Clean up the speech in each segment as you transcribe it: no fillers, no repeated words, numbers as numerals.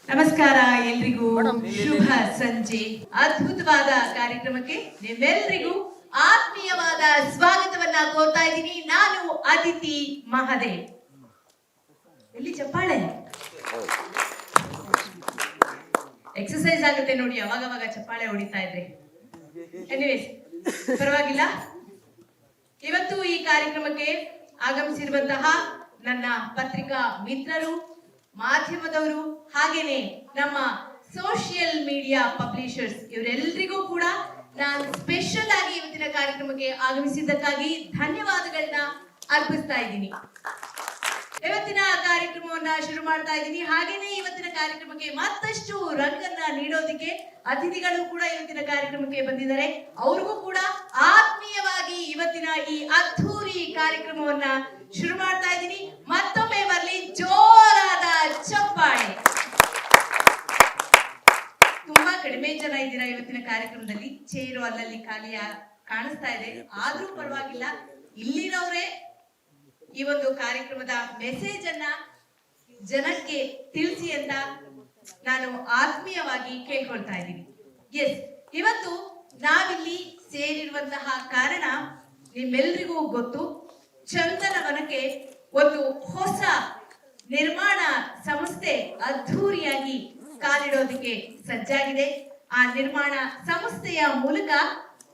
ನಮಸ್ಕಾರ ಎಲ್ರಿಗೂ, ಶುಭ ಸಂಜೆ. ಅದ್ಭುತವಾದ ಕಾರ್ಯಕ್ರಮಕ್ಕೆ ನಿಮ್ಮೆಲ್ಲರಿಗೂ ಆತ್ಮೀಯವಾದ ಸ್ವಾಗತವನ್ನ ಕೋರ್ತಾ ಇದ್ದೀನಿ. ನಾನು ಅದಿತಿ ಮಹದೇವ್. ಎಲ್ಲಿ ಚಪ್ಪಾಳೆ? ಎಕ್ಸರ್ಸೈಸ್ ಆಗುತ್ತೆ ನೋಡಿ, ಅವಾಗವಾಗ ಚಪ್ಪಾಳೆ ಹೊಡಿತಾ ಇದ್ರೆ. ಎನಿವೇಸ್, ಪರವಾಗಿಲ್ಲ. ಇವತ್ತು ಈ ಕಾರ್ಯಕ್ರಮಕ್ಕೆ ಆಗಮಿಸಿರುವಂತಹ ನನ್ನ ಪತ್ರಿಕಾ ಮಿತ್ರರು, ಮಾಧ್ಯಮದವರು, ಹಾಗೇನೆ ನಮ್ಮ ಸೋಷಿಯಲ್ ಮೀಡಿಯಾ ಪಬ್ಲಿಷರ್ಸ್, ಇವರೆಲ್ಲರಿಗೂ ಕೂಡ ನಾನು ಸ್ಪೆಷಲ್ ಆಗಿ ಇವತ್ತಿನ ಕಾರ್ಯಕ್ರಮಕ್ಕೆ ಆಗಮಿಸಿದ್ದಕ್ಕಾಗಿ ಧನ್ಯವಾದಗಳನ್ನ ಅರ್ಪಿಸ್ತಾ ಇದ್ದೀನಿ. ಇವತ್ತಿನ ಕಾರ್ಯಕ್ರಮವನ್ನ ಶುರು ಮಾಡ್ತಾ ಇದ್ದೀನಿ. ಹಾಗೇನೆ ಇವತ್ತಿನ ಕಾರ್ಯಕ್ರಮಕ್ಕೆ ಮತ್ತಷ್ಟು ರಂಗನ್ನ ನೀಡೋದಕ್ಕೆ ಅತಿಥಿಗಳು ಕೂಡ ಇವತ್ತಿನ ಕಾರ್ಯಕ್ರಮಕ್ಕೆ ಬಂದಿದ್ದಾರೆ. ಅವ್ರಿಗೂ ಕೂಡ ಆತ್ಮೀಯವಾಗಿ ಇವತ್ತಿನ ಈ ಅದ್ಧೂರಿ ಕಾರ್ಯಕ್ರಮವನ್ನ ಶುರು ಮಾಡ್ತಾ ಇದ್ದೀನಿ. ಮತ್ತೊಮ್ಮೆ ಬರಲಿ ಜೋರಾದ ಚಪ್ಪಾಳೆ. ತುಂಬಾ ಕಡಿಮೆ ಜನ ಇದ್ದೀರಾ ಇವತ್ತಿನ ಕಾರ್ಯಕ್ರಮದಲ್ಲಿ. ಚೇರು ಅಲ್ಲಲ್ಲಿ ಖಾಲಿ ಕಾಣಿಸ್ತಾ ಇದೆ, ಆದ್ರೂ ಪರವಾಗಿಲ್ಲ. ಇಲ್ಲಿನವರೇ ಈ ಒಂದು ಕಾರ್ಯಕ್ರಮದ ಮೆಸೇಜ್ ಅನ್ನ ಜನಕ್ಕೆ ತಿಳಿಸಿ ಅಂತ ನಾನು ಆತ್ಮೀಯವಾಗಿ ಕೇಳ್ಕೊಳ್ತಾ ಇದ್ದೀನಿ. ಎಸ್, ಇವತ್ತು ನಾವಿಲ್ಲಿ ಸೇರಿರುವಂತಹ ಕಾರಣ ನಿಮ್ಮೆಲ್ರಿಗೂ ಗೊತ್ತು. ಚಂದನವನಕ್ಕೆ ಒಂದು ಹೊಸ ನಿರ್ಮಾಣ ಸಂಸ್ಥೆ ಅದ್ಧೂರಿಯಾಗಿ ಕಾಲಿಡೋದಕ್ಕೆ ಸಜ್ಜಾಗಿದೆ. ಆ ನಿರ್ಮಾಣ ಸಂಸ್ಥೆಯ ಮೂಲಕ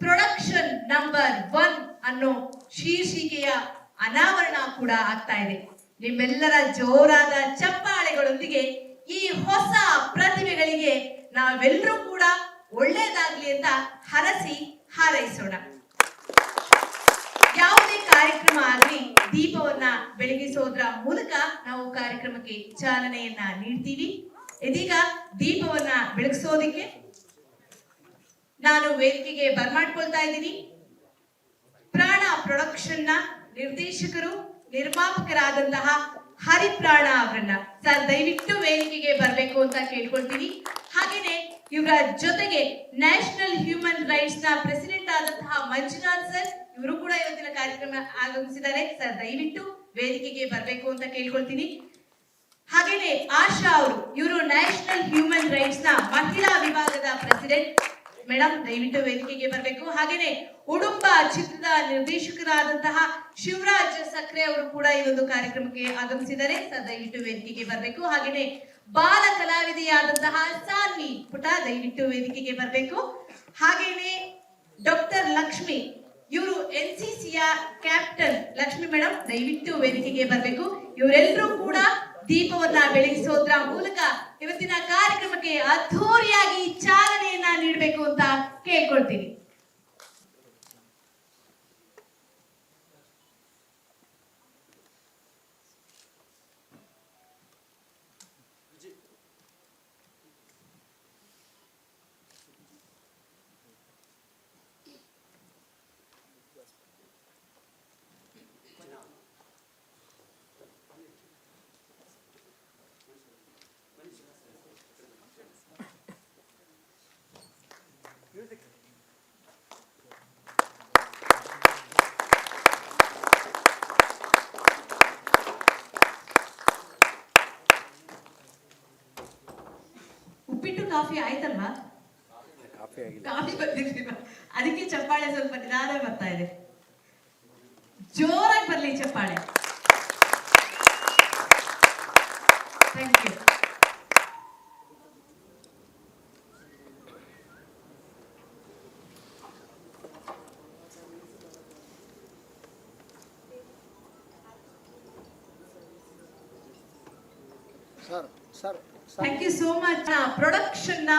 ಪ್ರೊಡಕ್ಷನ್ ನಂಬರ್ 1 ಅನ್ನೋ ಶೀರ್ಷಿಕೆಯ ಅನಾವರಣ ಕೂಡ ಆಗ್ತಾ ಇದೆ. ನಿಮ್ಮೆಲ್ಲರ ಜೋರಾದ ಚಪ್ಪಾಳೆಗಳೊಂದಿಗೆ ಈ ಹೊಸ ಪ್ರತಿಭೆಗಳಿಗೆ ನಾವೆಲ್ಲರೂ ಕೂಡ ಒಳ್ಳೇದಾಗ್ಲಿ ಅಂತ ಹರಸಿ ಹಾರೈಸೋಣ. ಯಾವುದೇ ಕಾರ್ಯಕ್ರಮ ಆಗಲಿ ದೀಪವನ್ನ ಬೆಳಗಿಸೋದ್ರ ಮೂಲಕ ನಾವು ಕಾರ್ಯಕ್ರಮಕ್ಕೆ ಚಾಲನೆಯನ್ನ ನೀಡ್ತೀವಿ. ಇದೀಗ ದೀಪವನ್ನ ಬೆಳಗಿಸೋದಿಕ್ಕೆ ನಾನು ವೇದಿಕೆಗೆ ಬರ್ಮಾಡ್ಕೊಳ್ತಾ ಇದ್ದೀನಿ ಪ್ರಾಣ ಪ್ರೊಡಕ್ಷನ್ ನ ನಿರ್ದೇಶಕರು, ನಿರ್ಮಾಪಕರಾದಂತಹ ಹರಿಪ್ರಾಣ ಅವರನ್ನ. ಸರ್, ದಯವಿಟ್ಟು ವೇದಿಕೆಗೆ ಬರಬೇಕು ಅಂತ ಕೇಳ್ಕೊಳ್ತೀನಿ. ಹಾಗೇನೆ ಇವರ ಜೊತೆಗೆ ನ್ಯಾಷನಲ್ ಹ್ಯೂಮನ್ ರೈಟ್ಸ್ ನ ಪ್ರೆಸಿಡೆಂಟ್ ಆದಂತಹ ಮಂಜುನಾಥ್ ಸರ್, ಇವರು ಕೂಡ ಇವತ್ತಿನ ಕಾರ್ಯಕ್ರಮ ಆಗಮಿಸಿದ್ದಾರೆ. ಸರ್, ದಯವಿಟ್ಟು ವೇದಿಕೆಗೆ ಬರಬೇಕು ಅಂತ ಕೇಳ್ಕೊಳ್ತೀನಿ. ಹಾಗೇನೆ ಆಶಾ ಅವರು, ಇವರು ನ್ಯಾಷನಲ್ ಹ್ಯೂಮನ್ ರೈಟ್ಸ್ ನ ಮಹಿಳಾ ವಿಭಾಗದ ಪ್ರೆಸಿಡೆಂಟ್. ಮೇಡಮ್, ದಯವಿಟ್ಟು ವೇದಿಕೆಗೆ ಬರಬೇಕು. ಹಾಗೇನೆ ಉಡುಂಬ ಚಿತ್ರದ ನಿರ್ದೇಶಕರಾದಂತಹ ಶಿವರಾಜ್ ಸಕ್ರೆ ಅವರು ಕೂಡ ಈ ಒಂದು ಕಾರ್ಯಕ್ರಮಕ್ಕೆ ಆಗಮಿಸಿದ್ದಾರೆ. ಸರ್, ದಯವಿಟ್ಟು ವೇದಿಕೆಗೆ ಬರಬೇಕು. ಹಾಗೇನೆ ಬಾಲ ಕಲಾವಿದೆಯಾದಂತಹ ಸಾನ್ವಿ ಪುಟ, ದಯವಿಟ್ಟು ವೇದಿಕೆಗೆ ಬರಬೇಕು. ಹಾಗೇನೆ ಡಾಕ್ಟರ್ ಲಕ್ಷ್ಮಿ, ಇವರು NCCಯ ಕ್ಯಾಪ್ಟನ್. ಲಕ್ಷ್ಮಿ ಮೇಡಮ್, ದಯವಿಟ್ಟು ವೇದಿಕೆಗೆ ಬರಬೇಕು. ಇವರೆಲ್ಲರೂ ಕೂಡ ದೀಪವನ್ನ ಬೆಳಗಿಸೋದ್ರ ಮೂಲಕ ಇವತ್ತಿನ ಕಾರ್ಯಕ್ರಮಕ್ಕೆ ಅದ್ಧೂರಿಯಾಗಿ ಚಾಲನೆಯನ್ನ ನೀಡಬೇಕು ಅಂತ ಕೇಳ್ಕೊಳ್ತೀನಿ. ಉಪ್ಪಿಟ್ಟು ಕಾಫಿ ಆಯ್ತಲ್ವಾ? ಕಾಫಿ ಬಂದಿರ್ಲಿಲ್ಲ, ಅದಕ್ಕೆ ಚಪ್ಪಾಳೆ ಸ್ವಲ್ಪ ನಿಧಾನ ಬರ್ತಾ ಇದೆ. ಜೋರಾಗಿ ಬರ್ಲಿ ಚಪ್ಪಾಳೆ. Thank you. Thank you so much. Production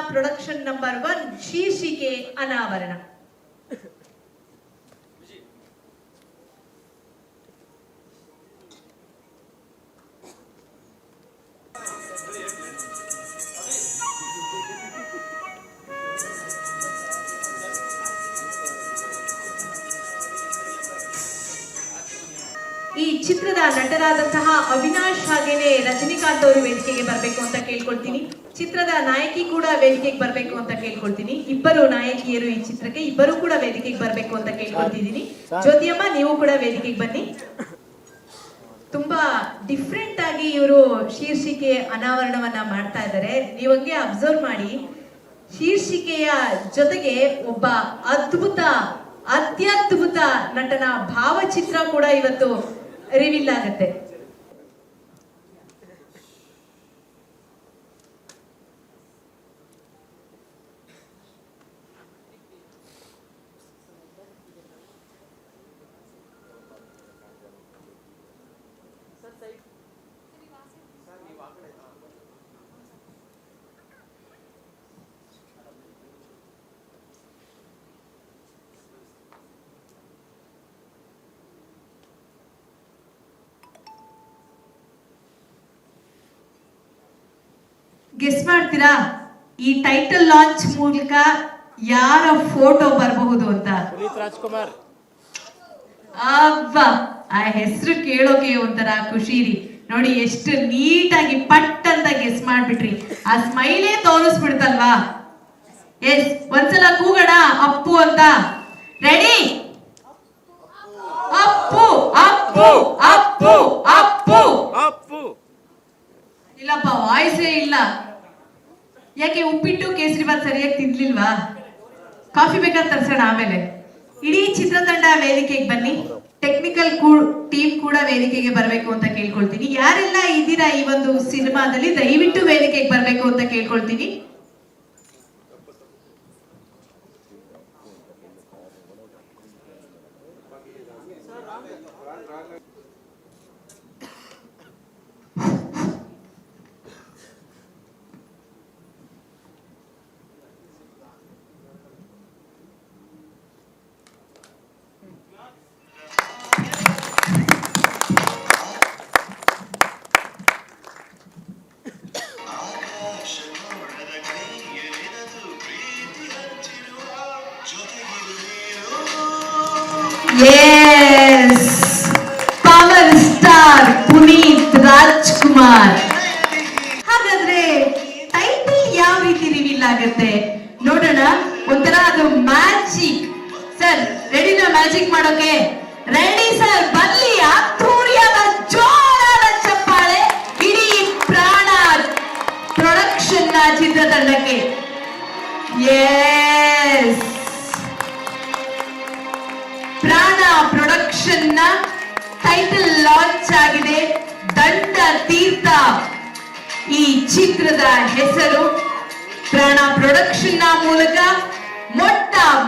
number 1 ಶೀರ್ಷಿಕೆ ಅನಾವರಣ. ಈ ಚಿತ್ರದ ನಟರಾದಂತಹ ಅವಿನಾಶ್ ಹಾಗೇನೆ ರಜನಿಕಾಂತ್ ಅವರು ವೇದಿಕೆಗೆ ಬರಬೇಕು ಅಂತ ಕೇಳ್ಕೊಳ್ತೀನಿ. ಚಿತ್ರದ ನಾಯಕಿ ಕೂಡ ವೇದಿಕೆಗೆ ಬರಬೇಕು ಅಂತ ಕೇಳ್ಕೊಳ್ತೀನಿ. ಇಬ್ಬರು ನಾಯಕಿಯರು ಈ ಚಿತ್ರಕ್ಕೆ, ಇಬ್ಬರು ಕೂಡ ವೇದಿಕೆಗೆ ಬರಬೇಕು ಅಂತ ಕೇಳ್ಕೊಳ್ತಿದ್ದೀನಿ. ಜ್ಯೋತಿಯಮ್ಮ, ನೀವು ಕೂಡ ವೇದಿಕೆಗೆ ಬನ್ನಿ. ತುಂಬಾ ಡಿಫ್ರೆಂಟ್ ಆಗಿ ಇವರು ಶೀರ್ಷಿಕೆ ಅನಾವರಣವನ್ನ ಮಾಡ್ತಾ ಇದ್ದಾರೆ. ನೀವಂಗೆ ಅಬ್ಸರ್ವ್ ಮಾಡಿ, ಶೀರ್ಷಿಕೆಯ ಜೊತೆಗೆ ಒಬ್ಬ ಅತ್ಯದ್ಭುತ ನಟನ ಭಾವಚಿತ್ರ ಕೂಡ ಇವತ್ತು ರಿವೀಲ್ ಆಗುತ್ತೆ. ಗೆಸ್ ಮಾಡ್ತೀರಾ ಈ ಟೈಟಲ್ ಲಾಂಚ್ ಮೂಲಕ ಯಾರ ಫೋಟೋ ಬರಬಹುದು ಅಂತ? ಪುನೀತ್ ರಾಜ್ಕುಮಾರ್. ಅಬ್ಬಾ, ಆ ಹೆಸರು ಕೇಳೋಕೆ ಒಂಥರ ಖುಷಿ ರೀ. ನೋಡಿ ಎಷ್ಟು ನೀಟಾಗಿ ಪಟ್ ಅಂತ ಗೆಸ್ ಮಾಡ್ಬಿಟ್ರಿ. ಆ ಸ್ಮೈಲೇ ತೋರಿಸ್ಬಿಡ್ತಲ್ವಾ. ಎಸ್, ಒಂದ್ಸಲ ಕೂಗೋಣ ಅಪ್ಪು ಅಂತ. ರೆಡಿ? ಅಪ್ಪು ಅಪ್ಪು ಅಪ್ಪು ಅಪ್ಪು ಅಪ್ಪು. ಇಲ್ಲಪ್ಪ, ವಾಯ್ಸೇ ಇಲ್ಲ. ಯಾಕೆ ಉಪ್ಪಿಟ್ಟು ಕೇಸರಿಬಾತ್ ಸರಿಯಾಗಿ ತಿನ್ಲಿಲ್ವಾ? ಕಾಫಿ ಬೇಕಾದ್ರೆ ತರ್ಸೋಣ ಆಮೇಲೆ. ಇಡೀ ಚಿತ್ರತಂಡ ವೇದಿಕೆಗೆ ಬನ್ನಿ. ಟೆಕ್ನಿಕಲ್ ಟೀಮ್ ಕೂಡ ವೇದಿಕೆಗೆ ಬರಬೇಕು ಅಂತ ಕೇಳ್ಕೊಳ್ತೀನಿ. ಯಾರೆಲ್ಲ ಇದ್ದೀರಾ ಈ ಒಂದು ಸಿನಿಮಾದಲ್ಲಿ ದಯವಿಟ್ಟು ವೇದಿಕೆಗೆ ಬರಬೇಕು ಅಂತ ಕೇಳ್ಕೊಳ್ತೀನಿ. Yes, power star Puneeth Rajkumar. ಹಾಗಾದ್ರೆ ಟೈಟಲ್ ಯಾವ ರೀತಿ ರಿವೀಲ್ ಆಗುತ್ತೆ ನೋಡೋಣ. ಒಂಥರ ಅದು ಮ್ಯಾಜಿಕ್. ಸರ್ ರೆಡಿನಾ ಮ್ಯಾಜಿಕ್ ಮಾಡೋಕೆ? ರೆಡಿ ಸರ್, ಬರ್ಲಿ ಅದ್ದೂರಿಯಾದ ಜೋರಾದ ಚಪ್ಪಾಳೆ ಇಡೀ ಪ್ರಾಣ ಪ್ರೊಡಕ್ಷನ್ ನ ಚಿತ್ರತಂಡಕ್ಕೆ. ಎಸ್, ಪ್ರಾಣ ಪ್ರೊಡಕ್ಷನ್ ನ ಟೈಟಲ್ ಲಾಂಚ್ ಆಗಿದೆ. ದಂಡ ತೀರ್ಥ ಈ ಚಿತ್ರದ ಹೆಸರು. ಪ್ರಾಣ ಪ್ರೊಡಕ್ಷನ್ ನ ಮೂಲಕ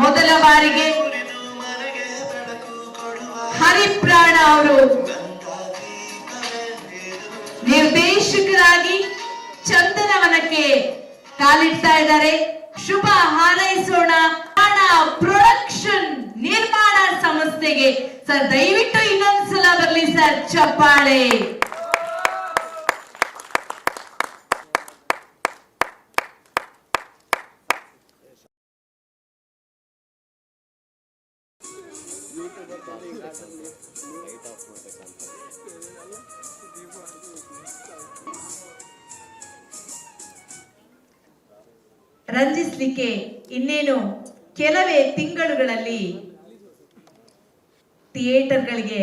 ಮೊದಲ ಬಾರಿಗೆ ಹರಿಪ್ರಾಣ ಅವರು ನಿರ್ದೇಶಕರಾಗಿ ಚಂದನವನಕ್ಕೆ ಕಾಲಿಡ್ತಾ ಇದ್ದಾರೆ. ಶುಭ ಹಾರೈಸೋಣ ಪ್ರಾಣ ಪ್ರೊಡಕ್ಷನ್ ನಿರ್ಮಾಣ ಸಂಸ್ಥೆಗೆ. ಸರ್ ದಯವಿಟ್ಟು ಇನ್ನೊಂದ್ಸಲ ಬರ್ಲಿ ಸರ್ ಚಪ್ಪಾಳೆ. ರಂಜಿಸ್ಲಿಕ್ಕೆ ಇನ್ನೇನು ಕೆಲವೇ ತಿಂಗಳುಗಳಲ್ಲಿ ಥಿಯೇಟರ್ಗಳಿಗೆ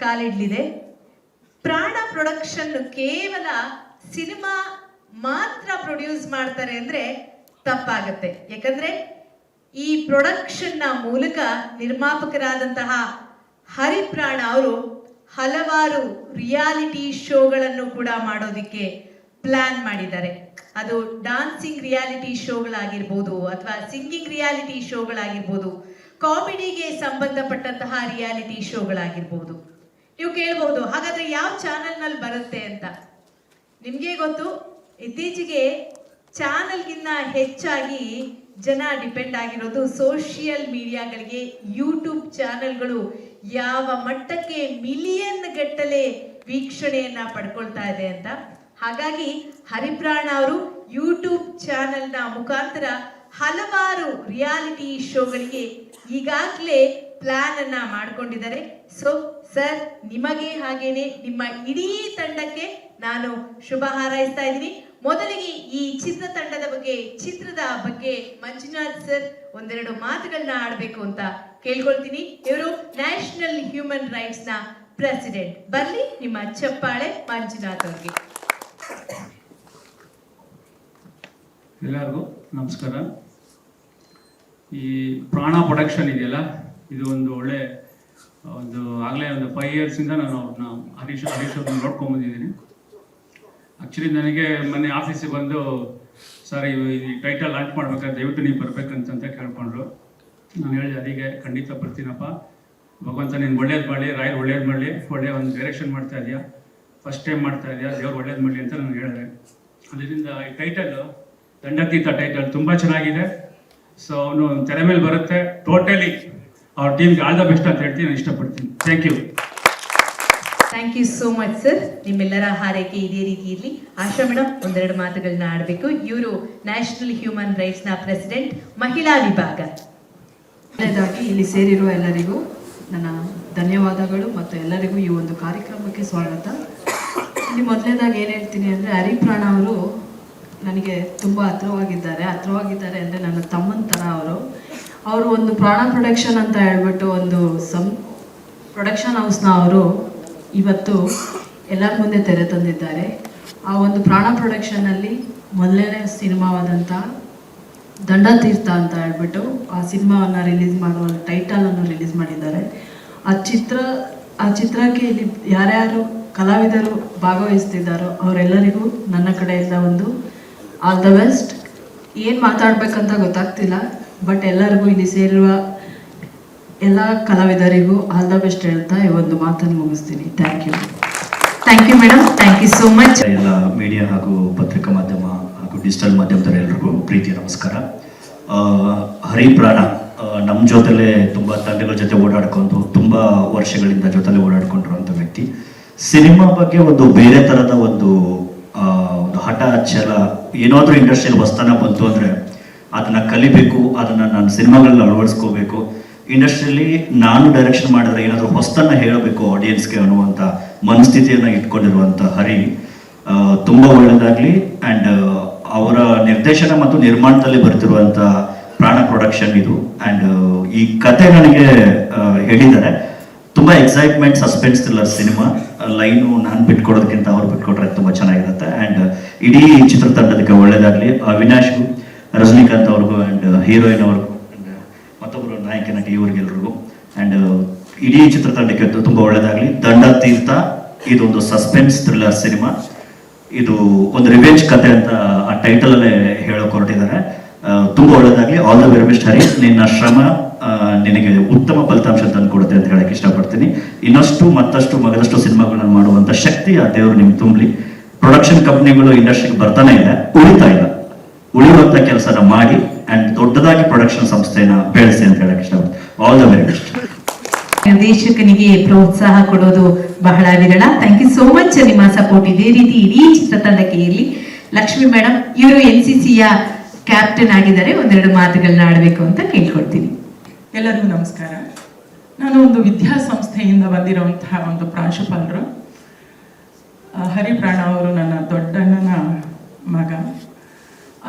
ಕಾಲಿಡಲಿದೆ. ಪ್ರಾಣ ಪ್ರೊಡಕ್ಷನ್ ಕೇವಲ ಸಿನಿಮಾ ಮಾತ್ರ ಪ್ರೊಡ್ಯೂಸ್ ಮಾಡ್ತಾರೆ ಅಂದ್ರೆ ತಪ್ಪಾಗತ್ತೆ. ಯಾಕಂದ್ರೆ ಈ ಪ್ರೊಡಕ್ಷನ್ ನ ಮೂಲಕ ನಿರ್ಮಾಪಕರಾದಂತಹ ಹರಿಪ್ರಾಣ ಅವರು ಹಲವಾರು ರಿಯಾಲಿಟಿ ಶೋಗಳನ್ನು ಕೂಡ ಮಾಡೋದಿಕ್ಕೆ ಪ್ಲಾನ್ ಮಾಡಿದ್ದಾರೆ. ಅದು ಡಾನ್ಸಿಂಗ್ ರಿಯಾಲಿಟಿ ಶೋಗಳಾಗಿರ್ಬೋದು, ಅಥವಾ ಸಿಂಗಿಂಗ್ ರಿಯಾಲಿಟಿ ಶೋಗಳಾಗಿರ್ಬೋದು, ಕಾಮಿಡಿಗೆ ಸಂಬಂಧಪಟ್ಟಂತಹ ರಿಯಾಲಿಟಿ ಶೋಗಳಾಗಿರ್ಬೋದು. ನೀವು ಕೇಳಬಹುದು, ಹಾಗಾದ್ರೆ ಯಾವ ಚಾನೆಲ್ ನಲ್ಲಿ ಬರುತ್ತೆ ಅಂತ. ನಿಮ್ಗೆ ಗೊತ್ತು, ಇತ್ತೀಚೆಗೆ ಚಾನೆಲ್ಗಿನ್ನ ಹೆಚ್ಚಾಗಿ ಜನ ಡಿಪೆಂಡ್ ಆಗಿರೋದು ಸೋಷಿಯಲ್ ಮೀಡಿಯಾಗಳಿಗೆ. ಯೂಟ್ಯೂಬ್ ಚಾನೆಲ್ಗಳು ಯಾವ ಮಟ್ಟಕ್ಕೆ ಮಿಲಿಯನ್ ಗಟ್ಟಲೆ ವೀಕ್ಷಣೆಯನ್ನ ಪಡ್ಕೊಳ್ತಾ ಇದೆ ಅಂತ. ಹಾಗಾಗಿ ಹರಿಪ್ರಾಣ ಅವರು ಯೂಟ್ಯೂಬ್ ಚಾನೆಲ್ನ ಮುಖಾಂತರ ಹಲವಾರು ರಿಯಾಲಿಟಿ ಶೋಗಳಿಗೆ ಈಗಾಗಲೇ ಪ್ಲಾನ್ ಅನ್ನ ಮಾಡ್ಕೊಂಡಿದ್ದಾರೆ. ಸೊ ಸರ್, ನಿಮಗೆ ಹಾಗೇನೆ ನಿಮ್ಮ ಇಡೀ ತಂಡಕ್ಕೆ ನಾನು ಶುಭ ಹಾರೈಸ್ತಾ ಇದ್ದೀನಿ. ಮೊದಲಿಗೆ ಈ ಚಿತ್ರದ ಬಗ್ಗೆ ಮಂಜುನಾಥ್ ಸರ್ ಒಂದೆರಡು ಮಾತುಗಳನ್ನ ಆಡಬೇಕು ಅಂತ ಕೇಳ್ಕೊಳ್ತೀನಿ. ಇವರು ನ್ಯಾಷನಲ್ ಹ್ಯೂಮನ್ ರೈಟ್ಸ್ ನ ಪ್ರೆಸಿಡೆಂಟ್. ಬರ್ಲಿ ನಿಮ್ಮ ಚಪ್ಪಾಳೆ ಮಂಜುನಾಥ್ ಅವ್ರಿಗೆ. ಎಲ್ಲರಿಗೂ ನಮಸ್ಕಾರ. ಈ ಪ್ರಾಣ ಪ್ರೊಡಕ್ಷನ್ ಇದೆಯಲ್ಲ, ಇದು ಒಂದು ಒಳ್ಳೆ ಆಗಲೇ ಒಂದು 5 ಇಯರ್ಸಿಂದ ನಾನು ಅವ್ರನ್ನ ಹರೀಶ್ ಅವ್ರನ್ನ ನೋಡ್ಕೊಂಬಂದಿದ್ದೀನಿ. ಆ್ಯಕ್ಚುಲಿ ನನಗೆ ಮೊನ್ನೆ ಆಫೀಸಿಗೆ ಬಂದು ಸರ್ ಈ ಟೈಟಲ್ ಲಾಂಚ್ ಮಾಡ್ಬೇಕಾದ್ರೆ ದಯವಿಟ್ಟು ನೀವು ಬರ್ಬೇಕಂತ ಕೇಳ್ಕೊಂಡ್ರು. ನಾನು ಹೇಳಿದೆ ಅದಕ್ಕೆ ಖಂಡಿತ ಬರ್ತೀನಪ್ಪ, ಭಗವಂತ ನೀನು ಒಳ್ಳೇದು ಮಾಡಲಿ, ರಾಯರ್ ಒಳ್ಳೇದು ಮಾಡಲಿ, ಒಳ್ಳೆಯ ಒಂದು ಡೈರೆಕ್ಷನ್ ಮಾಡ್ತಾ ಇದೆಯಾ, ಫಸ್ಟ್ ಟೈಮ್ ಮಾಡ್ತಾ ಇದೆಯಾ, ದೇವ್ರು ಒಳ್ಳೇದು ಮಾಡಲಿ ಅಂತ ನಾನು ಹೇಳಿದೆ. ಅದರಿಂದ ಈ ಟೈಟಲ್ಲು ದಂಡತೀರ್ಥ ಟೈಟಲ್ ತುಂಬ ಚೆನ್ನಾಗಿದೆ. ಸೊ ಅವನು ತೆರೆ ಮೇಲೆ ಬರುತ್ತೆ. ಟೋಟಲಿ ಅವ್ರ ಟೀಮ್ಗೆ ಆಲ್ ದ ಬೆಸ್ಟ್ ಅಂತ ಹೇಳ್ತೀನಿ, ನಾನು ಇಷ್ಟಪಡ್ತೀನಿ. Thank you. Thank you so much sir. ನಿಮ್ಮೆಲ್ಲರ ಹಾರೈಕೆ ಇದೇ ರೀತಿ ಇರಲಿ. ಆಶಾ ಮೇಡಮ್ ಒಂದೆರಡು ಮಾತುಗಳನ್ನ ಆಡಬೇಕು. ಇವರು ನ್ಯಾಷನಲ್ ಹ್ಯೂಮನ್ ರೈಟ್ಸ್ನ ಪ್ರೆಸಿಡೆಂಟ್, ಮಹಿಳಾ ವಿಭಾಗ. ಮೊದಲನೇದಾಗಿ ಇಲ್ಲಿ ಸೇರಿರುವ ಎಲ್ಲರಿಗೂ ನನ್ನ ಧನ್ಯವಾದಗಳು ಮತ್ತು ಎಲ್ಲರಿಗೂ ಈ ಒಂದು ಕಾರ್ಯಕ್ರಮಕ್ಕೆ ಸ್ವಾಗತ. ಇಲ್ಲಿ ಮೊದಲನೇದಾಗಿ ಏನು ಹೇಳ್ತೀನಿ ಅಂದರೆ, ಹರಿಪ್ರಾಣ ಅವರು ನನಗೆ ತುಂಬ ಹತ್ರವಾಗಿದ್ದಾರೆ ಅಂದರೆ ನನ್ನ ತಮ್ಮನ ಥರ ಅವರು ಒಂದು ಪ್ರಾಣ ಪ್ರೊಡಕ್ಷನ್ ಅಂತ ಹೇಳ್ಬಿಟ್ಟು ಒಂದು ಪ್ರೊಡಕ್ಷನ್ ಹೌಸ್ನ ಅವರು ಇವತ್ತು ಎಲ್ಲರ ಮುಂದೆ ತೆರೆ ತಂದಿದ್ದಾರೆ. ಆ ಒಂದು ಪ್ರಾಣ ಪ್ರೊಡಕ್ಷನ್ನಲ್ಲಿ ಮೊದಲನೇ ಸಿನಿಮಾವಾದಂಥ ದಂಡತೀರ್ಥ ಅಂತ ಹೇಳ್ಬಿಟ್ಟು ಆ ಸಿನಿಮಾವನ್ನು ರಿಲೀಸ್ ಮಾಡುವ ಟೈಟಲನ್ನು ರಿಲೀಸ್ ಮಾಡಿದ್ದಾರೆ. ಆ ಚಿತ್ರಕ್ಕೆ ಇಲ್ಲಿ ಯಾರ್ಯಾರು ಕಲಾವಿದರು ಭಾಗವಹಿಸ್ತಿದ್ದಾರೋ ಅವರೆಲ್ಲರಿಗೂ ನನ್ನ ಕಡೆಯಿಂದ ಒಂದು ಆಲ್ ದ ಬೆಸ್ಟ್. ಏನು ಮಾತಾಡ್ಬೇಕಂತ ಗೊತ್ತಾಗ್ತಿಲ್ಲ, ಬಟ್ ಎಲ್ಲರಿಗೂ ಇಲ್ಲಿ ಸೇರಿರುವ ಎಲ್ಲ ಕಲಾವಿದರಿಗೂ ಆಲ್ ದ ಬೆಸ್ಟ್ ಹೇಳ್ತಾ ಈ ಒಂದು ಮಾತನ್ನು ಮುಗಿಸ್ತೀನಿ. Thank you. Thank you madam. Thank you so much. ಎಲ್ಲ ಮೀಡಿಯಾ ಹಾಗೂ ಪತ್ರಿಕಾ ಮಾಧ್ಯಮ ಹಾಗೂ ಡಿಜಿಟಲ್ ಮಾಧ್ಯಮದ ಎಲ್ಲರಿಗೂ ಪ್ರೀತಿಯ ನಮಸ್ಕಾರ. ಹರಿಪ್ರಾಣ ನಮ್ಮ ಜೊತೆಲೇ ತುಂಬ ತಂಡಗಳ ಜೊತೆ ಓಡಾಡ್ಕೊಂಡು ತುಂಬ ವರ್ಷಗಳಿಂದ ಜೊತೆಲೆ ಓಡಾಡ್ಕೊಂಡಿರುವಂಥ ವ್ಯಕ್ತಿ. ಸಿನಿಮಾ ಬಗ್ಗೆ ಒಂದು ಬೇರೆ ಥರದ ಒಂದು ಹಠ ಛಲ, ಏನಾದರೂ ಇಂಡಸ್ಟ್ರಿಯಲ್ಲಿ ಹೊಸತನ ಬಂತು ಅಂದರೆ ಅದನ್ನು ಕಲಿಬೇಕು, ಅದನ್ನು ನಾನು ಸಿನಿಮಾಗಳಲ್ಲಿ ಅಳವಡಿಸ್ಕೋಬೇಕು, ಇಂಡಸ್ಟ್ರಿಯಲ್ಲಿ ನಾನು ಡೈರೆಕ್ಷನ್ ಮಾಡಿದ್ರೆ ಏನಾದರೂ ಹೊಸತನ ಹೇಳಬೇಕು ಆಡಿಯನ್ಸ್ಗೆ ಅನ್ನುವಂಥ ಮನಸ್ಥಿತಿಯನ್ನು ಇಟ್ಕೊಂಡಿರುವಂಥ ಹರಿ ತುಂಬ ಒಳ್ಳೆಯದಾಗಲಿ. ಆ್ಯಂಡ್ ಅವರ ನಿರ್ದೇಶನ ಮತ್ತು ನಿರ್ಮಾಣದಲ್ಲಿ ಬರ್ತಿರುವಂಥ ಪ್ರಾಣ ಪ್ರೊಡಕ್ಷನ್ ಇದು. ಆ್ಯಂಡ್ ಈ ಕತೆ ನನಗೆ ಹೇಳಿದ್ದಾರೆ, ತುಂಬ excitement, suspense thriller cinema. Line ನಾನು ಬಿಟ್ಕೊಡೋದಕ್ಕಿಂತ ಅವ್ರು ಬಿಟ್ಕೊಟ್ರೆ ತುಂಬ ಚೆನ್ನಾಗಿರುತ್ತೆ. ಆ್ಯಂಡ್ ಇಡೀ ಚಿತ್ರತಂಡದಕ್ಕೆ ಒಳ್ಳೆಯದಾಗಲಿ. ಅವಿನಾಶ್ಗೂ, ರಜನಿಕಾಂತ್ ಅವ್ರಿಗೂ, ಆ್ಯಂಡ್ ಹೀರೋಯಿನ್ ಅವ್ರಿಗೂ, ಆ್ಯಂಡ್ ಮತ್ತೊಬ್ಬರು ನಾಯಕ ನಟಿ ಇವ್ರಿಗೆಲ್ರಿಗೂ, ಆ್ಯಂಡ್ ಇಡೀ ಚಿತ್ರತಂಡಕ್ಕೆ ತುಂಬ ಒಳ್ಳೆಯದಾಗಲಿ. ದಂಡತೀರ್ಥ ಇದೊಂದು ಸಸ್ಪೆನ್ಸ್ ಥ್ರಿಲ್ಲರ್ ಸಿನಿಮಾ. ಇದು ಒಂದು ರಿವೆಂಜ್ ಕತೆ ಅಂತ ಆ ಟೈಟಲಲ್ಲೇ ಹೇಳೋಕೆ ಹೊರಟಿದ್ದಾರೆ. ತುಂಬ ಒಳ್ಳೆಯದಾಗಲಿ. ಆಲ್ ದ ವೆರಿ ಬೆಸ್ಟ್ ಹರಿ. ನಿನ್ನ ಶ್ರಮ ನಿನಗೆ ಉತ್ತಮ ಫಲಿತಾಂಶ ತಂದು ಕೊಡುತ್ತೆ ಅಂತ ಹೇಳಕ್ಕೆ ಇಷ್ಟಪಡ್ತೀನಿ. ಇನ್ನಷ್ಟು ಮತ್ತಷ್ಟು ಮಗದಷ್ಟು ಸಿನಿಮಾಗಳನ್ನು ಮಾಡುವಂಥ ಶಕ್ತಿ ಆ ದೇವರು ನಿಮ್ಗೆ ತುಂಬಲಿ. ಪ್ರೊಡಕ್ಷನ್ ಕಂಪ್ನಿಗಳು ಇಂಡಸ್ಟ್ರಿಗೆ ಬರ್ತಾನೆ ಇಲ್ಲ, ಉಳಿತಾ ಇಲ್ಲ. ಉಳಿಯುವಂಥ ಕೆಲಸನ ಮಾಡಿ ಆ್ಯಂಡ್ ದೊಡ್ಡದಾಗಿ ಪ್ರೊಡಕ್ಷನ್ ಸಂಸ್ಥೆನ ಬೆಳೆಸಿ ಅಂತ ಹೇಳಕ್ಕೆ ಇಷ್ಟಪಡ್ತೀನಿ. All the very best. ನಿರ್ದೇಶಕನಿಗೆ ಪ್ರೋತ್ಸಾಹ ಕೊಡೋದು ಬಹಳ ವಿರಳ. Thank you so much. ನಿಮ್ಮ ಸಪೋರ್ಟ್ ಇದೇ ರೀತಿ ಇಡೀ ಚಿತ್ರತಂಡಕ್ಕೆ ಇರಲಿ. ಲಕ್ಷ್ಮಿ ಮೇಡಮ್ ಇವರು NCCಯ ಕ್ಯಾಪ್ಟನ್ ಆಗಿದ್ದಾರೆ, ಒಂದೆರಡು ಮಾತುಗಳನ್ನ ಆಡಬೇಕು ಅಂತ ಕೇಳ್ಕೊಳ್ತೀನಿ. ಎಲ್ಲರಿಗೂ ನಮಸ್ಕಾರ. ನಾನು ಒಂದು ವಿದ್ಯಾಸಂಸ್ಥೆಯಿಂದ ಬಂದಿರುವಂತಹ ಒಂದು ಪ್ರಾಂಶುಪಾಲರು. ಹರಿಪ್ರಾಣ ಅವರು ನನ್ನ ದೊಡ್ಡಣ್ಣನ ಮಗ.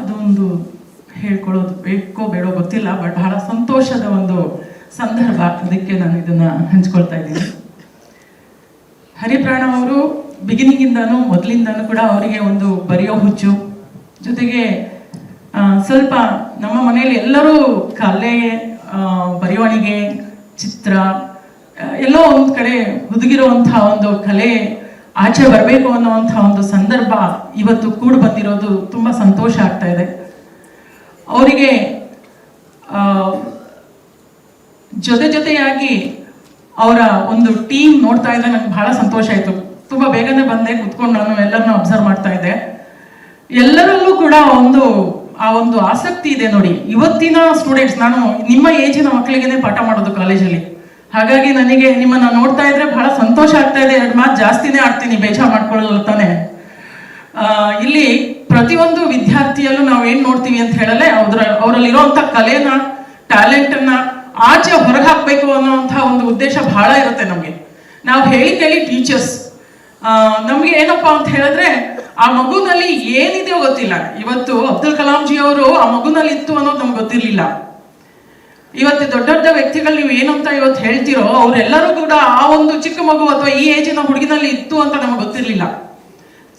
ಅದೊಂದು ಹೇಳ್ಕೊಳ್ಳೋದು ಬೇಕೋ ಬೇಡೋ ಗೊತ್ತಿಲ್ಲ, ಬಟ್ ಬಹಳ ಸಂತೋಷದ ಒಂದು ಸಂದರ್ಭ. ಅದಕ್ಕೆ ನಾನು ಇದನ್ನು ಹಂಚ್ಕೊಳ್ತಾ ಇದ್ದೀನಿ. ಹರಿಪ್ರಾಣ ಅವರು ಬಿಗಿನಿಂಗಿಂದನೂ ಮೊದಲಿಂದನೂ ಕೂಡ ಅವರಿಗೆ ಒಂದು ಬರೆಯೋ ಹುಚ್ಚು, ಜೊತೆಗೆ ಸ್ವಲ್ಪ ನಮ್ಮ ಮನೆಯಲ್ಲಿ ಎಲ್ಲರೂ ಕಲೆ, ಬರವಣಿಗೆ, ಚಿತ್ರ ಎಲ್ಲೋ ಒಂದು ಕಡೆ ಹುದುಗಿರುವಂಥ ಒಂದು ಕಲೆ ಆಚೆ ಬರಬೇಕು ಅನ್ನುವಂಥ ಒಂದು ಸಂದರ್ಭ ಇವತ್ತು ಕೂಡ ಬಂದಿರೋದು ತುಂಬ ಸಂತೋಷ ಆಗ್ತಾ ಇದೆ. ಅವರಿಗೆ ಜೊತೆಯಾಗಿ ಅವರ ಒಂದು ಟೀಮ್ ನೋಡ್ತಾ ಇದ್ದರೆ ನನಗೆ ಬಹಳ ಸಂತೋಷ ಆಯಿತು. ತುಂಬ ಬೇಗನೆ ಬಂದೆ, ಕುತ್ಕೊಂಡು ನಾನು ಎಲ್ಲರನ್ನೂ ಅಬ್ಸರ್ವ್ ಮಾಡ್ತಾ ಇದ್ದೆ. ಎಲ್ಲರಲ್ಲೂ ಕೂಡ ಆ ಒಂದು ಆಸಕ್ತಿ ಇದೆ ನೋಡಿ. ಇವತ್ತಿನ ಸ್ಟೂಡೆಂಟ್ಸ್, ನಾನು ನಿಮ್ಮ ಏಜಿನ ಮಕ್ಕಳಿಗೆ ಪಾಠ ಮಾಡೋದು ಕಾಲೇಜಲ್ಲಿ, ಹಾಗಾಗಿ ನನಗೆ ನಿಮ್ಮನ್ನ ನೋಡ್ತಾ ಇದ್ರೆ ಬಹಳ ಸಂತೋಷ ಆಗ್ತಾ ಇದೆ. 2 ಮಾತು ಜಾಸ್ತಿನೇ ಆಡ್ತೀನಿ, ಬೇಜಾರು ಮಾಡ್ಕೊಳ್ಳಲ್ಲ ತಾನೆ. ಇಲ್ಲಿ ಪ್ರತಿಯೊಂದು ವಿದ್ಯಾರ್ಥಿಯಲ್ಲೂ ನಾವು ಏನ್ ನೋಡ್ತೀವಿ ಅಂತ ಹೇಳಲೆ ಅವರಲ್ಲಿರುವಂತ ಕಲೆನ, ಟ್ಯಾಲೆಂಟನ್ನ ಆಚೆ ಹೊರಗೆ ಹಾಕ್ಬೇಕು ಅನ್ನೋಂಥ ಒಂದು ಉದ್ದೇಶ ಬಹಳ ಇರುತ್ತೆ ನಮಗೆ. ನಾವು ಹೇಳಿ ಟೀಚರ್ಸ್ ನಮ್ಗೆ ಏನಪ್ಪಾ ಅಂತ ಹೇಳಿದ್ರೆ ಆ ಮಗುನಲ್ಲಿ ಏನಿದೆಯೋ ಗೊತ್ತಿಲ್ಲ. ಇವತ್ತು ಅಬ್ದುಲ್ ಕಲಾಂ ಜಿ ಅವರು ಆ ಮಗುನಲ್ಲಿ ಇತ್ತು ಅನ್ನೋದು ನಮ್ಗೆ ಗೊತ್ತಿರ್ಲಿಲ್ಲ. ಇವತ್ತು ದೊಡ್ಡ ದೊಡ್ಡ ವ್ಯಕ್ತಿಗಳು ನೀವು ಏನು ಅಂತ ಇವತ್ತು ಹೇಳ್ತಿರೋ ಅವರೆಲ್ಲರೂ ಕೂಡ ಆ ಒಂದು ಚಿಕ್ಕ ಮಗು ಅಥವಾ ಈ ಏಜಿನ ಹುಡುಗಿನಲ್ಲಿ ಇತ್ತು ಅಂತ ನಮಗೆ ಗೊತ್ತಿರಲಿಲ್ಲ.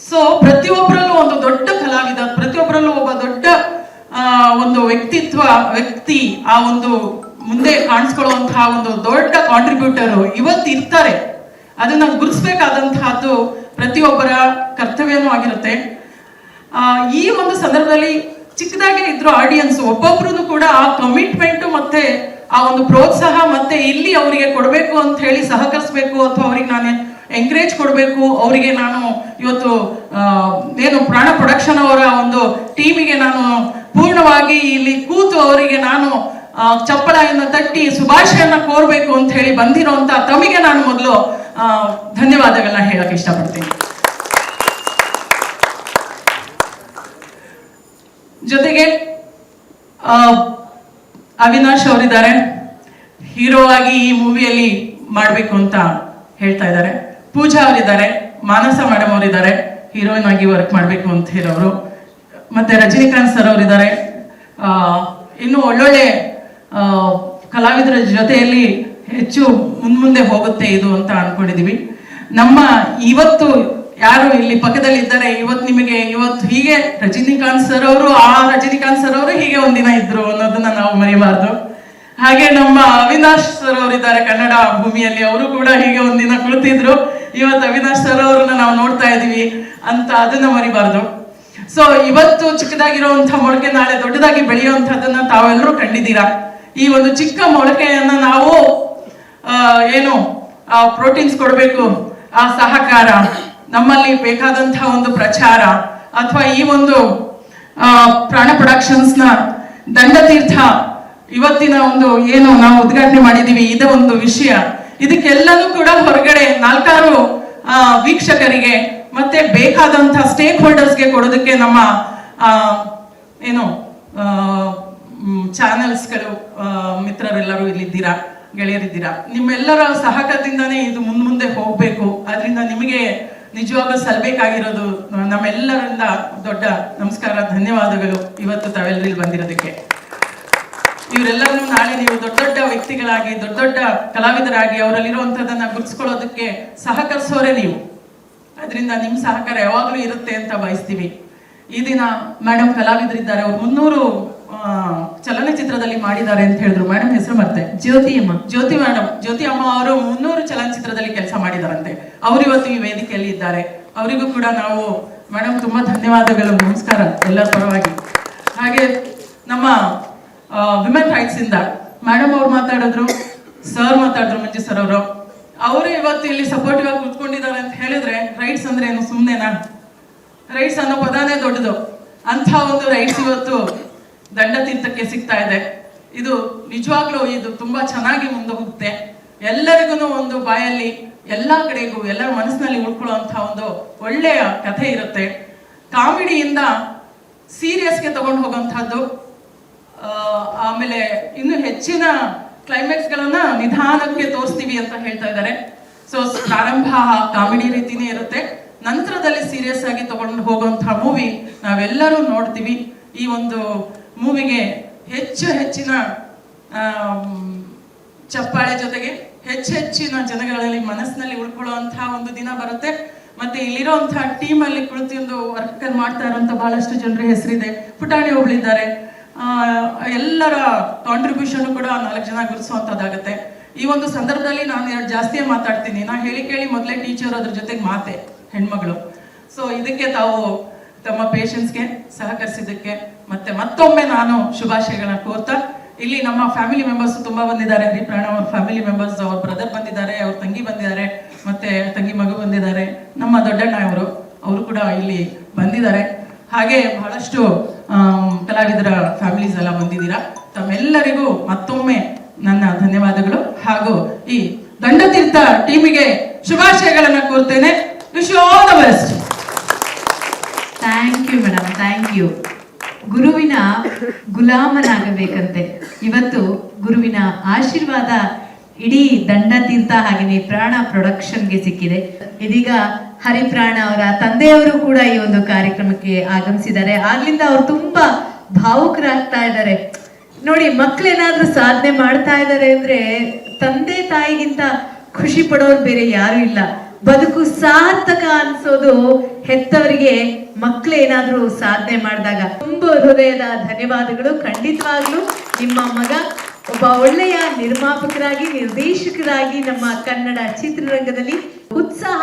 ಸೊ ಪ್ರತಿಯೊಬ್ಬರಲ್ಲೂ ಒಂದು ದೊಡ್ಡ ಕಲಾವಿದ, ಪ್ರತಿಯೊಬ್ಬರಲ್ಲೂ ಒಬ್ಬ ದೊಡ್ಡ ಒಂದು ವ್ಯಕ್ತಿ ಆ ಒಂದು ಮುಂದೆ ಕಾಣಿಸ್ಕೊಳ್ಳುವಂತಹ ಒಂದು ದೊಡ್ಡ ಕಾಂಟ್ರಿಬ್ಯೂಟರ್ ಇವತ್ತು ಇರ್ತಾರೆ. ಅದನ್ನ ಗುರುತಿಸ್ಬೇಕಾದಂತಹದ್ದು ಪ್ರತಿಯೊಬ್ಬರ ಕರ್ತವ್ಯನೂ ಆಗಿರುತ್ತೆ. ಈ ಒಂದು ಸಂದರ್ಭದಲ್ಲಿ ಚಿಕ್ಕದಾಗೆ ಇದ್ರು ಆಡಿಯನ್ಸ್ ಒಬ್ಬೊಬ್ರು ಕೂಡ ಆ ಕಮಿಟ್ಮೆಂಟ್ ಮತ್ತೆ ಆ ಒಂದು ಪ್ರೋತ್ಸಾಹ ಮತ್ತೆ ಇಲ್ಲಿ ಅವರಿಗೆ ಕೊಡಬೇಕು ಅಂತ ಹೇಳಿ ಸಹಕರಿಸಬೇಕು ಅಥವಾ ಅವ್ರಿಗೆ ನಾನು ಎಂಕರೇಜ್ ಕೊಡಬೇಕು, ಅವರಿಗೆ ನಾನು ಇವತ್ತು ಏನು ಪ್ರಾಣ ಪ್ರೊಡಕ್ಷನ್ ಅವರ ಒಂದು ಟೀಮಿಗೆ ನಾನು ಪೂರ್ಣವಾಗಿ ಇಲ್ಲಿ ಕೂತು ಅವರಿಗೆ ನಾನು ಚಪ್ಪಳೆಯನ್ನು ತಟ್ಟಿ ಶುಭಾಶಯನ್ನ ಕೋರ್ಬೇಕು ಅಂತ ಹೇಳಿ ಬಂದಿರೋಂತ ತಮಗೆ ನಾನು ಮೊದಲು ಧನ್ಯವಾದಗಳನ್ನ ಹೇಳಕ್ ಇಷ್ಟಪಡ್ತೀನಿ. ಜೊತೆಗೆ ಅವಿನಾಶ್ ಅವರಿದ್ದಾರೆ, ಹೀರೋ ಆಗಿ ಈ ಮೂವಿಯಲ್ಲಿ ಮಾಡಬೇಕು ಅಂತ ಹೇಳ್ತಾ ಇದ್ದಾರೆ. ಪೂಜಾ ಅವರಿದ್ದಾರೆ, ಮಾನಸ ಮೇಡಮ್ ಅವರಿದ್ದಾರೆ, ಹೀರೋಯಿನ್ ಆಗಿ ವರ್ಕ್ ಮಾಡಬೇಕು ಅಂತ ಹೇಳೋರು. ಮತ್ತೆ ರಜನಿಕಾಂತ್ ಸರ್ ಅವರಿದ್ದಾರೆ. ಇನ್ನು ಒಳ್ಳೊಳ್ಳೆ ಕಲಾವಿದರ ಜೊತೆಯಲ್ಲಿ ಹೆಚ್ಚು ಮುಂದೆ ಹೋಗುತ್ತೆ ಇದು ಅಂತ ಅನ್ಕೊಂಡಿದೀವಿ. ನಮ್ಮ ಇವತ್ತು ಯಾರು ಇಲ್ಲಿ ಪಕ್ಕದಲ್ಲಿ ಇದ್ದಾರೆ, ಇವತ್ತು ಹೀಗೆ ರಜನಿಕಾಂತ್ ಸರ್ ಅವರು ಹೀಗೆ ಒಂದಿನ ಇದ್ರು ಅನ್ನೋದನ್ನ ನಾವು ಮರಿಬಾರ್ದು. ಹಾಗೆ ನಮ್ಮ ಅವಿನಾಶ್ ಸರ್ ಅವರಿದ್ದಾರೆ ಕನ್ನಡ ಭೂಮಿಯಲ್ಲಿ, ಅವರು ಕೂಡ ಹೀಗೆ ಒಂದಿನ ಕುಳಿತಿದ್ರು. ಇವತ್ತು ಅವಿನಾಶ್ ಸರ್ ಅವ್ರನ್ನ ನಾವು ನೋಡ್ತಾ ಇದೀವಿ ಅಂತ ಅದನ್ನ ಮರಿಬಾರ್ದು. ಸೊ ಇವತ್ತು ಚಿಕ್ಕದಾಗಿರುವಂತಹ ಮೊಳಕೆ ನಾಳೆ ದೊಡ್ಡದಾಗಿ ಬೆಳೆಯುವಂತಹದನ್ನ ತಾವೆಲ್ಲರೂ ಕಂಡಿದ್ದೀರಾ. ಈ ಒಂದು ಚಿಕ್ಕ ಮೊಳಕೆಯನ್ನ ನಾವು ಏನು ಪ್ರೋಟೀನ್ಸ್ ಕೊಡಬೇಕು, ಆ ಸಹಕಾರ, ನಮ್ಮಲ್ಲಿ ಬೇಕಾದಂತಹ ಒಂದು ಪ್ರಚಾರ ಅಥವಾ ಈ ಒಂದು ಪ್ರಾಣ ಪ್ರೊಡಕ್ಷನ್ಸ್ ನ ದಂಡತೀರ್ಥ ಇವತ್ತಿನ ಒಂದು ಏನು ನಾವು ಉದ್ಘಾಟನೆ ಮಾಡಿದೀವಿ, ಇದೇ ಒಂದು ವಿಷಯ. ಇದಕ್ಕೆಲ್ಲನೂ ಕೂಡ ಹೊರಗಡೆ 4 ವೀಕ್ಷಕರಿಗೆ ಮತ್ತೆ ಬೇಕಾದಂತಹ ಸ್ಟೇಕ್ ಹೋಲ್ಡರ್ಸ್ಗೆ ಕೊಡೋದಕ್ಕೆ ನಮ್ಮ ಏನು ಚಾನೆಲ್ಸ್ಗಳು ಮಿತ್ರರೆಲ್ಲರೂ ಇಲ್ಲಿದ್ದೀರಾ, ಗೆಳೆಯರಿದ್ದೀರಾ. ನಿಮ್ಮೆಲ್ಲರ ಸಹಕಾರದಿಂದಾನೇ ಇದು ಮುಂದೆ ಹೋಗ್ಬೇಕು. ಅದರಿಂದ ನಿಮಗೆ ನಿಜವಾಗ್ಲೂ ಸಲ್ಬೇಕಾಗಿರೋದು ನಮ್ಮೆಲ್ಲರಿಂದ ದೊಡ್ಡ ನಮಸ್ಕಾರ, ಧನ್ಯವಾದಗಳು ಇವತ್ತು ತಾವೆಲ್ಲರಲ್ಲಿ ಬಂದಿರೋದಕ್ಕೆ. ಇವರೆಲ್ಲರನ್ನು ನಾಳೆ ನೀವು ದೊಡ್ಡ ದೊಡ್ಡ ವ್ಯಕ್ತಿಗಳಾಗಿ ದೊಡ್ಡ ದೊಡ್ಡ ಕಲಾವಿದರಾಗಿ ಅವರಲ್ಲಿರುವಂಥದ್ದನ್ನ ಗುರುತಿಸ್ಕೊಳ್ಳೋದಕ್ಕೆ ಸಹಕರಿಸೋರೆ ನೀವು. ಅದರಿಂದ ನಿಮ್ಮ ಸಹಕಾರ ಯಾವಾಗಲೂ ಇರುತ್ತೆ ಅಂತ ಬಯಸ್ತೀವಿ. ಈ ದಿನ ಮೇಡಮ್ ಕಲಾವಿದರಿದ್ದಾರೆ, ಅವ್ರು 300 ಚಲನಚಿತ್ರದಲ್ಲಿ ಮಾಡಿದ್ದಾರೆ ಅಂತ ಹೇಳಿದ್ರು. ಮೇಡಮ್ ಹೆಸರು ಮತ್ತೆ ಜ್ಯೋತಿ ಅಮ್ಮ ಅವರು 300 ಚಲನಚಿತ್ರದಲ್ಲಿ ಕೆಲಸ ಮಾಡಿದಾರಂತೆ. ಅವರು ಇವತ್ತು ಈ ವೇದಿಕೆಯಲ್ಲಿ ಇದ್ದಾರೆ. ಅವರಿಗೂ ಕೂಡ ನಾವು ಮೇಡಮ್ ತುಂಬಾ ಧನ್ಯವಾದಗಳು, ನಮಸ್ಕಾರ ಎಲ್ಲರ ಪರವಾಗಿ. ಹಾಗೆ ನಮ್ಮ ವಿಮೆನ್ ರೈಟ್ಸ್ ಇಂದ ಮೇಡಮ್ ಅವ್ರು ಮಾತಾಡಿದ್ರು, ಸರ್ ಮಾತಾಡಿದ್ರು, ಮಂಜು ಸರ್ ಅವರು ಇವತ್ತು ಇಲ್ಲಿ ಸಪೋರ್ಟಿವ್ ಆಗಿ ಕೂತ್ಕೊಂಡಿದ್ದಾರೆ ಅಂತ ಹೇಳಿದ್ರೆ ರೈಟ್ಸ್ ಅಂದ್ರೆ ಏನು ಸುಮ್ಮನೆನಾ? ರೈಟ್ಸ್ ಅನ್ನೋ ಪದಾನೇ ದೊಡ್ಡದು. ಅಂತ ಒಂದು ರೈಟ್ಸ್ ಇವತ್ತು ದಂಡತೀರ್ಥಕ್ಕೆ ಸಿಗ್ತಾ ಇದೆ. ಇದು ನಿಜವಾಗ್ಲೂ ಇದು ತುಂಬಾ ಚೆನ್ನಾಗಿ ಮುಂದೆ ಹೋಗುತ್ತೆ. ಎಲ್ಲರಿಗೂ ಒಂದು ಬಾಯಲ್ಲಿ ಎಲ್ಲಾ ಕಡೆಗೂ ಎಲ್ಲರ ಮನಸ್ಸಿನಲ್ಲಿ ಉಳ್ಕೊಳ್ಳುವಂತಹ ಒಂದು ಒಳ್ಳೆಯ ಕಥೆ ಇರುತ್ತೆ. ಕಾಮಿಡಿಯಿಂದ ಸೀರಿಯಸ್ಗೆ ತಗೊಂಡು ಹೋಗುವಂತಹದ್ದು, ಆಮೇಲೆ ಇನ್ನು ಹೆಚ್ಚಿನ ಕ್ಲೈಮ್ಯಾಕ್ಸ್ ಗಳನ್ನ ನಿಧಾನಕ್ಕೆ ತೋರಿಸ್ತೀವಿ ಅಂತ ಹೇಳ್ತಾ ಇದ್ದಾರೆ. ಸೊ ಪ್ರಾರಂಭ ಕಾಮಿಡಿ ರೀತಿನೇ ಇರುತ್ತೆ, ನಂತರದಲ್ಲಿ ಸೀರಿಯಸ್ ಆಗಿ ತಗೊಂಡು ಹೋಗುವಂತಹ ಮೂವಿ ನಾವೆಲ್ಲರೂ ನೋಡ್ತೀವಿ. ಈ ಒಂದು ಮೂವಿಗೆ ಹೆಚ್ಚಿನ ಚಪ್ಪಾಳೆ ಜೊತೆಗೆ ಹೆಚ್ಚಿನ ಜನಗಳಲ್ಲಿ ಮನಸ್ಸಿನಲ್ಲಿ ಉಳ್ಕೊಳ್ಳುವಂತಹ ಒಂದು ದಿನ ಬರುತ್ತೆ. ಮತ್ತೆ ಇಲ್ಲಿರುವಂತಹ ಟೀಮ್ ಅಲ್ಲಿ ಕುಳಿತು ಒಂದು ವರ್ಕ್ ಮಾಡ್ತಾ ಇರುವಂತಹ ಬಹಳಷ್ಟು ಜನರ ಹೆಸರಿದೆ. ಪುಟಾಣಿ ಒಬ್ಳಿದ್ದಾರೆ. ಎಲ್ಲರ ಕಾಂಟ್ರಿಬ್ಯೂಷನ್ ಕೂಡ 4 ಜನ ಗುರುತಿಸುವಂತದ್ದಾಗತ್ತೆ. ಈ ಒಂದು ಸಂದರ್ಭದಲ್ಲಿ ನಾನು 2 ಜಾಸ್ತಿಯೇ ಮಾತಾಡ್ತೀನಿ. ನಾ ಕೇಳಿ ಮೊದಲೇ ಟೀಚರ್ ಅದ್ರ ಜೊತೆಗೆ ಮಾತೆ ಹೆಣ್ಮಗಳು. ಸೊ ಇದಕ್ಕೆ ತಾವು ತಮ್ಮ ಪೇಷನ್ಸ್ಗೆ ಸಹಕರಿಸಿದ್ದಕ್ಕೆ ಮತ್ತೊಮ್ಮೆ ನಾನು ಶುಭಾಶಯಗಳನ್ನ ಕೋರ್ತಾ, ಇಲ್ಲಿ ನಮ್ಮ ಫ್ಯಾಮಿಲಿ ಮೆಂಬರ್ಸ್ ತುಂಬಾ ಬಂದಿದ್ದಾರೆ. ಹರಿಪ್ರಾಣ ಅವ್ರ ಫ್ಯಾಮಿಲಿ ಮೆಂಬರ್ಸ್, ಅವ್ರ ಬ್ರದರ್ ಬಂದಿದ್ದಾರೆ, ಅವ್ರ ತಂಗಿ ಬಂದಿದ್ದಾರೆ, ಮತ್ತೆ ತಂಗಿ ಮಗು ಬಂದಿದ್ದಾರೆ. ನಮ್ಮ ದೊಡ್ಡಣ್ಣ ಅವರು ಕೂಡ ಇಲ್ಲಿ ಬಂದಿದ್ದಾರೆ. ಹಾಗೆ ಬಹಳಷ್ಟು ಕಲಾವಿದರ ಫ್ಯಾಮಿಲೀಸ್ ಎಲ್ಲ ಬಂದಿದ್ದೀರಾ. ತಮ್ಮೆಲ್ಲರಿಗೂ ಮತ್ತೊಮ್ಮೆ ನನ್ನ ಧನ್ಯವಾದಗಳು ಹಾಗೂ ಈ ದಂಡತೀರ್ಥ ಟೀಮಿಗೆ ಶುಭಾಶಯಗಳನ್ನ ಕೋರ್ತೇನೆ. Wish you all the best. Thank you madam, thank you. ಗುರುವಿನ ಗುಲಾಮನಾಗಬೇಕಂತೆ. ಇವತ್ತು ಗುರುವಿನ ಆಶೀರ್ವಾದ ಇಡೀ ದಂಡತೀರ್ಥ ಹಾಗೆಯೇ ಪ್ರಾಣ ಪ್ರೊಡಕ್ಷನ್ಗೆ ಸಿಕ್ಕಿದೆ. ಇದೀಗ ಹರಿಪ್ರಾಣ ಅವರ ತಂದೆಯವರು ಕೂಡ ಈ ಒಂದು ಕಾರ್ಯಕ್ರಮಕ್ಕೆ ಆಗಮಿಸಿದ್ದಾರೆ. ಆಗ್ಲಿಂದ ಅವರು ತುಂಬಾ ಭಾವುಕರಾಗ್ತಾ ಇದ್ದಾರೆ. ನೋಡಿ, ಮಕ್ಳೇನಾದ್ರೂ ಸಾಧನೆ ಮಾಡ್ತಾ ಇದ್ದಾರೆ ಅಂದ್ರೆ ತಂದೆ ತಾಯಿಗಿಂತ ಖುಷಿ ಪಡೋರು ಬೇರೆ ಯಾರು ಇಲ್ಲ. ಬದುಕು ಸಾರ್ಥಕ ಅನ್ಸೋದು ಹೆತ್ತವರಿಗೆ ಮಕ್ಳೇನಾದ್ರೂ ಸಾಧನೆ ಮಾಡಿದಾಗ. ತುಂಬ ಹೃದಯದ ಧನ್ಯವಾದಗಳು. ಖಂಡಿತವಾಗ್ಲೂ ನಿಮ್ಮ ಮಗ ಒಬ್ಬ ಒಳ್ಳೆಯ ನಿರ್ಮಾಪಕರಾಗಿ, ನಿರ್ದೇಶಕರಾಗಿ ನಮ್ಮ ಕನ್ನಡ ಚಿತ್ರರಂಗದಲ್ಲಿ ಉತ್ಸಾಹ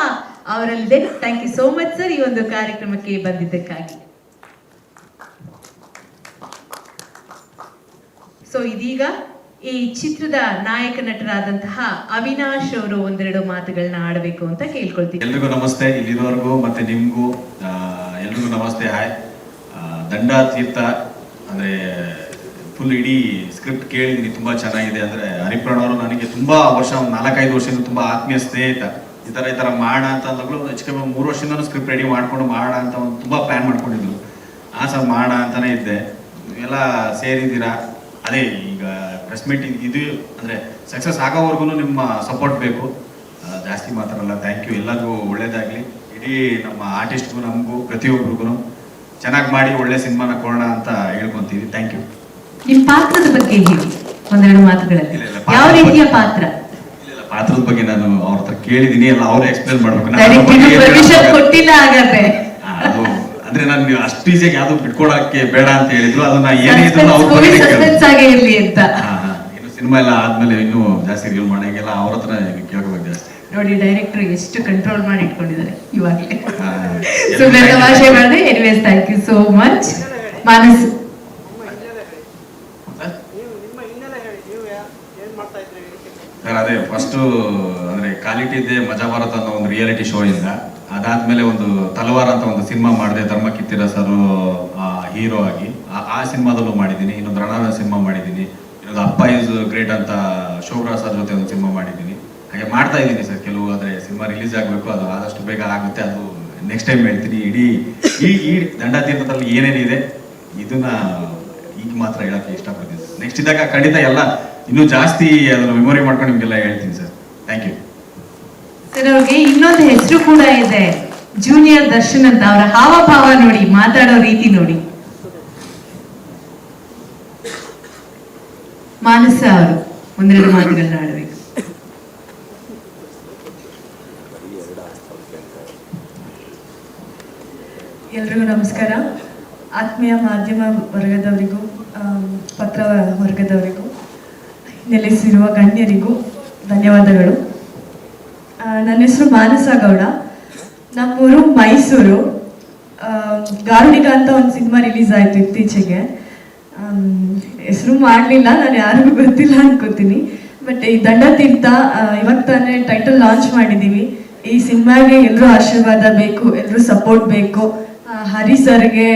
ಅವರಲ್ಲಿದೆ. Thank you so much sir, ಈ ಒಂದು ಕಾರ್ಯಕ್ರಮಕ್ಕೆ ಬಂದಿದ್ದಕ್ಕಾಗಿ. ಸೊ ಇದೀಗ ಈ ಚಿತ್ರದ ನಾಯಕ ನಟರಾದಂತಹ ಅವಿನಾಶ್ ಅವರು ಒಂದೆರಡು ಮಾತುಗಳನ್ನ ಆಡಬೇಕು ಅಂತ ಕೇಳ್ಕೊಳ್ತೀನಿ. ಎಲ್ರಿಗೂ ನಮಸ್ತೆ, ಇಲ್ಲಿರೋರ್ಗೂ ಮತ್ತೆ ನಿಮ್ಗೂ ಎಲ್ರಿಗೂ ನಮಸ್ತೆ. ಹಾಯ್. ದಂಡ ತೀರ್ಥ ಅಂದ್ರೆ ಫುಲ್ ಇಡೀ ಸ್ಕ್ರಿಪ್ಟ್ ಕೇಳಿದೀನಿ, ತುಂಬಾ ಚೆನ್ನಾಗಿದೆ. ಅಂದ್ರೆ ಹರಿಪ್ರಾಣ್ ಅವರು ನನಗೆ ತುಂಬಾ ವರ್ಷ, 4-5 ವರ್ಷದಿಂದ ತುಂಬಾ ಆತ್ಮೀಯ ಸ್ನೇಹಿತ. ಈ ತರ ಮಾಡೋಣ ಅಂತ ಅಂದಾಗಲೂ ಹೆಚ್ಚು ಕಮ್ಮಿ 3 ವರ್ಷದಿಂದ ಸ್ಕ್ರಿಪ್ಟ್ ರೆಡಿ ಮಾಡ್ಕೊಂಡು ಮಾಡೋಣ ಅಂತ ಒಂದು ತುಂಬಾ ಪ್ಲಾನ್ ಮಾಡ್ಕೊಂಡಿದ್ರು. ಸರ್ ಮಾಡೋಣ ಅಂತಾನೆ ಇದ್ದೆ. ಎಲ್ಲ ಸೇರಿದ್ದೀರಾ. ಅದೇ ಈಗ ಪ್ರೆಸ್ ಮೀಟ್ ಇದು ಅಂದರೆ ಸಕ್ಸಸ್ ಆಗೋವರೆಗೂ ನಿಮ್ಮ ಸಪೋರ್ಟ್ ಬೇಕು. ಜಾಸ್ತಿ ಮಾತಾಡಲ್ಲ. Thank you. ಎಲ್ಲರಿಗೂ ಒಳ್ಳೇದಾಗಲಿ. ಇಡೀ ನಮ್ಮ ಆರ್ಟಿಸ್ಟ್ಗೂ ನಮಗೂ ಪ್ರತಿಯೊಬ್ಬರಿಗೂ ಚೆನ್ನಾಗಿ ಮಾಡಿ ಒಳ್ಳೆ ಸಿನಿಮಾನ ಕೊಡೋಣ ಅಂತ ಹೇಳ್ಕೊಂತೀವಿ. Thank you. ನಿಮ್ಮ ಪಾತ್ರದ ಬಗ್ಗೆ ಹೇಳಿ ಒಂದೆರಡು ಮಾತುಗಳಲ್ಲಿ. ಯಾವ ರೀತಿಯ ಪಾತ್ರ? ಇಲ್ಲ, ಪಾತ್ರದ ಬಗ್ಗೆ ನಾನು ಅವ್ರ ಹತ್ರ ಕೇಳಿದ್ದೀನಿ, ಎಲ್ಲ ಅವರೇ ಎಕ್ಸ್ಪ್ಲೇನ್ ಮಾಡ್ಬೇಕು. ಕೊಟ್ಟಿಲ್ಲ ಹಾಗಾದ್ರೆ. ಅದು ಅಂದ್ರೆ ನಾನು ಅಷ್ಟು ಈಸಿಯಾಗಿ ಯಾವ್ದು ಬಿಟ್ಕೊಡಕ್ಕೆ ಬೇಡ ಅಂತ ಹೇಳಿದ್ರು. ಅದನ್ನ ಏನೇ ಇದ್ರು ಇರ್ಲಿ ಅಂತ. ಇನ್ನು ಸಿನಿಮಾ ಎಲ್ಲ ಆದ್ಮೇಲೆ ಇನ್ನೂ ಜಾಸ್ತಿ ರಿವ್ಯೂ ಮಾಡಂಗೆಲ್ಲ ಅವ್ರ ಹತ್ರ ಕೇಳ್ಕೋಬೇಕು ಜಾಸ್ತಿ. ನೋಡಿ, ಡೈರೆಕ್ಟರ್ ಎಷ್ಟು ಕಂಟ್ರೋಲ್ ಮಾಡಿ ಇಟ್ಕೊಂಡಿದ್ದಾರೆ ಇವಾಗಲೇ. ಸುಮ್ಮನೆ ತಮಾಷೆ ಮಾಡಿದೆ. Anyways, thank you so much. Manas, ಅದೇ ಫಸ್ಟ್ ಅಂದ್ರೆ ಕ್ವಾಲಿಟಿ ಇದೆ ಮಜಾ ಭಾರತ್ ಅನ್ನೋ ಒಂದು ರಿಯಾಲಿಟಿ ಶೋ ಇಂದ ಅದಾದ್ಮೇಲೆ ಒಂದು ತಲವಾರ್ ಅಂತ ಒಂದು ಸಿನಿಮಾ ಮಾಡಿದೆ. ಧರ್ಮ ಕಿತ್ತಿರ ಸರ್ ಹೀರೋ ಆಗಿ ಆ ಸಿನಿಮಾದಲ್ಲೂ ಮಾಡಿದ್ದೀನಿ. ಇನ್ನೊಂದು ರಣನ ಸಿನಿಮಾ ಮಾಡಿದ್ದೀನಿ. ಇನ್ನೊಂದು ಅಪ್ಪ ಇಸ್ ಗ್ರೇಟ್ ಅಂತ ಶೋಭ್ರಾ ಸರ್ ಜೊತೆ ಒಂದು ಸಿನಿಮಾ ಮಾಡಿದ್ದೀನಿ. ಹಾಗೆ ಮಾಡ್ತಾ ಇದ್ದೀನಿ ಸರ್. ಕೆಲವು ಆದರೆ ಸಿನಿಮಾ ರಿಲೀಸ್ ಆಗಬೇಕು, ಅದು ಆದಷ್ಟು ಬೇಗ ಆಗುತ್ತೆ. ಅದು ನೆಕ್ಸ್ಟ್ ಟೈಮ್ ಹೇಳ್ತೀನಿ. ಈ ದಂಡ ತೀರ್ಥದಲ್ಲಿ ಏನೇನಿದೆ ಇದನ್ನ ಈಗ ಮಾತ್ರ ಹೇಳಕ್ಕೆ ಇಷ್ಟಪಡ್ತೀನಿ. ನೆಕ್ಸ್ಟ್ ಇದ್ದಾಗ ಖಂಡಿತ ಎಲ್ಲ ಇನ್ನೂ ಜಾಸ್ತಿ ಅದನ್ನು ಮೆಮೊರಿ ಮಾಡ್ಕೊಂಡು ನಿಮಗೆಲ್ಲ ಹೇಳ್ತೀನಿ ಸರ್. Thank you sir. ಅವ್ರಿಗೆ ಇನ್ನೊಂದು ಹೆಸರು ಕೂಡ ಇದೆ, ಜೂನಿಯರ್ ದರ್ಶನ್ ಅಂತ. ಅವರ ಹಾವಭಾವ ನೋಡಿ, ಮಾತಾಡೋ ರೀತಿ ನೋಡಿ. ಮಾನಸ ಅವರು ಒಂದೆರಡು ಮಾತುಗಳನ್ನ ಆಡಬೇಕು. ಎಲ್ರಿಗೂ ನಮಸ್ಕಾರ. ಆತ್ಮೀಯ ಮಾಧ್ಯಮ ವರ್ಗದವರಿಗೂ, ಪತ್ರ ವರ್ಗದವರಿಗೂ, ನೆಲೆಸಿರುವ ಗಣ್ಯರಿಗೂ ಧನ್ಯವಾದಗಳು. ನನ್ನ ಹೆಸರು ಮಾನಸ ಗೌಡ. ನಮ್ಮೂರು ಮೈಸೂರು. ಗಾರುಡಿಗ ಅಂತ ಒಂದು ಸಿನಿಮಾ ರಿಲೀಸ್ ಆಯಿತು ಇತ್ತೀಚೆಗೆ. ಹೆಸರು ಮಾಡಲಿಲ್ಲ, ನಾನು ಯಾರಿಗೂ ಗೊತ್ತಿಲ್ಲ ಅನ್ಕೋತೀನಿ. ಬಟ್ ಈ ದಂಡ ತೀರ್ಥ ಇವಾಗ ತಾನೇ ಟೈಟಲ್ ಲಾಂಚ್ ಮಾಡಿದ್ದೀವಿ. ಈ ಸಿನಿಮಾಗೆ ಎಲ್ಲರೂ ಆಶೀರ್ವಾದ ಬೇಕು, ಎಲ್ಲರೂ ಸಪೋರ್ಟ್ ಬೇಕು. ಹರಿ ಸರ್ಗೆ,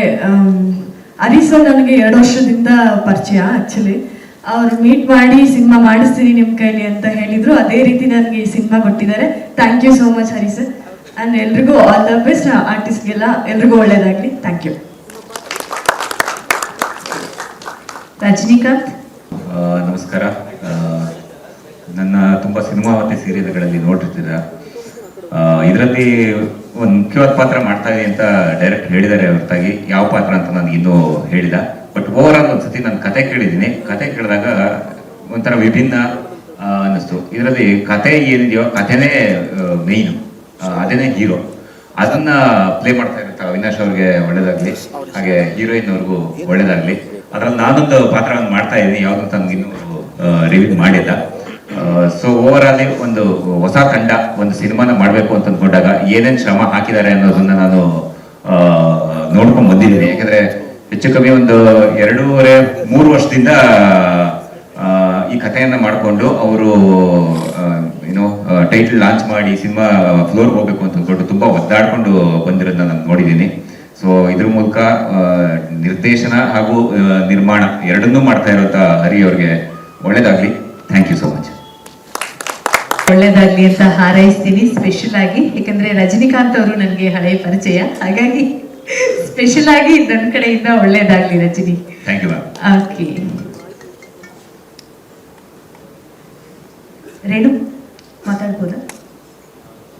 ಹರಿ ಸರ್ ನನಗೆ 2 ವರ್ಷದಿಂದ ಪರಿಚಯ. ಆ್ಯಕ್ಚುಲಿ ಅವ್ರು ಮೀಟ್ ಮಾಡಿ ಸಿನಿಮಾ ಮಾಡಿಸ್ತೀನಿ ನಿಮ್ಮ ಕೈಲಿ ಅಂತ ಹೇಳಿದ್ರು. ಅದೇ ರೀತಿ ನನಗೆ ಈ ಸಿನಿಮಾ ಕೊಟ್ಟಿದ್ದಾರೆ. Thank you so much Hari sir. And ಎಲ್ರಿಗೂ ಆಲ್ ದ ಬೆಸ್ಟ್. ಆರ್ಟಿಸ್ಟ್ಗೆಲ್ಲ ಎಲ್ರಿಗೂ ಒಳ್ಳೇದಾಗಲಿ. Thank you. ರಜನಿಕಾಂತ್, ನಮಸ್ಕಾರ. ನನ್ನ ತುಂಬ ಸಿನಿಮಾ ಮತ್ತು ಸೀರಿಯಲ್ಗಳಲ್ಲಿ ನೋಡಿರ್ತೀರ. ಇದರಲ್ಲಿ ಒಂದು ಮುಖ್ಯವಾದ ಪಾತ್ರ ಮಾಡ್ತಾ ಇದೆ ಅಂತ ಡೈರೆಕ್ಟ್ ಹೇಳಿದ್ದಾರೆ ಹೊರತಾಗಿ ಯಾವ ಪಾತ್ರ ಅಂತ ನನಗೆ ಇನ್ನೂ ಹೇಳಿಲ್ಲ. ಬಟ್ ಓವರ್ ಆಲ್ ಒಂದ್ಸತಿ ನಾನು ಕತೆ ಕೇಳಿದ್ದೀನಿ. ಕತೆ ಕೇಳಿದಾಗ ಒಂಥರ ವಿಭಿನ್ನ ಅನ್ನಿಸ್ತು. ಇದರಲ್ಲಿ ಕತೆ ಏನಿದೆಯೋ ಕಥೆನೇ ಮೇಯ್ನು, ಅದೇನೇ ಹೀರೋ. ಅದನ್ನ ಪ್ಲೇ ಮಾಡ್ತಾ ಇರುತ್ತೆ ಅವಿನಾಶ್ ಅವ್ರಿಗೆ ಒಳ್ಳೇದಾಗ್ಲಿ, ಹಾಗೆ ಹೀರೋಯಿನ್ ಅವ್ರಿಗೂ ಒಳ್ಳೇದಾಗ್ಲಿ. ಅದ್ರಲ್ಲಿ ನಾನೊಂದು ಪಾತ್ರವನ್ನು ಮಾಡ್ತಾ ಇದ್ದೀನಿ, ಯಾವ್ದು ನನಗಿನ್ನೂ ರಿವ್ಯೂ ಮಾಡಿಲ್ಲ. ಸೊ ಓವರ್ ಆಲ್ ಒಂದು ಹೊಸ ತಂಡ ಒಂದು ಸಿನಿಮಾನ ಮಾಡಬೇಕು ಅಂತ ಅಂದ್ಕೊಂಡಾಗ ಏನೇನು ಶ್ರಮ ಹಾಕಿದ್ದಾರೆ ಅನ್ನೋದನ್ನ ನಾನು ನೋಡ್ಕೊಂಡು ಬಂದಿದ್ದೀನಿ. ಯಾಕಂದ್ರೆ ಹೆಚ್ಚು ಕಮ್ಮಿ ಒಂದು 2.5-3 ವರ್ಷದಿಂದ ಈ ಕಥೆಯನ್ನ ಮಾಡಿಕೊಂಡು ಅವರು ಏನೋ ಟೈಟಲ್ ಲಾಂಚ್ ಮಾಡಿ ಸಿನಿಮಾ ಫ್ಲೋರ್ ಹೋಗ್ಬೇಕು ಅಂತ ಅಂದ್ಕೊಂಡು ತುಂಬಾ ಒದ್ದಾಡ್ಕೊಂಡು ಬಂದಿರೋದನ್ನ ನಾನು ನೋಡಿದ್ದೀನಿ. ಸೊ ಇದ್ರ ಮೂಲಕ ನಿರ್ದೇಶನ ಹಾಗೂ ನಿರ್ಮಾಣ ಎರಡನ್ನೂ ಮಾಡ್ತಾ ಇರೋಂಥ ಹರಿ ಅವ್ರಿಗೆ ಒಳ್ಳೇದಾಗ್ಲಿ. Thank you so much. ಒಳ್ಳೇದಾಗ್ಲಿ ಅಂತ ಹಾರೈಸ್ತೀನಿ ಸ್ಪೆಷಲ್ ಆಗಿ. ಯಾಕಂದ್ರೆ ರಜನಿಕಾಂತ್ ಅವರು ನನಗೆ ಹಳೆ ಪರಿಚಯ, ಹಾಗಾಗಿ ಸ್ಪೆಷಲ್ ಆಗಿ ನನ್ನ ಕಡೆಯಿಂದ ಒಳ್ಳೇದಾಗ್ಲಿ Rajani. Thank you ma'am. Okay, Renu ಮಾತಾಡ್ಬೋದಾ?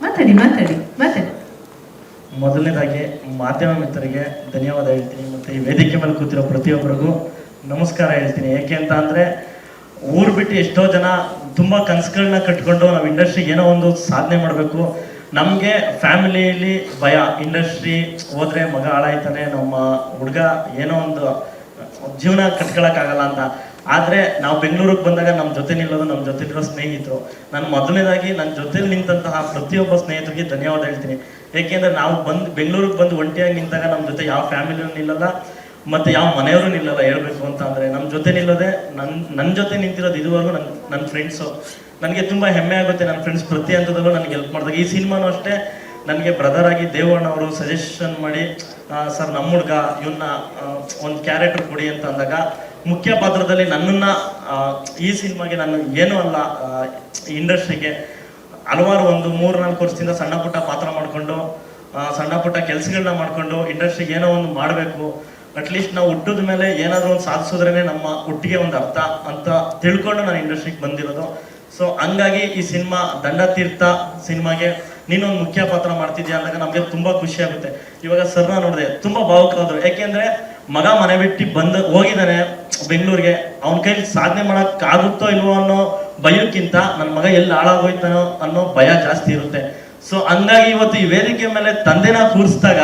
ಮಾತಾಡಿ. ಮೊದಲನೇದಾಗಿ ಮಾಧ್ಯಮ ಮಿತ್ರರಿಗೆ ಧನ್ಯವಾದ ಹೇಳ್ತೀನಿ. ಮತ್ತು ಈ ವೇದಿಕೆ ಮೇಲೆ ಕೂತಿರೋ ಪ್ರತಿಯೊಬ್ಬರಿಗೂ ನಮಸ್ಕಾರ ಹೇಳ್ತೀನಿ. ಏಕೆ ಅಂತ ಅಂದರೆ ಊರು ಬಿಟ್ಟು ಎಷ್ಟೋ ಜನ ತುಂಬ ಕನಸುಗಳನ್ನ ಕಟ್ಕೊಂಡು ನಾವು ಇಂಡಸ್ಟ್ರಿಗೆ ಏನೋ ಒಂದು ಸಾಧನೆ ಮಾಡಬೇಕು. ನಮಗೆ ಫ್ಯಾಮಿಲಿಯಲ್ಲಿ ಭಯ, ಇಂಡಸ್ಟ್ರಿ ಹೋದರೆ ಮಗ ಹಾಳಾಯ್ತಾನೆ, ನಮ್ಮ ಹುಡುಗ ಏನೋ ಒಂದು ಜೀವನ ಕಟ್ಕೊಳಕ್ಕಾಗಲ್ಲ ಅಂತ. ಆದರೆ ನಾವು ಬೆಂಗಳೂರಿಗೆ ಬಂದಾಗ ನಮ್ಮ ಜೊತೆ ನಿಲ್ಲೋದು ನಮ್ಮ ಜೊತೆಲಿರೋ ಸ್ನೇಹಿತರು. ನಾನು ಮೊದಲನೇದಾಗಿ ನನ್ನ ಜೊತೆಲಿ ನಿಂತಹ ಪ್ರತಿಯೊಬ್ಬ ಸ್ನೇಹಿತರಿಗೆ ಧನ್ಯವಾದ ಹೇಳ್ತೀನಿ. ಏಕೆಂದರೆ ನಾವು ಬೆಂಗಳೂರಿಗೆ ಬಂದು ಒಂಟಿಯಾಗಿ ನಿಂತಾಗ ನಮ್ಮ ಜೊತೆ ಯಾವ ಫ್ಯಾಮಿಲಿಯೂ ನಿಲ್ಲಲ್ಲ ಮತ್ತು ಯಾವ ಮನೆಯವರು ನಿಲ್ಲಲ್ಲ. ಹೇಳ್ಬೇಕು ಅಂತ ಅಂದರೆ ನಮ್ಮ ಜೊತೆ ನಿಲ್ಲೋದೆ ನನ್ನ ಜೊತೆ ನಿಂತಿರೋದು ಇದುವರೆಗೂ ನನ್ನ ಫ್ರೆಂಡ್ಸು. ನನಗೆ ತುಂಬ ಹೆಮ್ಮೆ ಆಗುತ್ತೆ ನನ್ನ ಫ್ರೆಂಡ್ಸ್ ಪ್ರತಿ ಹಂತದಲ್ಲೂ ನನಗೆ ಹೆಲ್ಪ್ ಮಾಡಿದಾಗ. ಈ ಸಿನಿಮಾನೂ ಅಷ್ಟೇ ನನಗೆ ಬ್ರದರ್ ಆಗಿ ದೇವಣ್ಣ ಅವರು ಸಜೆಷನ್ ಮಾಡಿ ಸರ್ ನಮ್ಮ ಹುಡುಗ ಇವನ್ನ ಒಂದು ಕ್ಯಾರೆಕ್ಟರ್ ಕೊಡಿ ಅಂತ ಅಂದಾಗ ಮುಖ್ಯ ಪಾತ್ರದಲ್ಲಿ ನನ್ನನ್ನು ಈ ಸಿನಿಮಾಗೆ ನಾನು ಏನೂ ಅಲ್ಲ, ಇಂಡಸ್ಟ್ರಿಗೆ ಹಲವಾರು ಒಂದು 3-4 ವರ್ಷದಿಂದ ಸಣ್ಣ ಪುಟ್ಟ ಪಾತ್ರ ಮಾಡಿಕೊಂಡು ಸಣ್ಣ ಪುಟ್ಟ ಕೆಲಸಗಳನ್ನ ಮಾಡಿಕೊಂಡು ಇಂಡಸ್ಟ್ರಿಗೆ ಏನೋ ಒಂದು ಮಾಡಬೇಕು, ಅಟ್ಲೀಸ್ಟ್ ನಾವು ಹುಟ್ಟಿದ ಮೇಲೆ ಏನಾದರೂ ಒಂದು ಸಾಧಿಸೋದ್ರೇ ನಮ್ಮ ಹುಟ್ಟಿಗೆ ಒಂದು ಅರ್ಥ ಅಂತ ತಿಳ್ಕೊಂಡು ನಾನು ಇಂಡಸ್ಟ್ರಿಗೆ ಬಂದಿರೋದು. ಸೊ ಹಂಗಾಗಿ ಈ ಸಿನಿಮಾ ದಂಡತೀರ್ಥ ಸಿನಿಮಾಗೆ ನೀನೊಂದು ಮುಖ್ಯ ಪಾತ್ರ ಮಾಡ್ತಿದ್ಯಾ ಅಂದಾಗ ನಮಗೆ ತುಂಬ ಖುಷಿ ಆಗುತ್ತೆ. ಇವಾಗ ಸರ್ನ ನೋಡಿದೆ, ತುಂಬ ಭಾವುಕರಾದ್ರು. ಯಾಕೆಂದರೆ ಮಗ ಮನೆ ಬಿಟ್ಟು ಹೋಗಿದ್ದಾನೆ ಬೆಂಗಳೂರಿಗೆ, ಅವನ ಕೈಲಿ ಸಾಧನೆ ಮಾಡೋಕ್ಕಾಗುತ್ತೋ ಇಲ್ವೋ ಅನ್ನೋ ಭಯಕ್ಕಿಂತ ನನ್ನ ಮಗ ಎಲ್ಲಿ ಹಾಳಾಗೋಯ್ತಾನೋ ಅನ್ನೋ ಭಯ ಜಾಸ್ತಿ ಇರುತ್ತೆ. ಸೊ ಹಂಗಾಗಿ ಇವತ್ತು ಈ ವೇದಿಕೆ ಮೇಲೆ ತಂದೆನ ಕೂರಿಸಿದಾಗ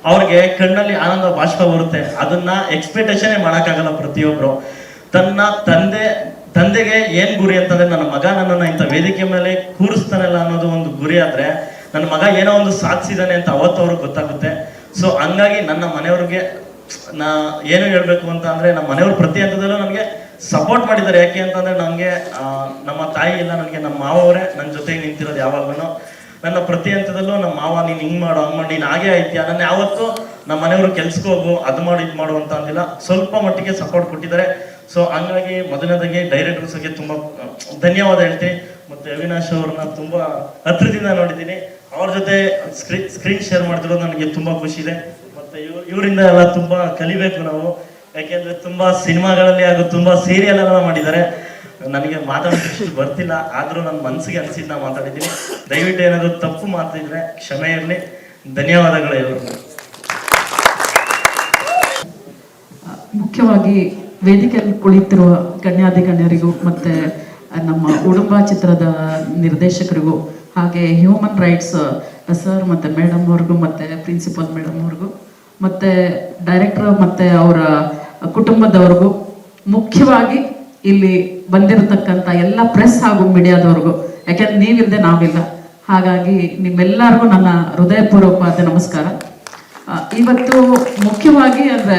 ಅವ್ರಿಗೆ ಕಣ್ಣಲ್ಲಿ ಆನಂದ ಬಾಷ್ಪ ಬರುತ್ತೆ. ಅದನ್ನ ಎಕ್ಸ್ಪೆಕ್ಟೇಷನ್ ಮಾಡೋಕ್ಕಾಗಲ್ಲ. ಪ್ರತಿಯೊಬ್ಬರು ತನ್ನ ತಂದೆಗೆ ಏನ್ ಗುರಿ ಅಂತಂದ್ರೆ ನನ್ನ ಮಗ ನನ್ನನ್ನು ಇಂಥ ವೇದಿಕೆ ಮೇಲೆ ಕೂರಿಸ್ತಾನಲ್ಲ ಅನ್ನೋದು ಒಂದು ಗುರಿ ಆದ್ರೆ ನನ್ನ ಮಗ ಏನೋ ಒಂದು ಸಾಧಿಸಿದಾನೆ ಅಂತ ಅವತ್ತು ಅವ್ರಿಗೆ ಗೊತ್ತಾಗುತ್ತೆ. ಸೊ ಹಂಗಾಗಿ ನನ್ನ ಮನೆಯವ್ರಿಗೆ ನಾ ಏನು ಹೇಳ್ಬೇಕು ಅಂತ ಅಂದ್ರೆ ನಮ್ಮ ಮನೆಯವ್ರು ಪ್ರತಿ ಹಂತದಲ್ಲೂ ನನಗೆ ಸಪೋರ್ಟ್ ಮಾಡಿದ್ದಾರೆ. ಯಾಕೆ ಅಂತಂದ್ರೆ ನನಗೆ ನಮ್ಮ ತಾಯಿ ಇಲ್ಲ, ನನಗೆ ನಮ್ಮ ಮಾವವರೇ ನನ್ನ ಜೊತೆಗೆ ನಿಂತಿರೋದು ಯಾವಾಗಲೂ. ನನ್ನ ಪ್ರತಿ ಹಂತದಲ್ಲೂ ನಮ್ಮ ಮಾವ ನೀನು ಹಿಂಗೆ ಮಾಡು ಹಂಗೆ ಮಾಡಿ ನೀನು ಹಾಗೆ ಆಯ್ತೀಯ, ನನ್ನ ಯಾವತ್ತೂ ನಮ್ಮ ಮನೆಯವರು ಕೆಲ್ಸಕ್ಕೆ ಹೋಗು ಅದು ಮಾಡು ಇದು ಮಾಡು ಅಂತ ಅಂದಿಲ್ಲ, ಸ್ವಲ್ಪ ಮಟ್ಟಿಗೆ ಸಪೋರ್ಟ್ ಕೊಟ್ಟಿದ್ದಾರೆ. ಸೊ ಹಂಗಾಗಿ ಮೊದಲನೇದಾಗಿ ಡೈರೆಕ್ಟರ್ಸ್ಗೆ ತುಂಬ ಧನ್ಯವಾದ ಹೇಳ್ತೀನಿ. ಮತ್ತು ಅವಿನಾಶ್ ಅವ್ರನ್ನ ತುಂಬ ಹತ್ರದಿಂದ ನೋಡಿದ್ದೀನಿ, ಅವ್ರ ಜೊತೆ ಸ್ಕ್ರೀನ್ ಶೇರ್ ಮಾಡ್ತಿರೋದು ನನಗೆ ತುಂಬ ಖುಷಿ ಇದೆ. ಮತ್ತು ಇವರಿಂದ ಎಲ್ಲ ತುಂಬ ಕಲಿಬೇಕು ನಾವು. ಯಾಕೆಂದರೆ ತುಂಬ ಸಿನಿಮಾಗಳಲ್ಲಿ ಹಾಗೂ ತುಂಬ ಸೀರಿಯಲ್ ಎಲ್ಲ ಮಾಡಿದ್ದಾರೆ. ನನಗೆ ಮಾತಾಡೋದಕ್ಕೆ ಬರ್ತಿಲ್ಲ, ಆದರೂ ನನ್ನ ಮನಸ್ಸಿಗೆ ಅನಿಸಿದ್ದು ನಾನು ಮಾತಾಡಿದ್ದೀನಿ. ದಯವಿಟ್ಟು ಏನಾದರೂ ತಪ್ಪು ಮಾತಾಡಿದ್ರೆ ಕ್ಷಮೆ ಇರಲಿ. ಧನ್ಯವಾದಗಳು ಎಲ್ಲರಿಗೂ. ಮುಖ್ಯವಾಗಿ ವೇದಿಕೆಯಲ್ಲಿ ಕುಳಿತಿರುವ ಗಣ್ಯಾಧಿಗಣ್ಯರಿಗೂ ಮತ್ತು ನಮ್ಮ ಉಡುಂಬ ಚಿತ್ರದ ನಿರ್ದೇಶಕರಿಗೂ ಹಾಗೆ ಹ್ಯೂಮನ್ ರೈಟ್ಸ್ ಸರ್ ಮತ್ತು ಮೇಡಮ್ ಅವ್ರಿಗೂ ಮತ್ತು ಪ್ರಿನ್ಸಿಪಲ್ ಮೇಡಮ್ ಅವ್ರಿಗೂ ಮತ್ತು ಡೈರೆಕ್ಟರ್ ಮತ್ತು ಅವರ ಕುಟುಂಬದವ್ರಿಗೂ, ಮುಖ್ಯವಾಗಿ ಇಲ್ಲಿ ಬಂದಿರತಕ್ಕಂಥ ಎಲ್ಲ ಪ್ರೆಸ್ ಹಾಗೂ ಮೀಡಿಯಾದವ್ರಿಗೂ, ಯಾಕೆಂದ್ರೆ ನೀವಿಲ್ಲದೆ ನಾವಿಲ್ಲ. ಹಾಗಾಗಿ ನಿಮ್ಮೆಲ್ಲರಿಗೂ ನನ್ನ ಹೃದಯಪೂರ್ವಕವಾದ ನಮಸ್ಕಾರ. ಇವತ್ತು ಮುಖ್ಯವಾಗಿ ಅಂದರೆ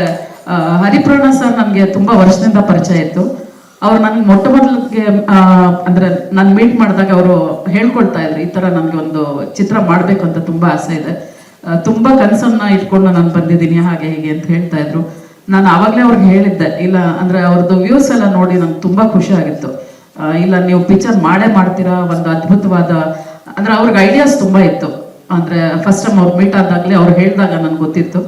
ಹರಿಪ್ರಾಣ ಸರ್ ನನಗೆ ತುಂಬ ವರ್ಷದಿಂದ ಪರಿಚಯ ಇತ್ತು. ಅವ್ರು ನನಗೆ ಮೊದಲಿಗೆ ಅಂದರೆ ನಾನು ಮೀಟ್ ಮಾಡಿದಾಗ ಅವರು ಹೇಳ್ಕೊಳ್ತಾ ಇದ್ರು, ಈ ಥರ ನನಗೆ ಒಂದು ಚಿತ್ರ ಮಾಡಬೇಕು ಅಂತ ತುಂಬ ಆಸೆ ಇದೆ, ತುಂಬ ಕನಸನ್ನು ಇಟ್ಕೊಂಡು ನಾನು ಬಂದಿದ್ದೀನಿ ಹಾಗೆ ಹೀಗೆ ಅಂತ ಹೇಳ್ತಾ ಇದ್ರು. ನಾನು ಆವಾಗಲೇ ಅವ್ರಿಗೆ ಹೇಳಿದ್ದೆ, ಇಲ್ಲ ಅಂದರೆ ಅವ್ರದ್ದು ವ್ಯೂಸ್ ಎಲ್ಲ ನೋಡಿ ನಂಗೆ ತುಂಬ ಖುಷಿ ಆಗಿತ್ತು. ಇಲ್ಲ ನೀವು ಪಿಕ್ಚರ್ ಮಾಡೇ ಮಾಡ್ತೀರಾ, ಒಂದು ಅದ್ಭುತವಾದ ಅಂದರೆ ಅವ್ರಿಗೆ ಐಡಿಯಾಸ್ ತುಂಬ ಇತ್ತು. ಅಂದರೆ ಫಸ್ಟ್ ಟೈಮ್ ಅವ್ರು ಮೀಟ್ ಆದಾಗಲೇ ಅವ್ರು ಹೇಳಿದಾಗ ನನಗೆ ಗೊತ್ತಿತ್ತು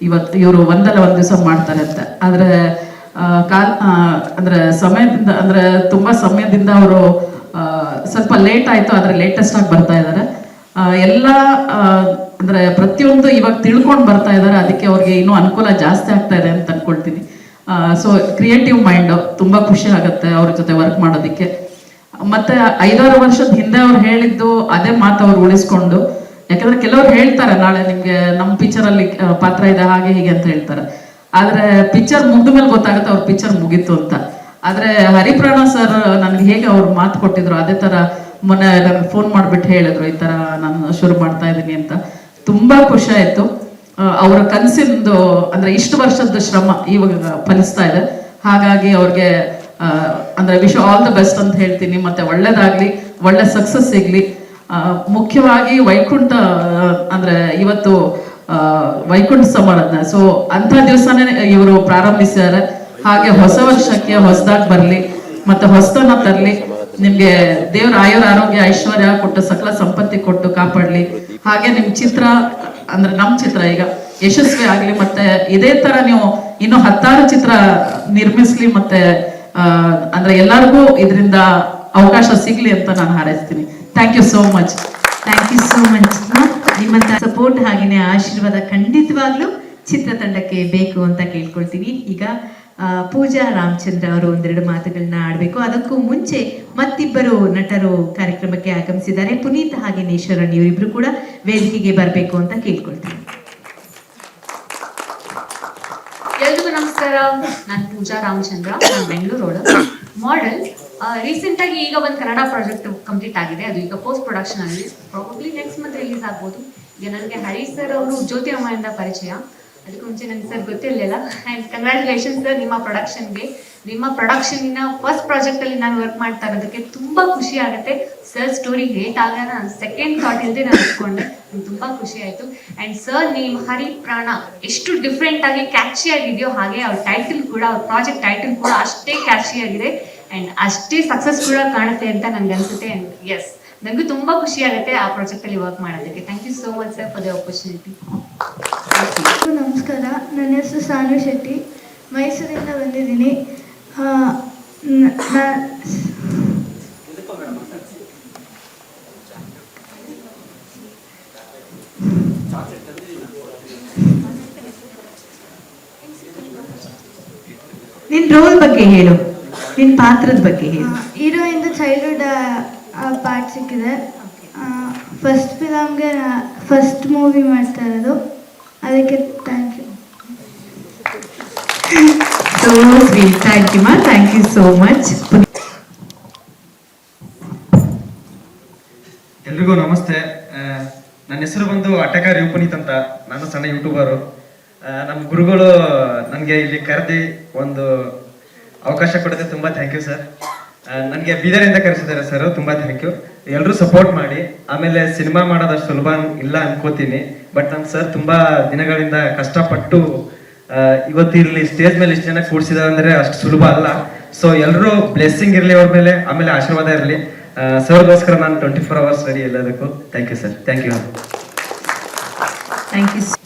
ಇವತ್ತು ಇವರು ಒಂದಲ್ಲ ಒಂದು ದಿವಸ ಮಾಡ್ತಾರೆ ಅಂತ. ಆದರೆ ಅಂದರೆ ಸಮಯದಿಂದ ಅಂದರೆ ತುಂಬ ಸಮಯದಿಂದ ಅವರು ಸ್ವಲ್ಪ ಲೇಟ್ ಆಯಿತು, ಆದರೆ ಲೇಟೆಸ್ಟ್ ಆಗಿ ಬರ್ತಾ ಇದ್ದಾರೆ. ಎಲ್ಲ ಅಂದರೆ ಪ್ರತಿಯೊಂದು ಇವಾಗ ತಿಳ್ಕೊಂಡು ಬರ್ತಾ ಇದ್ದಾರೆ, ಅದಕ್ಕೆ ಅವ್ರಿಗೆ ಇನ್ನೂ ಅನುಕೂಲ ಜಾಸ್ತಿ ಆಗ್ತಾ ಇದೆ ಅಂತ ಅನ್ಕೊಳ್ತೀನಿ. ಸೊ ಕ್ರಿಯೇಟಿವ್ ಮೈಂಡು ತುಂಬ ಖುಷಿ ಆಗುತ್ತೆ ಅವ್ರ ಜೊತೆ ವರ್ಕ್ ಮಾಡೋದಕ್ಕೆ. ಮತ್ತು 5-6 ವರ್ಷದ ಹಿಂದೆ ಅವ್ರು ಹೇಳಿದ್ದು ಅದೇ ಮಾತು ಅವ್ರು ಉಳಿಸ್ಕೊಂಡು, ಯಾಕಂದರೆ ಕೆಲವ್ರು ಹೇಳ್ತಾರೆ ನಾಳೆ ನಿಮಗೆ ನಮ್ಮ ಪಿಕ್ಚರಲ್ಲಿ ಪಾತ್ರ ಇದೆ ಹಾಗೆ ಹೀಗೆ ಅಂತ ಹೇಳ್ತಾರೆ, ಆದರೆ ಪಿಕ್ಚರ್ ಮುಗಿದ ಮೇಲೆ ಗೊತ್ತಾಗುತ್ತೆ ಅವ್ರ ಪಿಕ್ಚರ್ ಮುಗೀತು ಅಂತ. ಆದರೆ ಹರಿಪ್ರಾಣ ಸರ್ ನನಗೆ ಹೇಗೆ ಅವ್ರು ಮಾತು ಕೊಟ್ಟಿದ್ರು ಅದೇ ಥರ ಮೊನ್ನೆ ನನಗೆ ಫೋನ್ ಮಾಡಿಬಿಟ್ಟು ಹೇಳಿದ್ರು, ಈ ಥರ ನಾನು ಶುರು ಮಾಡ್ತಾ ಇದ್ದೀನಿ ಅಂತ. ತುಂಬ ಖುಷಿ ಆಯಿತು. ಅವರ ಕನಸಿಂದು ಅಂದರೆ ಇಷ್ಟು ವರ್ಷದ ಶ್ರಮ ಇವಾಗ ಫಲಿಸ್ತಾ ಇದೆ. ಹಾಗಾಗಿ ಅವ್ರಿಗೆ ಅಂದರೆ ವಿಶ್ ಆಲ್ ದ ಬೆಸ್ಟ್ ಅಂತ ಹೇಳ್ತೀನಿ. ಮತ್ತು ಒಳ್ಳೇದಾಗಲಿ, ಒಳ್ಳೆ ಸಕ್ಸಸ್ ಸಿಗಲಿ. ಮುಖ್ಯವಾಗಿ ವೈಕುಂಠ ಅಂದರೆ ಇವತ್ತು ವೈಕುಂಠ ಸಮಾರಾಧನೆ, ಸೊ ಅಂಥ ದಿವಸನೇ ಇವರು ಪ್ರಾರಂಭಿಸಿದ್ದಾರೆ. ಹಾಗೆ ಹೊಸ ವರ್ಷಕ್ಕೆ ಹೊಸದಾಗಿ ಬರಲಿ ಮತ್ತು ಹೊಸತನ ತರಲಿ. ನಿಮಗೆ ದೇವ್ರ ಆಯುರ ಆರೋಗ್ಯ ಐಶ್ವರ್ಯ ಕೊಟ್ಟು ಸಕಲ ಸಂಪತ್ತಿ ಕೊಟ್ಟು ಕಾಪಾಡಲಿ. ಹಾಗೆ ನಿಮ್ಮ ಚಿತ್ರ ಅಂದರೆ ನಮ್ಮ ಚಿತ್ರ ಈಗ ಯಶಸ್ವಿ ಆಗಲಿ. ಮತ್ತು ಇದೇ ಥರ ನೀವು ಇನ್ನೂ 10 ಚಿತ್ರ ನಿರ್ಮಿಸ್ಲಿ. ಮತ್ತು ಅಂದರೆ ಎಲ್ಲರಿಗೂ ಇದರಿಂದ ಅವಕಾಶ ಸಿಗಲಿ ಅಂತ ನಾನು ಹಾರೈಸ್ತೀನಿ. Thank you so much. Thank you so much. ನಿಮ್ಮಂತ ಸಪೋರ್ಟ್ ಹಾಗೆಯೇ ಆಶೀರ್ವಾದ ಖಂಡಿತವಾಗ್ಲೂ ಚಿತ್ರತಂಡಕ್ಕೆ ಬೇಕು ಅಂತ ಕೇಳ್ಕೊಳ್ತೀನಿ. ಈಗ ಪೂಜಾ ರಾಮಚಂದ್ರ ಅವರು ಒಂದೆರಡು ಮಾತುಗಳನ್ನ ಆಡಬೇಕು. ಅದಕ್ಕೂ ಮುಂಚೆ ಮತ್ತಿಬ್ಬರು ನಟರು ಕಾರ್ಯಕ್ರಮಕ್ಕೆ ಆಗಮಿಸಿದ್ದಾರೆ. ಪುನೀತ್ ಹಾಗೆ ನೇಶ್ವರನ್ ಇವರಿಬ್ರು ಕೂಡ ವೇದಿಕೆಗೆ ಬರಬೇಕು ಅಂತ ಕೇಳ್ಕೊಳ್ತೀನಿ. ಎಲ್ರಿಗೂ ನಮಸ್ಕಾರ. ನಾನು ಪೂಜಾ ರಾಮಚಂದ್ರ, ನಾನು ಬೆಂಗಳೂರು ಮಾಡೆಲ್. ರೀಸೆಂಟ್ ಆಗಿ ಈಗ ಒಂದು ಕನ್ನಡ ಪ್ರಾಜೆಕ್ಟ್ ಕಂಪ್ಲೀಟ್ ಆಗಿದೆ. ಅದು ಈಗ ಪೋಸ್ಟ್ ಪ್ರೊಡಕ್ಷನ್ ಅಲ್ಲಿ, ಪ್ರಾಬಬ್ಲಿ ನೆಕ್ಸ್ಟ್ ಮಂತ್ ರಿಲೀಸ್ ಆಗ್ಬೋದು. ಈಗ ನನಗೆ ಹರೀಶ್ ಸರ್ ಅವರು ಜ್ಯೋತಿರ್ಮಯಿಂದ ಪರಿಚಯ. ಅದಕ್ಕೆ ಮುಂಚೆ ನನಗೆ ಸರ್ ಗೊತ್ತಿರಲಿಲ್ಲ. ಆ್ಯಂಡ್ ಕಂಗ್ರ್ಯಾಚುಲೇಷನ್ಸ್ ಸರ್, ನಿಮ್ಮ ಪ್ರೊಡಕ್ಷನ್ಗೆ. ನಿಮ್ಮ ಪ್ರೊಡಕ್ಷನಿನ ಫಸ್ಟ್ ಪ್ರಾಜೆಕ್ಟಲ್ಲಿ ನಾನು ವರ್ಕ್ ಮಾಡ್ತಾ ಇರೋದಕ್ಕೆ ತುಂಬ ಖುಷಿ ಆಗುತ್ತೆ. ಸರ್ ಸ್ಟೋರಿ ಲೇಟ್ ಆಗ ನಾನು ಸೆಕೆಂಡ್ ಥಾಟ್ ಇಲ್ಲದೆ ನಾನು ಇಟ್ಕೊಂಡೆ. ನಂಗೆ ತುಂಬ ಖುಷಿ ಆಯಿತು. ಆ್ಯಂಡ್ ಸರ್ ನೇಮ್ ಹರಿ ಪ್ರಾಣ ಎಷ್ಟು ಡಿಫ್ರೆಂಟ್ ಆಗಿ ಕ್ಯಾಚಿ ಆಗಿದೆಯೋ, ಹಾಗೆ ಅವ್ರ ಟೈಟಲ್ ಕೂಡ, ಅವ್ರ ಪ್ರಾಜೆಕ್ಟ್ ಟೈಟಲ್ ಕೂಡ ಅಷ್ಟೇ ಕ್ಯಾಚಿ ಆಗಿದೆ ಆ್ಯಂಡ್ ಅಷ್ಟೇ ಸಕ್ಸಸ್ ಕೂಡ ಕಾಣುತ್ತೆ ಅಂತ ನನಗೆ ಅನಿಸುತ್ತೆ. ಆ್ಯಂಡ್ ಎಸ್, ನನಗೂ ತುಂಬ ಖುಷಿ ಆಗುತ್ತೆ ಆ ಪ್ರಾಜೆಕ್ಟಲ್ಲಿ ವರ್ಕ್ ಮಾಡೋದಕ್ಕೆ. Thank you so much sir for the opportunity. ನಮಸ್ಕಾರ, ನನ್ನ ಹೆಸರು ಸಾನು ಶೆಟ್ಟಿ, ಮೈಸೂರಿಂದ ಬಂದಿದ್ದೀನಿ. ನಿನ್ ರೋಲ್ ಬಗ್ಗೆ ಹೇಳು, ನಿನ್ ಪಾತ್ರದ ಬಗ್ಗೆ ಹೇಳು. ಹೀರೋಯಿಂದ ಚೈಲ್ಡ್ಹುಡ್ ಪಾರ್ಟ್ ಸಿಕ್ಕಿದೆ. ಫಸ್ಟ್ ಫಿಲಮ್ಗೆ ಫಸ್ಟ್ ಮೂವಿ ಮಾಡ್ತಾ ಇರೋದು, ಅದಕ್ಕೆ thank you. So sweet. Thank you, ma. Thank you so much. ಎಲ್ರಿಗೂ ನಮಸ್ತೆ. ನನ್ನ ಹೆಸರು ಬಂದು ಅಟಗಾರಿ ಉಪನೀತ್ ಅಂತ. ನಾನು ಸಣ್ಣ ಯೂಟ್ಯೂಬರು. ನಮ್ಮ ಗುರುಗಳು ನನಗೆ ಇಲ್ಲಿ ಕರೆದಿ ಒಂದು ಅವಕಾಶ ಕೊಡೋದೇ ತುಂಬ ಥ್ಯಾಂಕ್ ಯು ಸರ್. ನನಗೆ ಬೀದರಿಂದ ಕರೆಸಿದ್ದಾರೆ ಸರ್, ತುಂಬ ಥ್ಯಾಂಕ್ ಯು. ಎಲ್ಲರೂ ಸಪೋರ್ಟ್ ಮಾಡಿ. ಆಮೇಲೆ ಸಿನಿಮಾ ಮಾಡೋದಷ್ಟು ಸುಲಭ ಇಲ್ಲ ಅನ್ಕೋತೀನಿ, ಬಟ್ ನಮ್ಮ ಸರ್ ತುಂಬ ದಿನಗಳಿಂದ ಕಷ್ಟಪಟ್ಟು ಇವತ್ತು ಇಲ್ಲಿ ಸ್ಟೇಜ್ ಮೇಲೆ ಇಷ್ಟು ಜನ ಕೂಡಿಸಿದಾರೆ ಅಂದರೆ ಅಷ್ಟು ಸುಲಭ ಅಲ್ಲ. ಸೊ ಎಲ್ಲರೂ ಬ್ಲೆಸ್ಸಿಂಗ್ ಇರಲಿ ಅವ್ರ ಮೇಲೆ, ಆಮೇಲೆ ಆಶೀರ್ವಾದ ಇರಲಿ. ಸರ್ಗೋಸ್ಕರ ನಾನು 24 hours ರೆಡಿ ಎಲ್ಲದಕ್ಕೂ. Thank you sir. Thank you.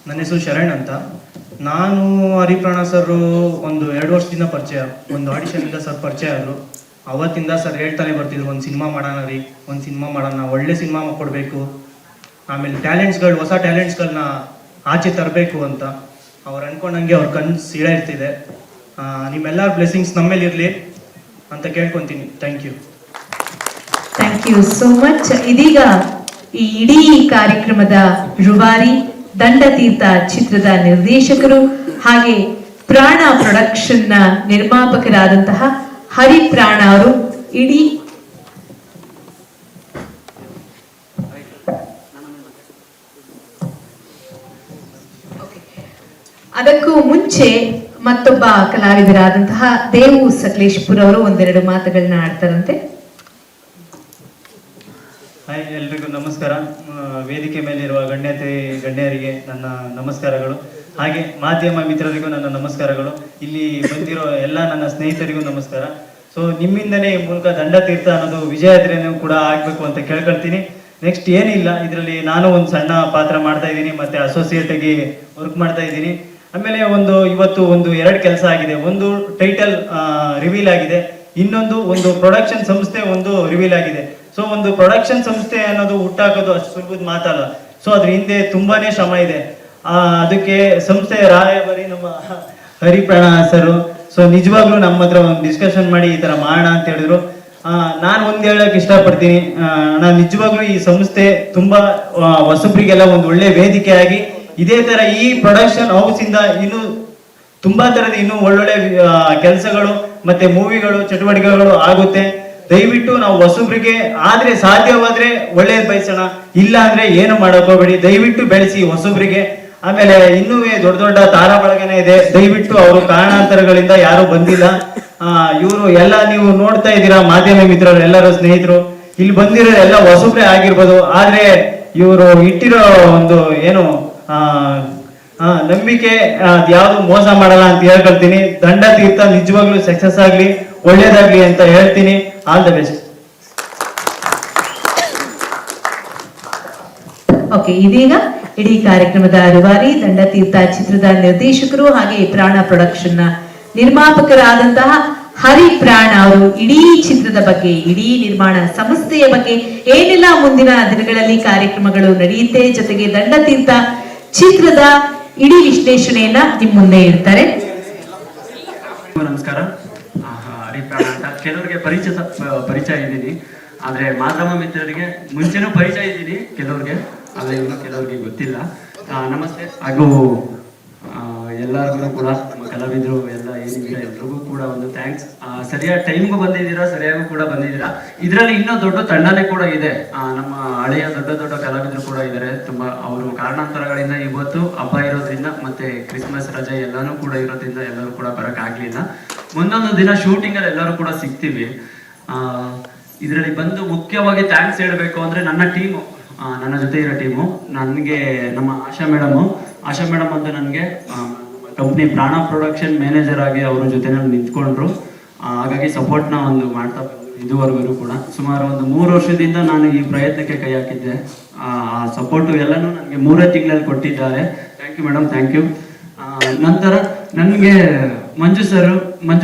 ನನ್ನ ಹೆಸರು ಶರಣ್ ಅಂತ. ನಾನು ಹರಿಪ್ರಾಣ ಸರ್ ಒಂದು 2 ವರ್ಷದಿಂದ ಪರಿಚಯ. ಒಂದು ಆಡಿಷನಿಂದ ಸರ್ ಪರಿಚಯ ಆದರು. ಅವತ್ತಿಂದ ಸರ್ ಹೇಳ್ತಾನೆ ಬರ್ತಿದ್ರು, ಒಂದು ಸಿನಿಮಾ ಮಾಡೋಣ ರೀ, ಒಂದು ಸಿನಿಮಾ ಮಾಡೋಣ, ಒಳ್ಳೆ ಸಿನಿಮಾ ಕೊಡಬೇಕು, ಆಮೇಲೆ ಟ್ಯಾಲೆಂಟ್ಸ್ಗಳು, ಹೊಸ ಟ್ಯಾಲೆಂಟ್ಸ್ಗಳನ್ನ ಆಚೆ ತರಬೇಕು ಅಂತ. ಅವ್ರು ಅನ್ಕೊಂಡಂಗೆ ಅವ್ರ ಕನ್ಸು ಈಡೇರ್ತಿದೆ. ನಿಮ್ಮೆಲ್ಲರ ಬ್ಲೆಸ್ಸಿಂಗ್ಸ್ ನಮ್ಮೇಲೆ ಇರಲಿ ಅಂತ ಕೇಳ್ಕೊತೀನಿ. Thank you. Thank you so much. ಇದೀಗ ಈ ಇಡೀ ಕಾರ್ಯಕ್ರಮದ ರೂವಾರಿ, ದಂಡತೀರ್ಥ ಚಿತ್ರದ ನಿರ್ದೇಶಕರು ಹಾಗೆ ಪ್ರಾಣ ಪ್ರೊಡಕ್ಷನ್ ನ ನಿರ್ಮಾಪಕರಾದಂತಹ ಹರಿಪ್ರಾಣ ಅವರು ಇಡೀ ಅದಕ್ಕೂ ಮುಂಚೆ ಮತ್ತೊಬ್ಬ ಕಲಾವಿದರಾದಂತಹ ದೇವು ಸಕಲೇಶ್ಪುರ ಅವರು ಒಂದೆರಡು ಮಾತುಗಳನ್ನ ಆಡ್ತಾರಂತೆ. ಹಾಯ್, ಎಲ್ರಿಗೂ ನಮಸ್ಕಾರ. ವೇದಿಕೆ ಮೇಲಿರುವ ಗಣ್ಯರಿಗೆ ನನ್ನ ನಮಸ್ಕಾರಗಳು. ಹಾಗೆ ಮಾಧ್ಯಮ ಮಿತ್ರರಿಗೂ ನನ್ನ ನಮಸ್ಕಾರಗಳು. ಇಲ್ಲಿ ಬಂದಿರೋ ಎಲ್ಲ ನನ್ನ ಸ್ನೇಹಿತರಿಗೂ ನಮಸ್ಕಾರ. ಸೊ ನಿಮ್ಮಿಂದನೇ ಈ ಮೂಲಕ ದಂಡತೀರ್ಥ ಅನ್ನೋದು ವಿಜಯಾದ್ರಿನೂ ಕೂಡ ಆಗಬೇಕು ಅಂತ ಕೇಳ್ಕೊಳ್ತೀನಿ. ನೆಕ್ಸ್ಟ್ ಏನಿಲ್ಲ, ಇದರಲ್ಲಿ ನಾನು ಒಂದು ಸಣ್ಣ ಪಾತ್ರ ಮಾಡ್ತಾ ಇದ್ದೀನಿ, ಮತ್ತೆ ಅಸೋಸಿಯೇಟ್ ಆಗಿ ವರ್ಕ್ ಮಾಡ್ತಾ ಇದ್ದೀನಿ. ಆಮೇಲೆ ಇವತ್ತು 2 ಕೆಲಸ ಆಗಿದೆ. ಒಂದು ಟೈಟಲ್ ರಿವೀಲ್ ಆಗಿದೆ, ಒಂದು ಪ್ರೊಡಕ್ಷನ್ ಸಂಸ್ಥೆ ರಿವೀಲ್ ಆಗಿದೆ. ಸೊ ಒಂದು ಪ್ರೊಡಕ್ಷನ್ ಸಂಸ್ಥೆ ಅನ್ನೋದು ಹುಟ್ಟಾಕೋದು ಅಷ್ಟು ಸುಲಭದ ಮಾತಲ್ಲ. ಸೊ ಅದ್ರ ಹಿಂದೆ ತುಂಬಾನೇ ಶ್ರಮ ಇದೆ. ಅದಕ್ಕೆ ಸಂಸ್ಥೆಯ ರಾಯಭಾರಿ ನಮ್ಮ ಹರಿಪ್ರಾಣ ಸರ್. ಸೊ ನಿಜವಾಗ್ಲೂ ನಮ್ಮ ಹತ್ರ ಒಂದು ಡಿಸ್ಕಷನ್ ಮಾಡಿ ಈ ತರ ಮಾಡೋಣ ಅಂತ ಹೇಳಿದ್ರು. ನಾನು ಹೇಳಕ್ ಇಷ್ಟಪಡ್ತೀನಿ, ನಾನು ನಿಜವಾಗ್ಲೂ ಈ ಸಂಸ್ಥೆ ತುಂಬಾ ಹೊಸಬ್ರಿಗೆಲ್ಲ ಒಂದು ಒಳ್ಳೆ ವೇದಿಕೆ ಆಗಿ ಇದೇ ತರ ಈ ಪ್ರೊಡಕ್ಷನ್ ಹೌಸ್ ಇಂದ ಇನ್ನು ತುಂಬಾ ತರದ ಇನ್ನೂ ಒಳ್ಳೊಳ್ಳೆ ಕೆಲಸಗಳು ಮತ್ತೆ ಮೂವಿಗಳು ಚಟುವಟಿಕೆಗಳು ಆಗುತ್ತೆ. ದಯವಿಟ್ಟು ನಾವು ಹೊಸಬ್ರಿಗೆ ಆದ್ರೆ ಸಾಧ್ಯವಾದ್ರೆ ಒಳ್ಳೇದ್ ಬಯಸೋಣ, ಇಲ್ಲ ಅಂದ್ರೆ ಏನು ಮಾಡಕ್ ಹೋಗ್ಬೇಡಿ. ದಯವಿಟ್ಟು ಬೆಳೆಸಿ ಹೊಸಬ್ರಿಗೆ. ಆಮೇಲೆ ಇನ್ನೂ ದೊಡ್ಡ ತಾರಾ ಬಳಗನೆ ಇದೆ. ದಯವಿಟ್ಟು ಅವರು ಕಾರಣಾಂತರಗಳಿಂದ ಯಾರು ಬಂದಿಲ್ಲ. ಇವರು ಎಲ್ಲ ನೀವು ನೋಡ್ತಾ ಇದ್ದೀರಾ, ಮಾಧ್ಯಮ ಮಿತ್ರರು ಎಲ್ಲರೂ ಸ್ನೇಹಿತರು ಇಲ್ಲಿ ಬಂದಿರೋ ಎಲ್ಲ ಹೊಸಬ್ರೆ ಆಗಿರ್ಬೋದು. ಆದ್ರೆ ಇವರು ಇಟ್ಟಿರೋ ಏನು ನಂಬಿಕೆ ಯಾವ್ದು ಮೋಸ ಮಾಡಲ್ಲ ಅಂತ ಹೇಳ್ಕೊಳ್ತೀನಿ. ದಂಡತೀರ್ಥ ನಿಜವಾಗ್ಲೂ ಸಕ್ಸಸ್ ಆಗ್ಲಿ, ಒಳ್ಳೇದಾಗ್ಲಿ ಅಂತ ಹೇಳ್ತೀನಿ. All the best. ಓಕೆ, ಇದೀಗ ಇಡೀ ಕಾರ್ಯಕ್ರಮದ ರೂವಾರಿ, ದಂಡತೀರ್ಥ ಚಿತ್ರದ ನಿರ್ದೇಶಕರು ಹಾಗೆ ಪ್ರಾಣ ಪ್ರೊಡಕ್ಷನ್ ನ ನಿರ್ಮಾಪಕರಾದಂತಹ ಹರಿಪ್ರಾಣ ಅವರು ಇಡೀ ಚಿತ್ರದ ಬಗ್ಗೆ, ಇಡೀ ನಿರ್ಮಾಣ ಸಂಸ್ಥೆಯ ಬಗ್ಗೆ ಏನೆಲ್ಲ ಮುಂದಿನ ದಿನಗಳಲ್ಲಿ ಕಾರ್ಯಕ್ರಮಗಳು ನಡೆಯುತ್ತೆ, ಜೊತೆಗೆ ದಂಡತೀರ್ಥ ಚಿತ್ರದ ಇಡೀ ವಿಶ್ಲೇಷಣೆಯನ್ನ ನಿಮ್ಮ ಮುಂದೆ ಇಡ್ತಾರೆ. ನಮಸ್ಕಾರ. ಹರಿಪ್ರಾಣ ಅಂತ ಕೆಲವರಿಗೆ ಪರಿಚಯ ಇದ್ದೀನಿ, ಆದರೆ ಮಾಧ್ಯಮ ಮಿತ್ರರಿಗೆ ಮುಂಚೆನೂ ಪರಿಚಯ ಇದ್ದೀನಿ ಕೆಲವ್ರಿಗೆ, ಆದರೆ ಇನ್ನೂ ಕೆಲವ್ರಿಗೆ ಗೊತ್ತಿಲ್ಲ. ನಮಸ್ತೆ. ಹಾಗೂ ಎಲ್ಲರಿಗೂ ಕೂಡ ಕಲಾವಿದರು ಎಲ್ಲ ಏನಿದ್ದೀರಾ ಎಲ್ರಿಗೂ ಕೂಡ ಒಂದು ಥ್ಯಾಂಕ್ಸ್. ಸರಿಯಾದ ಟೈಮ್ಗೂ ಬಂದಿದ್ದೀರಾ, ಸರಿಯಾಗೂ ಕೂಡ ಬಂದಿದ್ದೀರಾ. ಇದರಲ್ಲಿ ಇನ್ನೂ ದೊಡ್ಡ ತಂಡನೇ ಕೂಡ ಇದೆ. ನಮ್ಮ ಹಳೆಯ ದೊಡ್ಡ ಕಲಾವಿದರು ಕೂಡ ಇದ್ದಾರೆ. ತುಂಬ ಅವರು ಕಾರಣಾಂತರಗಳಿಂದ ಇವತ್ತು ಹಬ್ಬ ಇರೋದ್ರಿಂದ ಮತ್ತೆ ಕ್ರಿಸ್ಮಸ್ ರಜೆ ಎಲ್ಲಾನು ಕೂಡ ಇರೋದ್ರಿಂದ ಎಲ್ಲರೂ ಕೂಡ ಬರೋಕ್ಕಾಗಲಿಲ್ಲ. ಮುಂದೊಂದು ದಿನ ಶೂಟಿಂಗಲ್ಲಿ ಎಲ್ಲರೂ ಕೂಡ ಸಿಗ್ತೀವಿ. ಇದರಲ್ಲಿ ಬಂದು ಮುಖ್ಯವಾಗಿ ಥ್ಯಾಂಕ್ಸ್ ಹೇಳಬೇಕು ಅಂದರೆ ನನ್ನ ಟೀಮು, ನನ್ನ ಜೊತೆ ಇರೋ ಟೀಮು, ನನಗೆ ನಮ್ಮ ಆಶಾ ಮೇಡಮ್ ಅಂತ ನನಗೆ ಕಂಪ್ನಿ ಪ್ರಾಣ ಪ್ರೊಡಕ್ಷನ್ ಮ್ಯಾನೇಜರ್ ಆಗಿ ಅವ್ರ ಜೊತೆ ನಿಂತ್ಕೊಂಡ್ರು. ಹಾಗಾಗಿ ಸಪೋರ್ಟ್ನ ಒಂದು ಮಾಡ್ತಾ ಇದುವರೆಗೂ ಕೂಡ ಸುಮಾರು ಒಂದು 3 ವರ್ಷದಿಂದ ನಾನು ಈ ಪ್ರಯತ್ನಕ್ಕೆ ಕೈ ಹಾಕಿದ್ದೆ. ಆ ಸಪೋರ್ಟು ಎಲ್ಲನೂ ನನಗೆ 3 ತಿಂಗಳಲ್ಲಿ ಕೊಟ್ಟಿದ್ದಾರೆ. Thank you madam, thank you. ನಂತರ ನನಗೆ ಮಂಜು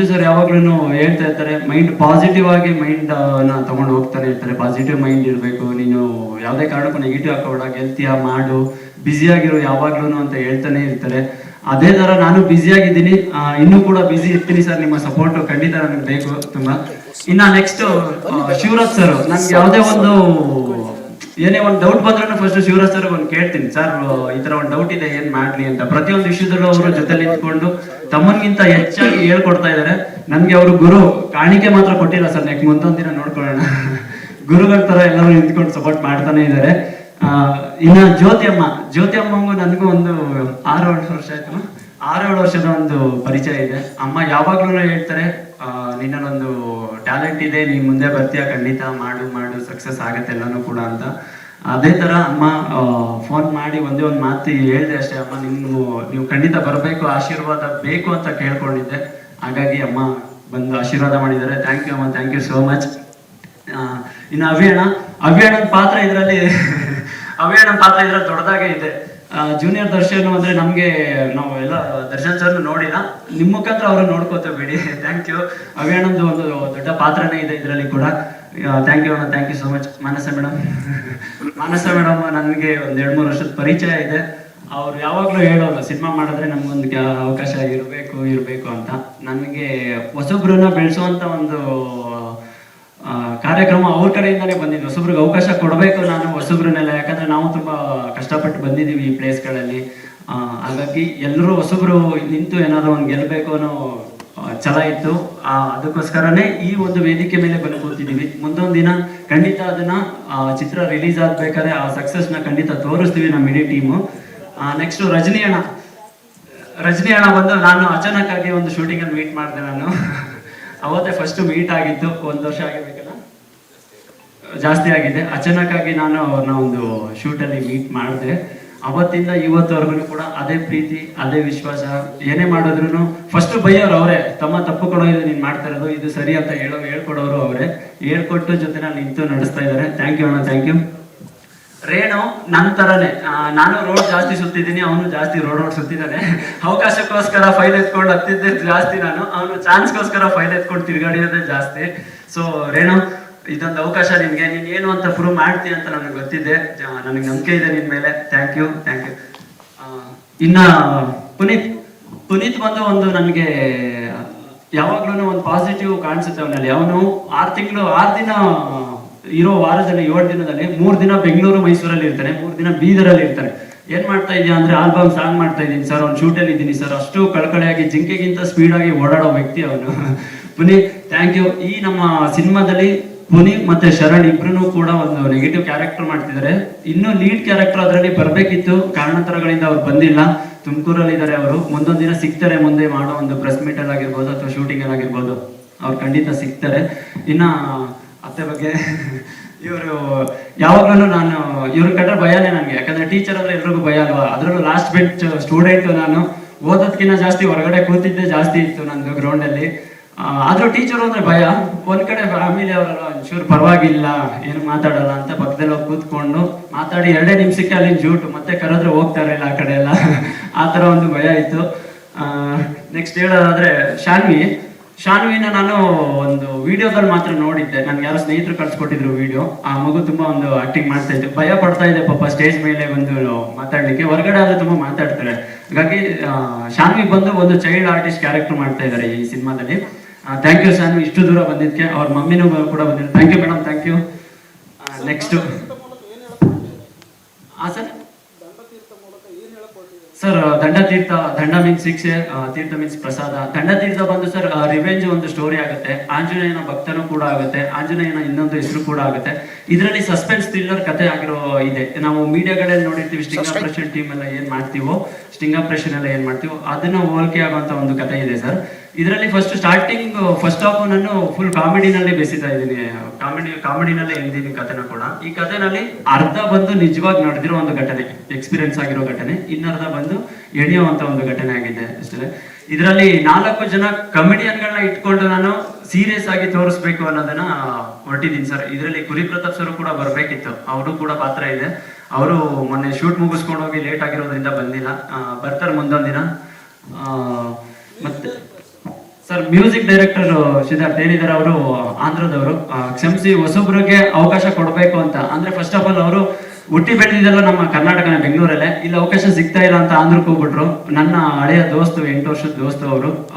ಸರ್ ಯಾವಾಗ್ಲೂ ಹೇಳ್ತಾ ಇರ್ತಾರೆ, ಮೈಂಡ್ ಪಾಸಿಟಿವ್ ಆಗಿ ಮೈಂಡ್ನ ತಗೊಂಡು ಹೋಗ್ತಾನೆ ಇರ್ತಾರೆ. ಪಾಸಿಟಿವ್ ಮೈಂಡ್ ಇರಬೇಕು, ನೀನು ಯಾವುದೇ ಕಾರಣಕ್ಕೂ ನೆಗೆಟಿವ್ ಹಾಕೋಬೇಡ, ಗೆಲ್ತೀಯ ಮಾಡು, ಬ್ಯುಸಿಯಾಗಿರೋ ಯಾವಾಗ್ಲೂ ಅಂತ ಹೇಳ್ತಾನೆ ಇರ್ತಾರೆ. ಅದೇ ಥರ ನಾನು ಬ್ಯುಸಿಯಾಗಿದ್ದೀನಿ, ಇನ್ನೂ ಕೂಡ ಬ್ಯುಸಿ ಇರ್ತೀನಿ ಸರ್. ನಿಮ್ಮ ಸಪೋರ್ಟು ಖಂಡಿತ ನನಗೆ ಬೇಕು ತುಂಬ. ಇನ್ನು ನೆಕ್ಸ್ಟು ಶಿವರಾಜ್ ಸರ್, ನನ್ಗೆ ಯಾವುದೇ ಒಂದು ಏನೇ ಒಂದು ಡೌಟ್ ಬಂದ್ರೂ ಫಸ್ಟ್ ಶಿವರಾಜ್ ಸರ್ ಒಂದು ಕೇಳ್ತೀನಿ, ಸರ್ ಈ ಥರ ಒಂದು ಡೌಟ್ ಇದೆ ಏನು ಮಾಡಲಿ ಅಂತ. ಪ್ರತಿಯೊಂದು ವಿಷಯದಲ್ಲೂ ಅವರು ಜೊತೆ ನಿಂತ್ಕೊಂಡು ತಮ್ಮನ್ಗಿಂತ ಹೆಚ್ಚಾಗಿ ಹೇಳ್ಕೊಡ್ತಾ ಇದ್ದಾರೆ. ನನಗೆ ಅವರು ಗುರು ಕಾಣಿಕೆ ಮಾತ್ರ ಕೊಟ್ಟಿಲ್ಲ ಸರ್, ನೆಕ್ಸ್ಟ್ ಮುಂದೊಂದು ದಿನ ನೋಡ್ಕೊಳ್ಳೋಣ. ಗುರುಗಳ ಥರ ಎಲ್ಲರೂ ನಿಂತ್ಕೊಂಡು ಸಪೋರ್ಟ್ ಮಾಡ್ತಾನೆ ಇದ್ದಾರೆ. ಇನ್ನು ಜ್ಯೋತಿ ಅಮ್ಮಂಗೂ ನನಗೂ ಒಂದು 6-7 ವರ್ಷ ಆಯ್ತು, 6-7 ವರ್ಷದ ಒಂದು ಪರಿಚಯ ಇದೆ. ಅಮ್ಮ ಯಾವಾಗ್ಲೂ ಹೇಳ್ತಾರೆ, ನಿನ್ನಲ್ಲೊಂದು ಟ್ಯಾಲೆಂಟ್ ಇದೆ, ನೀನ್ ಮುಂದೆ ಬರ್ತೀಯ, ಖಂಡಿತ ಮಾಡು ಸಕ್ಸಸ್ ಆಗತ್ತೆ ಎಲ್ಲಾನು ಕೂಡ ಅಂತ. ಅದೇ ತರ ಅಮ್ಮ ಫೋನ್ ಮಾಡಿ ಒಂದೇ ಒಂದು ಮಾತು ಹೇಳಿದೆ ಅಷ್ಟೇ, ಅಮ್ಮ ನೀವು ಖಂಡಿತ ಬರಬೇಕು, ಆಶೀರ್ವಾದ ಬೇಕು ಅಂತ ಕೇಳ್ಕೊಂಡಿದ್ದೆ. ಹಾಗಾಗಿ ಅಮ್ಮ ಬಂದು ಆಶೀರ್ವಾದ ಮಾಡಿದ್ದಾರೆ. ಥ್ಯಾಂಕ್ ಯು ಅಮ್ಮ, ಥ್ಯಾಂಕ್ ಯು ಸೋ ಮಚ್. ಇನ್ನು ಅಭಿಯಾನದ ಪಾತ್ರ ಇದರಲ್ಲಿ ದೊಡ್ಡದಾಗೆ ಇದೆ. ಜೂನಿಯರ್ ದರ್ಶನ್ ಅಂದ್ರೆ ನಾವು ಎಲ್ಲ ದರ್ಶನ್ ಸರ್ ನೋಡಿಲ್ಲ, ನಿಮ್ಮ ಮುಖಾಂತರ ಅವರು ನೋಡ್ಕೋತೇವೆ ಬಿಡಿ. Thank you. ಅಭಿಯಾನದ ಒಂದು ದೊಡ್ಡ ಪಾತ್ರನೇ ಇದೆ ಇದರಲ್ಲಿ ಕೂಡ. Thank you so much. Manasa madam ನನಗೆ ಒಂದು 2-3 ವರ್ಷದ ಪರಿಚಯ ಇದೆ. ಅವ್ರು ಯಾವಾಗಲೂ ಹೇಳೋರು, ಸಿನಿಮಾ ಮಾಡಿದ್ರೆ ನಮ್ಗೊಂದು ಅವಕಾಶ ಇರಬೇಕು ಅಂತ. ನನಗೆ ಹೊಸಬ್ರನ್ನ ಬೆಳೆಸುವಂತ ಒಂದು ಕಾರ್ಯಕ್ರಮ ಅವ್ರ ಕಡೆಯಿಂದಾನೇ ಬಂದಿದ್ದು. ಹೊಸಬ್ರಿಗೆ ಅವಕಾಶ ಕೊಡಬೇಕು ನಾನು ಹೊಸಬ್ರನ್ನೆಲ್ಲ, ಯಾಕಂದ್ರೆ ನಾವು ತುಂಬಾ ಕಷ್ಟಪಟ್ಟು ಬಂದಿದ್ದೀವಿ ಈ ಪ್ಲೇಸ್ಗಳಲ್ಲಿ. ಹಾಗಾಗಿ ಎಲ್ಲರೂ ಹೊಸಬ್ರು ನಿಂತು ಏನಾದ್ರು ಒಂದು ಗೆಲ್ಲಬೇಕು ಅನ್ನೋ ಛಲ ಇತ್ತು. ಅದಕ್ಕೋಸ್ಕರನೇ ಈ ಒಂದು ವೇದಿಕೆ ಮೇಲೆ ಬಂದು ಕೂತಿದ್ದೀವಿ. ಮುಂದೊಂದು ದಿನ ಖಂಡಿತ ಅದನ್ನ ಚಿತ್ರ ರಿಲೀಸ್ ಆಗ್ಬೇಕಾದ್ರೆ ಆ ಸಕ್ಸಸ್ನ ಖಂಡಿತ ತೋರಿಸ್ತೀವಿ ನಮ್ಮ ಇಡೀ ಟೀಮು. ನೆಕ್ಸ್ಟ್ ರಜನಿ ಅಣ್ಣ ಬಂದು ನಾನು ಅಚಾನಕ್ ಆಗಿ ಒಂದು ಶೂಟಿಂಗ್ ಅಲ್ಲಿ ಮೀಟ್ ಮಾಡಿದೆ. ನಾನು ಅವತ್ತೇ ಫಸ್ಟ್ ಮೀಟ್ ಆಗಿತ್ತು, 1 ವರ್ಷ ಆಗಿರ್ಬೇಕಲ್ಲ, ಜಾಸ್ತಿ ಆಗಿದೆ. ಅಚಾನಕ್ ಆಗಿ ನಾನು ಅವ್ರನ್ನ ಒಂದು ಶೂಟಲ್ಲಿ ಮೀಟ್ ಮಾಡಿದೆ. ಅವತ್ತಿಂದ ಇವತ್ತವರೆಗೂ ಕೂಡ ಅದೇ ಪ್ರೀತಿ, ಅದೇ ವಿಶ್ವಾಸ. ಏನೇ ಮಾಡಿದ್ರು ಫಸ್ಟ್ ಬೈಯೋರು ಅವರೇ, ತಮ್ಮ ತಪ್ಪು ಕೊಡೋ ಇದು ನೀನು ಮಾಡ್ತಾ ಇರೋದು, ಇದು ಸರಿ ಅಂತ ಹೇಳ್ಕೊಡೋರು ಅವರೇ. ಹೇಳ್ಕೊಟ್ಟು ಜೊತೆ ನಾನು ನಿಂತು ನಡೆಸ್ತಾ ಇದ್ದಾರೆ. ಥ್ಯಾಂಕ್ ಯು ಅಣ್ಣ, ಥ್ಯಾಂಕ್ ಯು. ರೇಣು ನನ್ನ ಥರನೇ, ನಾನು ರೋಡ್ ಜಾಸ್ತಿ ಸುತ್ತಿದ್ದೀನಿ, ಅವನು ಜಾಸ್ತಿ ರೋಡ್ ಸುತ್ತಿದ್ದಾನೆ. ಅವಕಾಶಕ್ಕೋಸ್ಕರ ಫೈಲ್ ಎತ್ಕೊಂಡು ಹತ್ತಿದ್ದೆ ಜಾಸ್ತಿ ನಾನು, ಅವನು ಚಾನ್ಸ್ಗೋಸ್ಕರ ಫೈಲ್ ಎತ್ಕೊಂಡು ತಿರ್ಗಾಡಿರೋದೇ ಜಾಸ್ತಿ. ಸೊ ರೇಣು, ಇದೊಂದು ಅವಕಾಶ ನಿನಗೆ, ನೀನು ಏನು ಅಂತ ಪ್ರೂವ್ ಮಾಡ್ತೀಯ ಅಂತ ನನಗೆ ಗೊತ್ತಿದೆ, ನನಗೆ ನಂಬಿಕೆ ಇದೆ ನಿನ್ನ ಮೇಲೆ. Thank you. ಇನ್ನ ಪುನೀತ್ ಬಂದು ಒಂದು ನನಗೆ ಯಾವಾಗ್ಲೂ ಒಂದು ಪಾಸಿಟಿವ್ ಕಾಣಿಸುತ್ತೆ ಅವನಲ್ಲಿ. ಅವನು 6 ದಿನ ಇರೋ ವಾರದಲ್ಲಿ 7 ದಿನದಲ್ಲಿ 3 ದಿನ ಬೆಂಗಳೂರು ಮೈಸೂರಲ್ಲಿ ಇರ್ತಾನೆ, 3 ದಿನ ಬೀದರಲ್ಲಿ ಇರ್ತಾನೆ. ಏನ್ ಮಾಡ್ತಾ ಇದೆಯಾ ಅಂದ್ರೆ ಆಲ್ಬಮ್ ಸಾಂಗ್ ಮಾಡ್ತಾ ಇದ್ದೀನಿ ಸರ್, ಒಂದು ಶೂಟಲ್ಲಿ ಇದ್ದೀನಿ ಸರ್, ಅಷ್ಟು ಕಳಕಳಿಯಾಗಿ ಜಿಂಕೆಗಿಂತ ಸ್ಪೀಡಾಗಿ ಓಡಾಡೋ ವ್ಯಕ್ತಿ ಅವನು. Puneeth, thank you. ಈ ನಮ್ಮ ಸಿನಿಮಾದಲ್ಲಿ ಪುನೀತ್ ಮತ್ತೆ ಶರಣ್ ಇಬ್ರು ಕೂಡ ಒಂದು ನೆಗೆಟಿವ್ ಕ್ಯಾರೆಕ್ಟರ್ ಮಾಡ್ತಿದ್ದಾರೆ. ಇನ್ನೂ ಲೀಡ್ ಕ್ಯಾರೆಕ್ಟರ್ ಅದರಲ್ಲಿ ಬರ್ಬೇಕಿತ್ತು, ಕಾರಣಾಂತರಗಳಿಂದ ಅವ್ರು ಬಂದಿಲ್ಲ. ತುಮಕೂರಲ್ಲಿ ಇದ್ದಾರೆ ಅವರು. ಮುಂದೊಂದು ದಿನ ಸಿಗ್ತಾರೆ, ಮುಂದೆ ಮಾಡೋ ಒಂದು ಪ್ರೆಸ್ ಮೀಟ್ ಅಲ್ಲಿ ಆಗಿರ್ಬೋದು ಅಥವಾ ಶೂಟಿಂಗ್ ಅಲ್ಲಿ ಆಗಿರ್ಬೋದು, ಅವ್ರು ಖಂಡಿತ ಸಿಗ್ತಾರೆ. ಇನ್ನ ಅತ್ತೆ ಬಗ್ಗೆ ಇವರು ಯಾವಾಗಲೂ ನಾನು ಇವ್ರ ಕಂಡ್ರೆ ಭಯನೇ ನನಗೆ, ಯಾಕಂದ್ರೆ ಟೀಚರ್ ಅಂದ್ರೆ ಎಲ್ರಿಗೂ ಭಯ ಅಲ್ವಾ. ಅದರಲ್ಲೂ ಲಾಸ್ಟ್ ಬೆಂಚ್ ಸ್ಟೂಡೆಂಟ್ ನಾನು, ಓದೋದಕ್ಕಿಂತ ಜಾಸ್ತಿ ಹೊರಗಡೆ ಕೂತಿದ್ದೆ ಜಾಸ್ತಿ ಇತ್ತು ನಂದು ಗ್ರೌಂಡ್ ಅಲ್ಲಿ. ಆದ್ರೂ ಟೀಚರ್ ಅಂದ್ರೆ ಭಯ. ಒಂದ್ ಕಡೆ ಫ್ಯಾಮಿಲಿ ಅವರೆಲ್ಲ ಒಂಚೂರು ಪರವಾಗಿಲ್ಲ, ಏನು ಮಾತಾಡಲ್ಲ ಅಂತ ಪಕ್ಕದಲ್ಲಿ ಹೋಗಿ ಕೂತ್ಕೊಂಡು ಮಾತಾಡಿ 2 ನಿಮಿಷಕ್ಕೆ ಅಲ್ಲಿ ಜೂಟು, ಮತ್ತೆ ಕರೆದ್ರೆ ಹೋಗ್ತಾ ಇರಲಿಲ್ಲ ಆ ಕಡೆ ಎಲ್ಲ. ಆ ತರ ಒಂದು ಭಯ ಇತ್ತು. ನೆಕ್ಸ್ಟ್ ಹೇಳೋದಾದ್ರೆ ಶಾನ್ವಿ ಶಾನ್ವಿನ ನಾನು ಒಂದು ವಿಡಿಯೋದಲ್ಲಿ ಮಾತ್ರ ನೋಡಿದ್ದೆ, ನನ್ಗೆ ಯಾರೋ ಸ್ನೇಹಿತರು ಕಳ್ಸಿಕೊಟ್ಟಿದ್ರು ವಿಡಿಯೋ. ಆ ಮಗು ತುಂಬಾ ಒಂದು ಆಕ್ಟಿಂಗ್ ಮಾಡ್ತಾ ಇದ್ದೆ, ಭಯ ಪಡ್ತಾ ಇದೆ ಪಾಪ ಸ್ಟೇಜ್ ಮೇಲೆ ಒಂದು ಮಾತಾಡ್ಲಿಕ್ಕೆ. ಹೊರಗಡೆ ಆದ್ರೆ ತುಂಬಾ ಮಾತಾಡ್ತಾರೆ. ಹಾಗಾಗಿ ಶಾನ್ವಿ ಬಂದು ಒಂದು ಚೈಲ್ಡ್ ಆರ್ಟಿಸ್ಟ್ ಕ್ಯಾರೆಕ್ಟರ್ ಮಾಡ್ತಾ ಇದ್ದಾರೆ ಈ ಸಿನಿಮಾದಲ್ಲಿ. ಥ್ಯಾಂಕ್ ಯು ಶಾನ್ವಿ, ಇಷ್ಟು ದೂರ ಬಂದಿದ್ದಕ್ಕೆ. ಅವ್ರ ಮಮ್ಮಿನೂ ಕೂಡ ಬಂದಿದ್ರು. Thank you madam, thank you. Next sir, ದಂಡ ಮೀನ್ಸ್ ಶಿಕ್ಷೆ, ತೀರ್ಥ ಮೀನ್ಸ್ ಪ್ರಸಾದ. ದಂಡತೀರ್ಥ ಬಂದು ಸರ್ ರಿವೆಂಜ್ ಒಂದು ಸ್ಟೋರಿ ಆಗುತ್ತೆ. ಆಂಜನೇಯನ ಭಕ್ತನೂ ಕೂಡ ಆಗುತ್ತೆ, ಆಂಜನೇಯನ ಇನ್ನೊಂದು ಹೆಸರು ಕೂಡ ಆಗುತ್ತೆ. ಇದರಲ್ಲಿ ಸಸ್ಪೆನ್ಸ್ ಥ್ರಿಲ್ಲರ್ ಕತೆ ಆಗಿರೋ ಇದೆ. ನಾವು ಮೀಡಿಯಾಗಳಲ್ಲಿ ನೋಡಿರ್ತೀವಿ ಸ್ಟಿಂಗ್ ಆಪರೇಷನ್ ಟೀಮ್ ಎಲ್ಲ ಏನ್ ಮಾಡ್ತೀವೋ, ಸ್ಟಿಂಗ್ ಆಪರೇಷನ್ ಎಲ್ಲ ಏನ್ ಮಾಡ್ತೀವೋ ಅದನ್ನ ಹೋಲಿಕೆ ಆಗುವಂತ ಒಂದು ಕತೆ ಇದೆ ಸರ್. ಇದರಲ್ಲಿ ಫಸ್ಟ್ ಹಾಫ್ ನಾನು ಫುಲ್ ಕಾಮಿಡಿನಲ್ಲಿ ಬೆಸಿತಾ ಇದ್ದೀನಿ, ಕಾಮಿಡಿನಲ್ಲೇ ಹೇಳಿದ್ದೀನಿ ಕಥೆನ ಕೂಡ. ಈ ಕಥೆನಲ್ಲಿ ಅರ್ಧ ಬಂದು ನಿಜವಾಗಿ ನಡೆದಿರೋ ಒಂದು ಘಟನೆ, ಎಕ್ಸ್ಪೀರಿಯನ್ಸ್ ಆಗಿರೋ ಘಟನೆ, ಇನ್ನರ್ಧ ಬಂದು ಎಣಿಯುವಂತ ಒಂದು ಘಟನೆ ಆಗಿದೆ ಅಷ್ಟೇ. ಇದರಲ್ಲಿ 4 ಜನ ಕಮಿಡಿಯನ್ಗಳನ್ನ ಇಟ್ಕೊಂಡು ನಾನು ಸೀರಿಯಸ್ ಆಗಿ ತೋರಿಸ್ಬೇಕು ಅನ್ನೋದನ್ನ ಹೊರಟಿದ್ದೀನಿ ಸರ್. ಇದರಲ್ಲಿ ಕುರಿ ಪ್ರತಾಪ್ ಸರ್ ಕೂಡ ಬರ್ಬೇಕಿತ್ತು, ಅವರು ಕೂಡ ಪಾತ್ರ ಇದೆ. ಅವರು ಮೊನ್ನೆ ಶೂಟ್ ಮುಗಿಸ್ಕೊಂಡು ಹೋಗಿ ಲೇಟ್ ಆಗಿರೋದ್ರಿಂದ ಬಂದಿಲ್ಲ, ಬರ್ತಾರೆ ಮುಂದೊಂದು ದಿನ. ಮತ್ತೆ ಸರ್, ಮ್ಯೂಸಿಕ್ ಡೈರೆಕ್ಟರ್ ಸಿದ್ಧಾರ್ಥ್ ಏನಿದ್ದಾರೆ, ಅವರು ಆಂಧ್ರದವರು. ಕ್ಷಮಿಸಿ, ಹೊಸಬ್ರಿಗೆ ಅವಕಾಶ ಕೊಡಬೇಕು ಅಂತ ಅಂದ್ರೆ ಫಸ್ಟ್ ಆಫ್ ಆಲ್ ಅವರು ಹುಟ್ಟಿ ಬೆಳೆದಿದ್ದೆಲ್ಲ ನಮ್ಮ ಕರ್ನಾಟಕನ ಬೆಂಗಳೂರಲ್ಲೇ, ಇಲ್ಲಿ ಅವಕಾಶ ಸಿಗ್ತಾ ಇಲ್ಲ ಅಂತ ಆಂಧ್ರಕ್ಕೆ ಹೋಗ್ಬಿಟ್ರು. ನನ್ನ ಹಳೆಯ ದೋಸ್ತು, 8 ವರ್ಷದ ದೋಸ್ತು,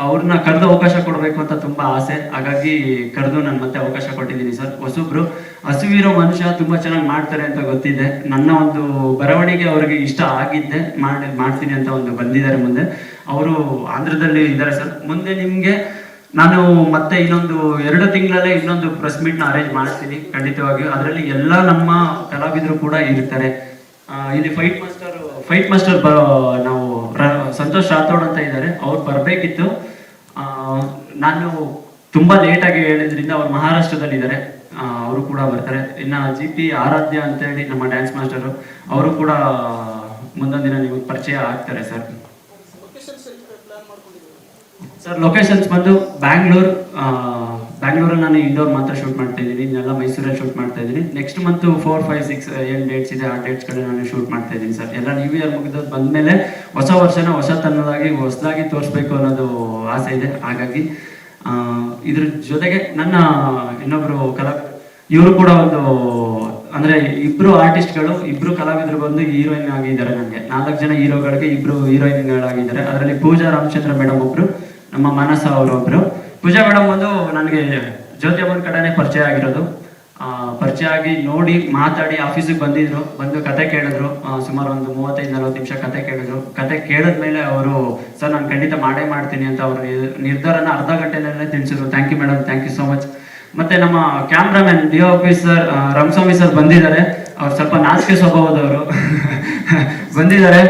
ಅವ್ರನ್ನ ಕರೆದು ಅವಕಾಶ ಕೊಡಬೇಕು ಅಂತ ತುಂಬಾ ಆಸೆ. ಹಾಗಾಗಿ ಕರೆದು ನಾನು ಮತ್ತೆ ಅವಕಾಶ ಕೊಟ್ಟಿದ್ದೀನಿ ಸರ್. ಹೊಸಬ್ರು ಹಸಿವಿರೋ ಮನುಷ್ಯ ತುಂಬಾ ಚೆನ್ನಾಗಿ ಮಾಡ್ತಾರೆ ಅಂತ ಗೊತ್ತಿದೆ. ನನ್ನ ಒಂದು ಬರವಣಿಗೆ ಅವ್ರಿಗೆ ಇಷ್ಟ ಆಗಿದ್ದೆ, ಮಾಡ್ತೀನಿ ಅಂತ ಒಂದು ಬಂದಿದ್ದಾರೆ ಮುಂದೆ. ಅವರು ಆಂಧ್ರದಲ್ಲಿ ಇದ್ದಾರೆ ಸರ್. ಮುಂದೆ ನಿಮ್ಗೆ ನಾನು ಮತ್ತೆ ಇನ್ನೊಂದು 2 ತಿಂಗಳಲ್ಲೇ ಇನ್ನೊಂದು ಪ್ರೆಸ್ ಮೀಟ್ ನ ಅರೇಂಜ್ ಮಾಡ್ತೀನಿ ಖಂಡಿತವಾಗಿಯೂ. ಅದರಲ್ಲಿ ಎಲ್ಲ ನಮ್ಮ ಕಲಾವಿದರು ಕೂಡ ಇರ್ತಾರೆ. ಇಲ್ಲಿ ಫೈಟ್ ಮಾಸ್ಟರ್ ನಾವು ಸಂತೋಷ್ ರಾಥೋಡ್ ಅಂತ ಇದ್ದಾರೆ, ಅವ್ರು ಬರ್ಬೇಕಿತ್ತು. ನಾನು ತುಂಬಾ ಲೇಟ್ ಆಗಿ ಹೇಳಿದ್ರಿಂದ ಅವ್ರು ಮಹಾರಾಷ್ಟ್ರದಲ್ಲಿ ಇದ್ದಾರೆ, ಅವರು ಕೂಡ ಬರ್ತಾರೆ. ಇನ್ನ GP ಆರಾಧ್ಯ ಅಂತ ಹೇಳಿ ನಮ್ಮ ಡ್ಯಾನ್ಸ್ ಮಾಸ್ಟರು, ಅವರು ಕೂಡ ಮುಂದೊಂದು ದಿನ ನಿಮಗೆ ಪರಿಚಯ ಆಗ್ತಾರೆ ಸರ್. ಸರ್, ಲೊಕೇಶನ್ಸ್ ಬಂದು ಬ್ಯಾಂಗ್ಳೂರಲ್ಲಿ ನಾನು ಇಂಡೋರ್ ಮಾತ್ರ ಶೂಟ್ ಮಾಡ್ತಾ ಇದ್ದೀನಿ, ಇನ್ನೆಲ್ಲ ಮೈಸೂರಲ್ಲಿ ಶೂಟ್ ಮಾಡ್ತಾ ಇದ್ದೀನಿ. ನೆಕ್ಸ್ಟ್ ಮಂತ್ 4, 5, 6 ಏನು ಡೇಟ್ಸ್ ಇದೆ, ಆ ಡೇಟ್ಸ್ ಕಡೆ ನಾನು ಶೂಟ್ ಮಾಡ್ತಾ ಇದ್ದೀನಿ ಸರ್. ಎಲ್ಲ ನ್ಯೂ ಇಯರ್ ಮುಗಿದದ್ದು ಬಂದಮೇಲೆ ಹೊಸ ವರ್ಷನ ಹೊಸದಾಗಿ ತೋರಿಸ್ಬೇಕು ಅನ್ನೋದು ಆಸೆ ಇದೆ. ಹಾಗಾಗಿ ಇದ್ರ ಜೊತೆಗೆ ನನ್ನ ಇನ್ನೊಬ್ರು ಇವರು ಕೂಡ ಒಂದು ಅಂದ್ರೆ ಇಬ್ರು ಆರ್ಟಿಸ್ಟ್ಗಳು, ಇಬ್ರು ಕಲಾವಿದರು ಬಂದು ಹೀರೋಯಿನ್ ಆಗಿದ್ದಾರೆ. ನನಗೆ 4 ಜನ ಹೀರೋಗಳಿಗೆ 2 ಹೀರೋಯಿನ್ಗಳಾಗಿದ್ದಾರೆ. ಅದರಲ್ಲಿ ಪೂಜಾ ರಾಮಚಂದ್ರ ಮೇಡಮ್ ಒಬ್ರು, ನಮ್ಮ ಮಾನಸ ಅವರೊಬ್ರು. ಪೂಜಾ ಮೇಡಮ್ ಬಂದು ನನಗೆ ಜ್ಯೋತಿ ಅಮ್ಮನ ಕಡೆನೆ ಪರಿಚಯ ಆಗಿರೋದು. ಪರಿಚಯ ಆಗಿ ನೋಡಿ ಮಾತಾಡಿ ಆಫೀಸಿಗೆ ಬಂದು ಕತೆ ಕೇಳಿದ್ರು. ಸುಮಾರು ಒಂದು 35-40 ನಿಮಿಷ ಕತೆ ಕೇಳಿದ್ರು. ಕತೆ ಕೇಳಿದ್ಮೇಲೆ ಅವರು ಸರ್ ನಾನು ಖಂಡಿತ ಮಾಡೇ ಮಾಡ್ತೀನಿ ಅಂತ ಅವರು ನಿರ್ಧಾರನ ಅರ್ಧ ಗಂಟೆನಲ್ಲೇ ತಿಳಿಸಿದ್ರು. Thank you madam, thank you so much. ಮತ್ತೆ ನಮ್ಮ cameraman DOP sir Ramaswamy sir ಬಂದಿದ್ದಾರೆ. ಅವ್ರು ಸ್ವಲ್ಪ ನಾಚಿಕೆ ಸ್ವಭಾವದವರು ಬಂದಿದ್ದಾರೆ.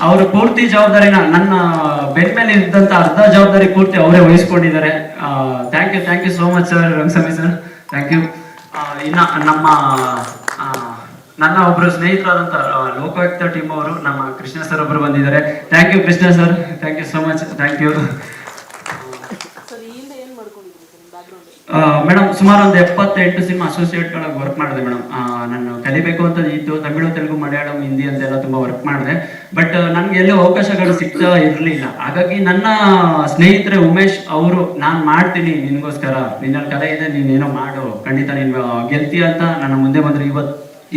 ಅವರು ಪೂರ್ತಿ ಜವಾಬ್ದಾರಿನ ನನ್ನ ಬೆನ್ ಮೇಲೆ ಇದ್ದಂತ ಅರ್ಧ ಜವಾಬ್ದಾರಿ ಪೂರ್ತಿ ಅವರೇ ವಹಿಸ್ಕೊಂಡಿದ್ದಾರೆ. Thank you so much sir, Ramaswamy sir, thank you. ಇನ್ನ ನನ್ನ ಒಬ್ರು ಸ್ನೇಹಿತರಾದಂತ ಲೋಕಾಯುಕ್ತ ಟೀಮ್ ಅವರು, ನಮ್ಮ ಕೃಷ್ಣ ಸರ್ ಒಬ್ರು ಬಂದಿದ್ದಾರೆ. Thank you Krishna sir, thank you so much, thank you. Madam, ಸುಮಾರು ಒಂದು 78 ಸಿನಿಮಾ ಅಸೋಸಿಯೇಟ್ಗಳಾಗಿ ವರ್ಕ್ ಮಾಡಿದೆ ಮೇಡಮ್. ನಾನು ಕಲಿಬೇಕು ಅಂತ ಇತ್ತು, ತಮಿಳು, ತೆಲುಗು, ಮಲಯಾಳಂ, ಹಿಂದಿ ಅಂತೆಲ್ಲ ತುಂಬಾ ವರ್ಕ್ ಮಾಡಿದೆ. ಬಟ್ ನನ್ಗೆ ಎಲ್ಲೂ ಅವಕಾಶಗಳು ಸಿಗ್ತಾ ಇರಲಿಲ್ಲ. ಹಾಗಾಗಿ ನನ್ನ ಸ್ನೇಹಿತರೆ ಉಮೇಶ್ ಅವರು, ನಾನು ಮಾಡ್ತೀನಿ ನಿನ್ಗೋಸ್ಕರ, ನಿನ್ನಲ್ಲಿ ಕಲೆ ಇದೆ, ನೀನೇನೋ ಮಾಡು, ಖಂಡಿತ ನೀನು ಗೆಲ್ತೀಯ ಅಂತ ನನ್ನ ಮುಂದೆ ಬಂದ್ರು.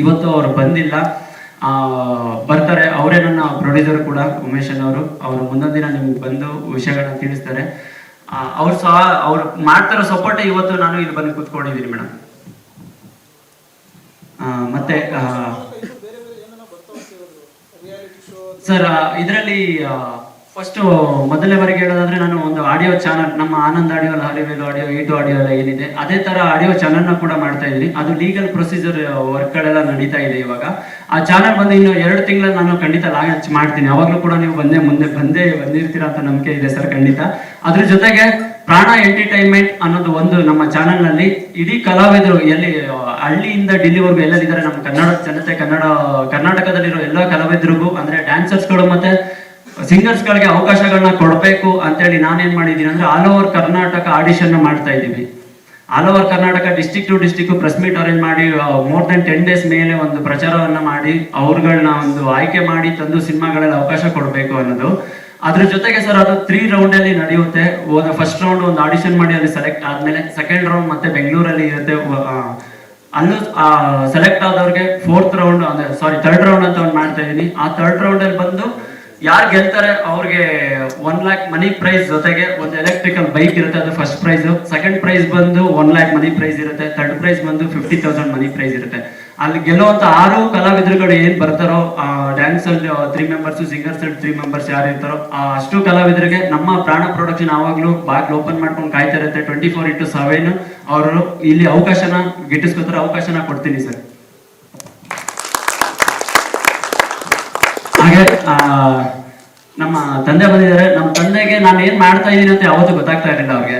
ಇವತ್ತು ಅವ್ರು ಬಂದಿಲ್ಲ, ಬರ್ತಾರೆ. ಅವರೇ ನನ್ನ ಪ್ರೊಡ್ಯೂಸರ್ ಕೂಡ, ಉಮೇಶ್ ಅನ್ನೋರು. ಅವರು ಮುಂದೊಂದು ದಿನ ನಿಮ್ಗೆ ಬಂದು ವಿಷಯಗಳನ್ನ ತಿಳಿಸ್ತಾರೆ. ಅವ್ರು ಮಾಡ್ತಾರೋ ಸಪೋರ್ಟೇ ಇವತ್ತು ನಾನು ಇಲ್ಲಿ ಬಂದು ಕೂತ್ಕೊಂಡಿದ್ದೀನಿ ಮೇಡಮ್. ಮತ್ತೆ ಸರ್, ಇದರಲ್ಲಿ ಫಸ್ಟ್ ಮೊದಲನೇ ಬಾರಿಗೆ ಹೇಳೋದಾದ್ರೆ, ನಾನು ಒಂದು ಆಡಿಯೋ ಚಾನಲ್, ನಮ್ಮ ಆನಂದ್ ಆಡಿಯೋ, ಹರಿವೇಲು ಆಡಿಯೋ, 8 ಆಡಿಯೋ ಎಲ್ಲ ಏನಿದೆ, ಅದೇ ತರ ಆಡಿಯೋ ಚಾನಲ್ನ ಕೂಡ ಮಾಡ್ತಾ ಇದ್ದೀನಿ. ಅದು ಲೀಗಲ್ ಪ್ರೊಸೀಜರ್ ವರ್ಕ್ಗಳೆಲ್ಲ ನಡೀತಾ ಇದೆ ಇವಾಗ. ಆ ಚಾನಲ್ ಬಂದು ಇನ್ನು 2 ತಿಂಗಳಲ್ಲಿ ನಾನು ಖಂಡಿತ ಲಾಂಚ್ ಮಾಡ್ತೀನಿ. ಅವಾಗಲೂ ಕೂಡ ನೀವು ಬಂದಿರ್ತೀರಾ ಅಂತ ನಂಬಿಕೆ ಇದೆ ಸರ್, ಖಂಡಿತ. ಅದ್ರ ಜೊತೆಗೆ ಪ್ರಾಣ ಎಂಟರ್ಟೈನ್ಮೆಂಟ್ ಅನ್ನೋದು ಒಂದು ನಮ್ಮ ಚಾನಲ್ ನಲ್ಲಿ ಇಡೀ ಕಲಾವಿದರು, ಎಲ್ಲಿ ಹಳ್ಳಿಯಿಂದ ఢిಲ್ಲಿವರೆಗೂ ಎಲ್ಲರಿದ್ದಾರೆ ನಮ್ಮ ಕನ್ನಡ ಜನತೆ, ಕರ್ನಾಟಕದಲ್ಲಿರೋ ಎಲ್ಲ ಕಲಾವಿದರಿಗೂ, ಅಂದ್ರೆ ಡ್ಯಾನ್ಸರ್ಸ್ಗಳು ಮತ್ತೆ ಸಿಂಗರ್ಸ್ ಗಳಿಗೆ ಅವಕಾಶಗಳನ್ನ ಕೊಡಬೇಕು ಅಂತೇಳಿ ನಾನೇನ್ ಮಾಡಿದೀನಿ ಅಂದ್ರೆ, ಆಲ್ ಓವರ್ ಕರ್ನಾಟಕ ಆಡಿಷನ್ ಮಾಡ್ತಾ ಇದ್ದೀವಿ. All over Karnataka, district to district press meet arrange ಮಾಡಿ, ಮೋರ್ ದೆನ್ 10 days ಮೇಲೆ ಒಂದು ಪ್ರಚಾರವನ್ನ ಮಾಡಿ, ಅವ್ರಗಳನ್ನ ಒಂದು ಆಯ್ಕೆ ಮಾಡಿ ತಂದು ಸಿನಿಮಾಗಳಲ್ಲಿ ಅವಕಾಶ ಕೊಡಬೇಕು ಅನ್ನೋದು. ಅದ್ರ ಜೊತೆಗೆ ಸರ್ ಅದು 3 ರೌಂಡ್ ಅಲ್ಲಿ ನಡೆಯುತ್ತೆ. ಫಸ್ಟ್ ರೌಂಡ್ ಒಂದು ಆಡಿಷನ್ ಮಾಡಿ ಅಲ್ಲಿ ಸೆಲೆಕ್ಟ್ ಆದ್ಮೇಲೆ ಸೆಕೆಂಡ್ ರೌಂಡ್ ಮತ್ತೆ ಬೆಂಗಳೂರಲ್ಲಿ ಇರುತ್ತೆ. ಅಲ್ಲೂ ಸೆಲೆಕ್ಟ್ ಆದವ್ರಿಗೆ 4th ರೌಂಡ್ ಅಂದ್ರೆ ಸಾರಿ 3rd ರೌಂಡ್ ಅಂತ ಒಂದು ಮಾಡ್ತಾ ಇದೀನಿ. ಆ 3rd ರೌಂಡ್ ಅಲ್ಲಿ ಬಂದು ಯಾರು ಗೆಲ್ತಾರೆ ಅವ್ರಿಗೆ 1 lakh ಮನಿ ಪ್ರೈಸ್ ಜೊತೆಗೆ ಒಂದು ಎಲೆಕ್ಟ್ರಿಕಲ್ ಬೈಕ್ ಇರುತ್ತೆ, ಅದು ಫಸ್ಟ್ ಪ್ರೈಸ್. ಸೆಕೆಂಡ್ ಪ್ರೈಸ್ ಬಂದು 1 lakh ಮನಿ ಪ್ರೈಸ್ ಇರುತ್ತೆ. 3rd ಪ್ರೈಸ್ ಬಂದು 50,000 ಮನಿ ಪ್ರೈಸ್ ಇರುತ್ತೆ. ಅಲ್ಲಿ ಗೆಲ್ಲುವಂತ 6 ಕಲಾವಿದರುಗಳು ಏನ್ ಬರ್ತಾರೋ, ಡ್ಯಾನ್ಸ್ ಅಲ್ಲಿ 3 ಮೆಂಬರ್ಸ್, ಸಿಂಗರ್ಸ್ ಅಲ್ಲಿ 3 ಮೆಂಬರ್ಸ್ ಯಾರು ಇರ್ತಾರೋ ಅಷ್ಟು ಕಲಾವಿದರಿಗೆ ನಮ್ಮ ಪ್ರಾಣ ಪ್ರೊಡಕ್ಷನ್ ಯಾವಾಗ್ಲೂ ಬಾಗ್ಲು ಓಪನ್ ಮಾಡ್ಕೊಂಡು ಕಾಯ್ತಾ ಇರುತ್ತೆ. 24/7 ಅವರು ಇಲ್ಲಿ ಅವಕಾಶನ ಗಿಟ್ಟಿಸ್ಕೊತಾರೆ. ಅವಕಾಶನ ಕೊಡ್ತೀನಿ ಸರ್. ಹಾಗೆ ನಮ್ಮ ತಂದೆ ಬಂದಿದ್ದಾರೆ. ನಮ್ಮ ತಂದೆಗೆ ನಾನು ಏನ್ ಮಾಡ್ತಾ ಇದ್ದೀನಿ ಅಂತ ಯಾವತ್ತೂ ಗೊತ್ತಾಗ್ತಾ ಇರಲಿಲ್ಲ ಅವ್ರಿಗೆ.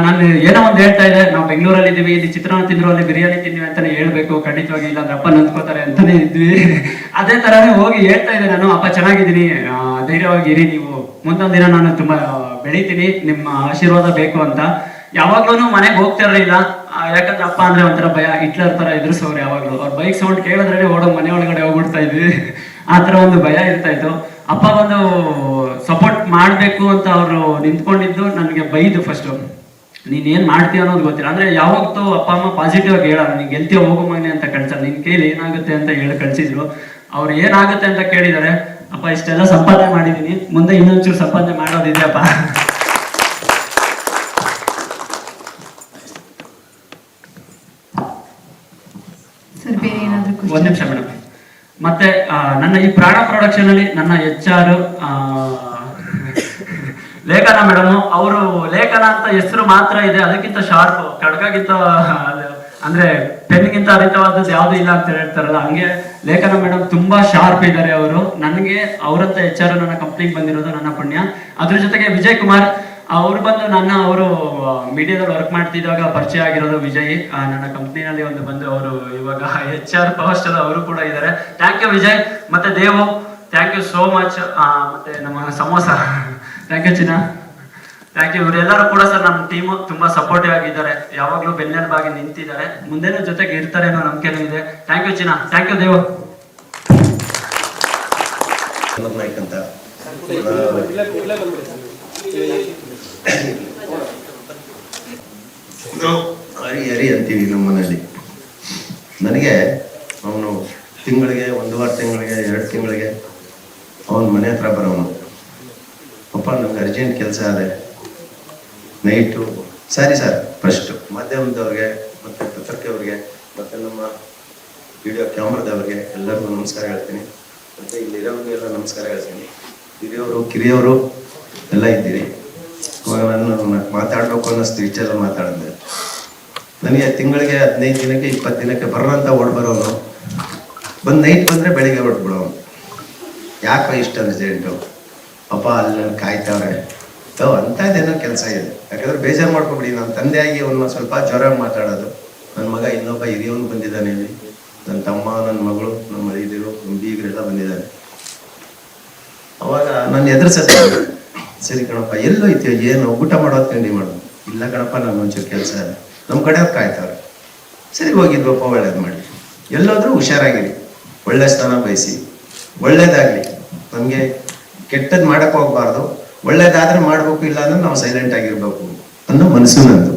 ನಾನು ಏನೋ ಒಂದು ಹೇಳ್ತಾ ಇದ್ದೆ, ನಾವು ಬೆಂಗಳೂರಲ್ಲಿ ಇದೀವಿ, ಇಲ್ಲಿ ಚಿತ್ರಾನ್ನ ತಿಂದ್ರು, ಅಲ್ಲಿ ಬಿರಿಯಾನಿ ತಿಂದ್ವಿ ಅಂತಾನೆ ಹೇಳ್ಬೇಕು, ಖಂಡಿತವಾಗಿ ಇಲ್ಲ ಅಪ್ಪ ನಂದ್ಕೋತಾರೆ ಅಂತಾನೆ ಇದ್ವಿ. ಅದೇ ತರಾನೇ ಹೋಗಿ ಹೇಳ್ತಾ ಇದ್ದೆ ನಾನು, ಅಪ್ಪ ಚೆನ್ನಾಗಿದ್ದೀನಿ, ಧೈರ್ಯವಾಗಿ ಇರಿ, ನೀವು ಮುಂದೊಂದು ದಿನ ನಾನು ತುಂಬಾ ಬೆಳಿತೀನಿ, ನಿಮ್ಮ ಆಶೀರ್ವಾದ ಬೇಕು ಅಂತ. ಯಾವಾಗ್ಲೂ ಮನೆಗೆ ಹೋಗ್ತಾ ಇರಲಿಲ್ಲ, ಯಾಕಂದ್ರೆ ಅಪ್ಪ ಅಂದ್ರೆ ಒಂಥರ ಭಯ, ಹಿಟ್ಲರ್ ತರ ಎದುರಿಸೋರು ಯಾವಾಗ್ಲೂ. ಅವ್ರ ಬೈಕ್ ಸೌಂಡ್ ಕೇಳಿದ್ರೆ ಓಡೋ ಮನೆ ಒಳಗಡೆ ಹೋಗ್ಬಿಡ್ತಾ ಇದ್ವಿ. ಆ ತರ ಒಂದು ಭಯ ಇರ್ತಾ ಇತ್ತು. ಅಪ್ಪ ಒಂದು ಸಪೋರ್ಟ್ ಮಾಡ್ಬೇಕು ಅಂತ ಅವರು ನಿಂತ್ಕೊಂಡಿದ್ದು ನನಗೆ ಬೈದು ಫಸ್ಟ್, ನೀನ್ ಏನ್ ಮಾಡ್ತೀಯ ಅನ್ನೋದು ಗೊತ್ತಿಲ್ಲ. ಅಂದ್ರೆ ಯಾವತ್ತೂ ಅಪ್ಪ ಅಮ್ಮ ಪಾಸಿಟಿವ್ ಆಗಿ ಹೇಳೋಣ, ನೀನ್ ಗೆಲ್ತೀಯ ಹೋಗೋ ಮಗನೆ ಅಂತ ಕಳ್ಸಲ್ಲ, ನಿನ್ ಕೈಲಿ ಏನಾಗುತ್ತೆ ಅಂತ ಹೇಳಿ ಕಳ್ಸಿದ್ರು. ಅವ್ರು ಏನಾಗುತ್ತೆ ಅಂತ ಕೇಳಿದಾರೆ. ಅಪ್ಪ ಇಷ್ಟೆಲ್ಲ ಸಂಪಾದನೆ ಮಾಡಿದೀನಿ, ಮುಂದೆ ಇನ್ನೊಂಚೂರು ಸಂಪಾದನೆ ಮಾಡೋದಿದೆಯಪ್ಪ. ಸರ್ ಬೇರೆ ಏನಾದ್ರು ಒಂದ್ ನಿಮಿಷ ಮೇಡಮ್. ಮತ್ತೆ ನನ್ನ ಈ ಪ್ರಾಣ ಪ್ರೊಡಕ್ಷನ್ ಅಲ್ಲಿ ನನ್ನ HR ಲೇಖನ ಮೇಡಮ್, ಅವರು ಲೇಖನ ಅಂತ ಹೆಸರು ಮಾತ್ರ ಇದೆ, ಅದಕ್ಕಿಂತ ಶಾರ್ಪ್, ಖಡ್ಗಕ್ಕಿಂತ ಅಂದ್ರೆ ಪೆನ್ಗಿಂತ ಹರಿತವಾದದ್ದು ಯಾವ್ದು ಇಲ್ಲ ಅಂತ ಹೇಳ್ತಾರಲ್ಲ, ಹಂಗೆ ಲೇಖನ ಮೇಡಮ್ ತುಂಬಾ ಶಾರ್ಪ್ ಇದ್ದಾರೆ ಅವರು. ನನಗೆ ಅವರಂತ HR ನನ್ನ ಕಂಪ್ನಿಗೆ ಬಂದಿರೋದು ನನ್ನ ಪುಣ್ಯ. ಅದ್ರ ಜೊತೆಗೆ ವಿಜಯ್ ಕುಮಾರ್ ಅವ್ರು ಬಂದು ಅವರು ಮೀಡಿಯಾದಲ್ಲಿ ವರ್ಕ್ ಮಾಡ್ತಿದ್ದಾಗ ಪರಿಚಯ ಆಗಿರೋದು ವಿಜಯ್. ನನ್ನ ಕಂಪ್ನಿನಲ್ಲಿ ಒಂದು ಬಂದು ಅವರು ಇವಾಗ HR ಪವರ್ ಸ್ಟಾರ್ ಅವರು ಕೂಡ ಇದ್ದಾರೆ. Thank you Vijay. ಮತ್ತೆ Devu, thank you so much. ಮತ್ತೆ ನಮ್ಮ ಸಮೋಸ, ಥ್ಯಾಂಕ್ ಯು ಚಿನ್ನ, ಥ್ಯಾಂಕ್ ಯು. ಇವರೆಲ್ಲರೂ ಕೂಡ ಸರ್ ನಮ್ಮ ಟೀಮು ತುಂಬಾ ಸಪೋರ್ಟಿವ್ ಆಗಿದ್ದಾರೆ, ಯಾವಾಗ್ಲೂ ಬೆನ್ನೆಲುಬಾಗಿ ನಿಂತಿದ್ದಾರೆ, ಮುಂದೆನೂ ಜೊತೆಗೆ ಇರ್ತಾರೆ ಅನ್ನೋ ನಂಬಿಕೆನೂ ಇದೆ. ಥ್ಯಾಂಕ್ ಯು ಚಿನ್ನ, ಥ್ಯಾಂಕ್ ಯು ದೇವು. ಹರಿ ಅಂತೀವಿ ನಮ್ಮ ಮನೆಯಲ್ಲಿ. ನನಗೆ ಅವನು ತಿಂಗಳಿಗೆ 1 ತಿಂಗಳಿಗೆ 2 ತಿಂಗಳಿಗೆ ಅವನ ಮನೆ ಹತ್ರ ಬರೋನು, ಅಪ್ಪ ನಮ್ಗೆ ಅರ್ಜೆಂಟ್ ಕೆಲಸ ಅದೇ ನೈಟು. ಸರಿ ಸರ್, ಫಸ್ಟ್ ಮಾಧ್ಯಮದವ್ರಿಗೆ ಮತ್ತು ಪತ್ರಿಕೆಯವ್ರಿಗೆ ಮತ್ತು ನಮ್ಮ ವಿಡಿಯೋ ಕ್ಯಾಮ್ರಾದವ್ರಿಗೆ ಎಲ್ಲರಿಗೂ ನಮಸ್ಕಾರ ಹೇಳ್ತೀನಿ. ಮತ್ತು ಇಲ್ಲಿರೋರಿಗೆಲ್ಲ ನಮಸ್ಕಾರ ಹೇಳ್ತೀನಿ. ಹಿರಿಯವರು ಕಿರಿಯವರು ಎಲ್ಲ ಇದ್ದೀರಿ. ಇವಾಗ ನಾನು ಮಾತಾಡಬೇಕು ಅನ್ನೋ ಸ್ಟೇಜೆಲ್ಲ ಮಾತಾಡಿದೆ. ನನಗೆ ತಿಂಗಳಿಗೆ 15 ದಿನಕ್ಕೆ 20 ದಿನಕ್ಕೆ ಬರೋಂಥ ಓಡ್ಬರೋನು, ಬಂದು ನೈಟ್ ಬಂದರೆ ಬೆಳಿಗ್ಗೆ ಹೊಡ್ಬಿಡೋನು. ಯಾಕೋ ಇಷ್ಟು ಅರ್ಜೆಂಟು, ಅಪ್ಪ ಅಲ್ಲಿ ನಾನು ಕಾಯ್ತವ್ರೆ ಅಂಥದ್ದೇನೋ ಕೆಲಸ ಇದೆ. ಯಾಕಂದ್ರೆ ಬೇಜಾರು ಮಾಡ್ಕೊಬಿಡಿ, ನಾನು ತಂದೆಯಾಗಿ ಒಂದು ಸ್ವಲ್ಪ ಜ್ವರ ಮಾತಾಡೋದು. ನನ್ನ ಮಗ ಇನ್ನೊಬ್ಬ ಹಿರಿಯವನು ಬಂದಿದ್ದಾನೆ ಇಲ್ಲಿ, ನನ್ನ ತಮ್ಮ, ನನ್ನ ಮಗಳು, ನಮ್ಮ ಮರಿದಿರು, ನಮ್ಮ ಬೀಗರೆಲ್ಲ ಬಂದಿದ್ದಾನೆ. ಅವಾಗ ನಾನು ಎದುರಿಸತ್ತೆ, ಸರಿ ಕಣಪ್ಪ ಎಲ್ಲೋಯ್ತೀಯ, ಏನು ಊಟ ಮಾಡೋದು ತಿಂಡಿ ಮಾಡೋದು? ಇಲ್ಲ ಕಣಪ್ಪ ನಾನು ಒಂಚೂರು ಕೆಲಸ ಇಲ್ಲ, ನಮ್ಮ ಕಡೆಯವ್ರು ಕಾಯ್ತವ್ರೆ. ಸರಿ ಹೋಗಿದ್ವಪ್ಪ, ಒಳ್ಳೇದು ಮಾಡಿ. ಎಲ್ಲೋದ್ರೂ ಹುಷಾರಾಗಿರಿ, ಒಳ್ಳೆ ಸ್ಥಾನ ಬಯಸಿ, ಒಳ್ಳೇದಾಗಲಿ. ನಮಗೆ ಕೆಟ್ಟದ್ದು ಮಾಡೋಕ್ಕೆ ಹೋಗ್ಬಾರ್ದು, ಒಳ್ಳೇದಾದ್ರೆ ಮಾಡಬೇಕು, ಇಲ್ಲ ಅಂದ್ರೆ ನಾವು ಸೈಲೆಂಟ್ ಆಗಿರ್ಬೇಕು ಅನ್ನೋ ಮನಸ್ಸು ನಂದು.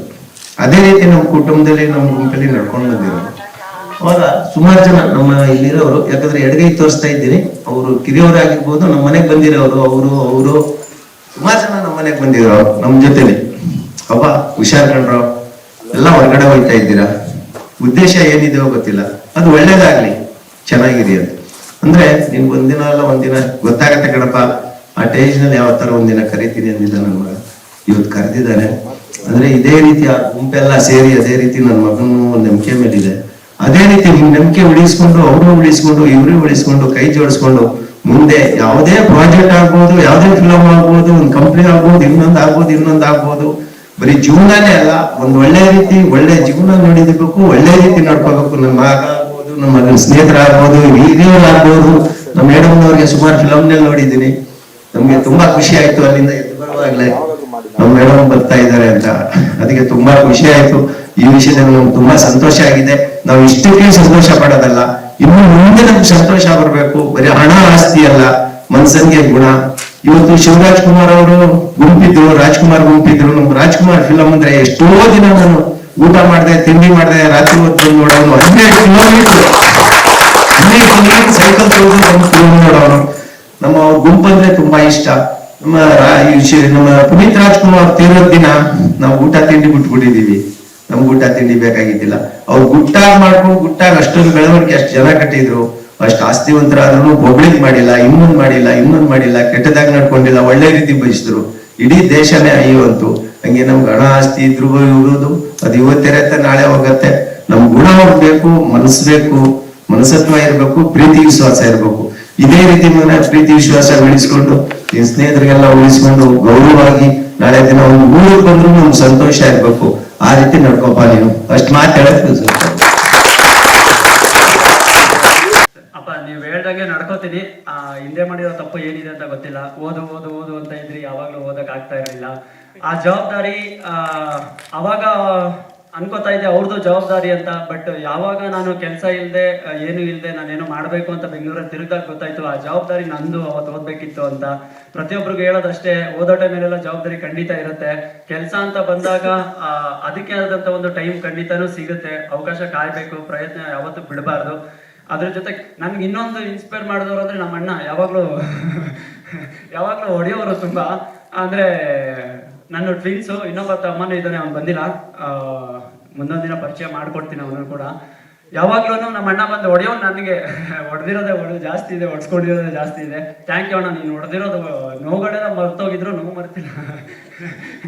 ಅದೇ ರೀತಿ ನಮ್ಮ ಕುಟುಂಬದಲ್ಲಿ, ನಮ್ಮ ಗುಂಪಲ್ಲಿ ನಡ್ಕೊಂಡು ಬಂದಿರೋದು. ಅವಾಗ ಸುಮಾರು ಜನ ನಮ್ಮ ಇಲ್ಲಿರೋರು, ಯಾಕಂದ್ರೆ ಎಡಗೈ ತೋರಿಸ್ತಾ ಇದ್ದೀನಿ, ಅವರು ಕಿರಿಯವರಾಗಿರ್ಬೋದು, ನಮ್ಮ ಮನೆಗೆ ಬಂದಿರೋರು, ಅವರು ಸುಮಾರು ಜನ ನಮ್ಮ ಮನೆಗೆ ಬಂದಿರೋ ನಮ್ಮ ಜೊತೆಲಿ. ಅಪ್ಪ ಹುಷಾರ್ ಕಂಡ್ರೋ, ಎಲ್ಲ ಹೊರಗಡೆ ಹೋಗ್ತಾ ಇದ್ದೀರಾ, ಉದ್ದೇಶ ಏನಿದೆಯೋ ಗೊತ್ತಿಲ್ಲ, ಅದು ಒಳ್ಳೇದಾಗ್ಲಿ, ಚೆನ್ನಾಗಿರಿ ಅಂತ. ಅಂದ್ರೆ ನಿನ್ಗೆ ಒಂದಿನ ಅಲ್ಲ ಒಂದಿನ ಗೊತ್ತಾಗತ್ತೆ ಕಣಪ್ಪ. ಆ ಟೇಜ್ನಲ್ಲಿ ಯಾವ ತರ ಒಂದಿನ ಕರಿತೀನಿ ಅಂದಿದ್ದ ನನ್ನ ಮಗ, ಇವತ್ತು ಕರೆದಿದ್ದಾನೆ. ಅಂದ್ರೆ ಇದೇ ರೀತಿ ಆ ಗುಂಪೆಲ್ಲ ಸೇರಿ ಅದೇ ರೀತಿ ನನ್ನ ಮಗನೂ ಒಂದು ನಂಬಿಕೆ ಮೇಲಿದೆ. ಅದೇ ರೀತಿ ನಿಮ್ ನಂಬಿಕೆ ಉಳಿಸ್ಕೊಂಡು, ಅವರು ಉಳಿಸ್ಕೊಂಡು, ಇವರು ಉಳಿಸ್ಕೊಂಡು, ಕೈ ಜೋಡಿಸ್ಕೊಂಡು ಮುಂದೆ ಯಾವುದೇ ಪ್ರಾಜೆಕ್ಟ್ ಆಗ್ಬೋದು, ಯಾವುದೇ ಫಿಲಮ್ ಆಗ್ಬೋದು, ಒಂದು ಕಂಪ್ನಿ ಆಗ್ಬೋದು, ಇನ್ನೊಂದು ಆಗ್ಬೋದು. ಬರೀ ಜೀವನನೇ ಅಲ್ಲ, ಒಂದು ಒಳ್ಳೆ ರೀತಿ ಒಳ್ಳೆ ಜೀವನ ನೋಡಿದಬೇಕು, ಒಳ್ಳೆ ರೀತಿ ನಡ್ಕೋಬೇಕು. ನಮ್ಮ ಮಗ ಆಗ್ಬೋದು, ನಮ್ಮ ಮಗನ ಸ್ನೇಹಿತರಾಗ್ಬೋದು, ಹಿರಿಯರಾಗ್ಬೋದು. ನಮ್ಮ ಮೇಡಮ್ನವ್ರಿಗೆ ಸುಮಾರು ಫಿಲಮ್ನಲ್ಲಿ ನೋಡಿದ್ದೀನಿ. ನಮ್ಗೆ ತುಂಬಾ ಖುಷಿ ಆಯ್ತು, ಅಲ್ಲಿಂದ ಎದ್ದು ಬರುವಾಗ್ಲೇ ನಮ್ಮ ಮೇಡಮ್ ಬರ್ತಾ ಇದ್ದಾರೆ ಅಂತ. ಅದಕ್ಕೆ ತುಂಬಾ ಖುಷಿ ಆಯ್ತು. ಈ ವಿಷಯದಲ್ಲಿ ನಮ್ಗೆ ತುಂಬಾ ಸಂತೋಷ ಆಗಿದೆ. ನಾವು ಇಷ್ಟಕ್ಕೆ ಸಂತೋಷ ಪಡೋದಲ್ಲ, ಇನ್ನು ಮುಂದೆ ನಮ್ಗೆ ಸಂತೋಷ ಬರಬೇಕು. ಬರೀ ಹಣ ಆಸ್ತಿ ಅಲ್ಲ, ಮನ್ಸನ್ಗೆ ಗುಣ, ಇವತ್ತು ಶಿವರಾಜ್ ಕುಮಾರ್ ಅವರು ಗುಂಪಿದ್ರು, ರಾಜ್ಕುಮಾರ್ ಗುಂಪಿದ್ರು. ನಮ್ ರಾಜ್ಕುಮಾರ್ ಫಿಲಂ ಅಂದ್ರೆ ಎಷ್ಟೋ ದಿನ ನಾನು ಊಟ ಮಾಡಿದೆ, ತಿಂಡಿ ಮಾಡಿದೆ, ರಾತ್ರಿ ಹೊತ್ತು ನೋಡೋನು. 12 ಕಿಲೋಮೀಟರ್ ಸೈಕಲ್ ಫಿಲಂ ನೋಡೋನು. ನಮ್ಮ ಗುಂಪಂದ್ರೆ ತುಂಬಾ ಇಷ್ಟ. ನಮ್ಮ ಪುನೀತ್ ರಾಜ್ಕುಮಾರ್ ತೀರೋದ್ ದಿನ ನಾವು ಊಟ ತಿಂಡಿ ಬಿಟ್ಬಿಟ್ಟಿದೀವಿ. ನಮ್ಗೆ ಊಟ ತಿಂಡಿ ಬೇಕಾಗಿದ್ದಿಲ್ಲ. ಅವ್ರು ಗುಟ್ಟಾಗಿ ಮಾಡ್ಕೊಂಡು ಗುಟ್ಟಾಗಿ ಅಷ್ಟೊಂದು ಬೆಳವಣಿಗೆ, ಅಷ್ಟು ಜನ ಕಟ್ಟಿದ್ರು, ಅಷ್ಟು ಆಸ್ತಿವಂತರಾದ್ರೂ ಬೊಬ್ಳಿಗ್ ಮಾಡಿಲ್ಲ, ಇನ್ನೊಂದ್ ಮಾಡಿಲ್ಲ, ಕೆಟ್ಟದಾಗ ನಡ್ಕೊಂಡಿಲ್ಲ, ಒಳ್ಳೆ ರೀತಿ ಬಯಸಿದ್ರು. ಇಡೀ ದೇಶನೇ ಅಯ್ಯುವಂತು. ಹಂಗೆ ನಮ್ಗೆ ಹಣ ಆಸ್ತಿ ಇದ್ರು ಇರೋದು ಅದು ಇವತ್ತಿರತ್ತೆ, ನಾಳೆ ಹೋಗತ್ತೆ. ನಮ್ ಗುಣ ಹೋಗ್ಬೇಕು, ಬೇಕು, ಮನಸತ್ವ ಇರ್ಬೇಕು, ಪ್ರೀತಿ ವಿಶ್ವಾಸ ಇರ್ಬೇಕು. ಇದೇ ರೀತಿ ಪ್ರೀತಿ ವಿಶ್ವಾಸ ಬೆಳೆಸ್ಕೊಂಡು ನಿನ್ ಸ್ನೇಹಿತರಿಗೆಲ್ಲ ಉಳಿಸ್ಕೊಂಡು ಗೌರವವಾಗಿ ನಾಳೆ ದಿನ ಒಂದು ಊರಿಗೆ ಬಂದ್ರು ನಮ್ಗೆ ಸಂತೋಷ ಇರ್ಬೇಕು. ಆ ರೀತಿ ನಡ್ಕೋಪ ನೀನು. ಅಷ್ಟು ಮಾತು ಹೇಳಕ್ಕೆ ಅಪ್ಪ ನೀವು ಹೇಳ್ದಂಗೆ ನಡ್ಕೋತೀನಿ. ಹಿಂದೆ ಮಾಡಿರೋ ತಪ್ಪು ಏನಿದೆ ಅಂತ ಗೊತ್ತಿಲ್ಲ. ಓದು ಓದು ಓದು ಅಂತ ಇದ್ರಿ, ಯಾವಾಗ್ಲೂ ಓದಕ್ ಆಗ್ತಾ ಇರಲಿಲ್ಲ. ಆ ಜವಾಬ್ದಾರಿ ಅವಾಗ ಅನ್ಕೋತಾ ಇದ್ದೆ ಅವ್ರದ್ದು ಜವಾಬ್ದಾರಿ ಅಂತ. ಬಟ್ ಯಾವಾಗ ನಾನು ಕೆಲಸ ಇಲ್ಲದೆ ಏನು ಇಲ್ಲದೆ ನಾನೇನೋ ಮಾಡಬೇಕು ಅಂತ ಬೆಂಗಳೂರಲ್ಲಿ ತಿರುಗಾಗ ಗೊತ್ತಾಯ್ತು ಆ ಜವಾಬ್ದಾರಿ ನಂದು, ಅವತ್ತು ಓದ್ಬೇಕಿತ್ತು ಅಂತ. ಪ್ರತಿಯೊಬ್ಬರಿಗೂ ಹೇಳೋದಷ್ಟೇ, ಓದೋ ಟೈಮೇಲೆಲ್ಲ ಜವಾಬ್ದಾರಿ ಖಂಡಿತ ಇರುತ್ತೆ. ಕೆಲಸ ಅಂತ ಬಂದಾಗ ಅದಕ್ಕೆ ಆದಂತ ಒಂದು ಟೈಮ್ ಖಂಡಿತನೂ ಸಿಗುತ್ತೆ. ಅವಕಾಶ ಕಾಯ್ಬೇಕು, ಪ್ರಯತ್ನ ಯಾವತ್ತೂ ಬಿಡಬಾರ್ದು. ಅದ್ರ ಜೊತೆ ನನ್ಗೆ ಇನ್ನೊಂದು ಇನ್ಸ್ಪೈರ್ ಮಾಡಿದವರು ಅಂದ್ರೆ ನಮ್ಮ ಅಣ್ಣ. ಯಾವಾಗ್ಲೂ ಹೊಡೆಯೋರು ತುಂಬಾ. ಅಂದ್ರೆ ನನ್ನ ಟ್ವಿನ್ಸು, ಇನ್ನೊಬ್ಬ ತಮ್ಮನೂ ಇದ್ದಾನೆ, ಅವ್ನು ಬಂದಿಲ್ಲ. ಮುಂದೊಂದು ದಿನ ಪರಿಚಯ ಮಾಡ್ಕೊಡ್ತೀನಿ ಅವನು ಕೂಡ. ಯಾವಾಗ್ಲೂ ನಮ್ಮ ಅಣ್ಣ ಬಂದು ಹೊಡೆಯೋನು ನನಗೆ ಹೊಡೆದಿರೋದೇ ಜಾಸ್ತಿ ಇದೆ, ಹೊಡ್ಸ್ಕೊಂಡಿರೋದೇ ಜಾಸ್ತಿ ಇದೆ. ಥ್ಯಾಂಕ್ ಯು ಅಣ್ಣ, ನೀನು ಹೊಡೆದಿರೋದು ನೋವುಗಳೆಲ್ಲ ಮರ್ತೋಗಿದ್ರು ನೋವು ಮರ್ತಿಲ್ಲ,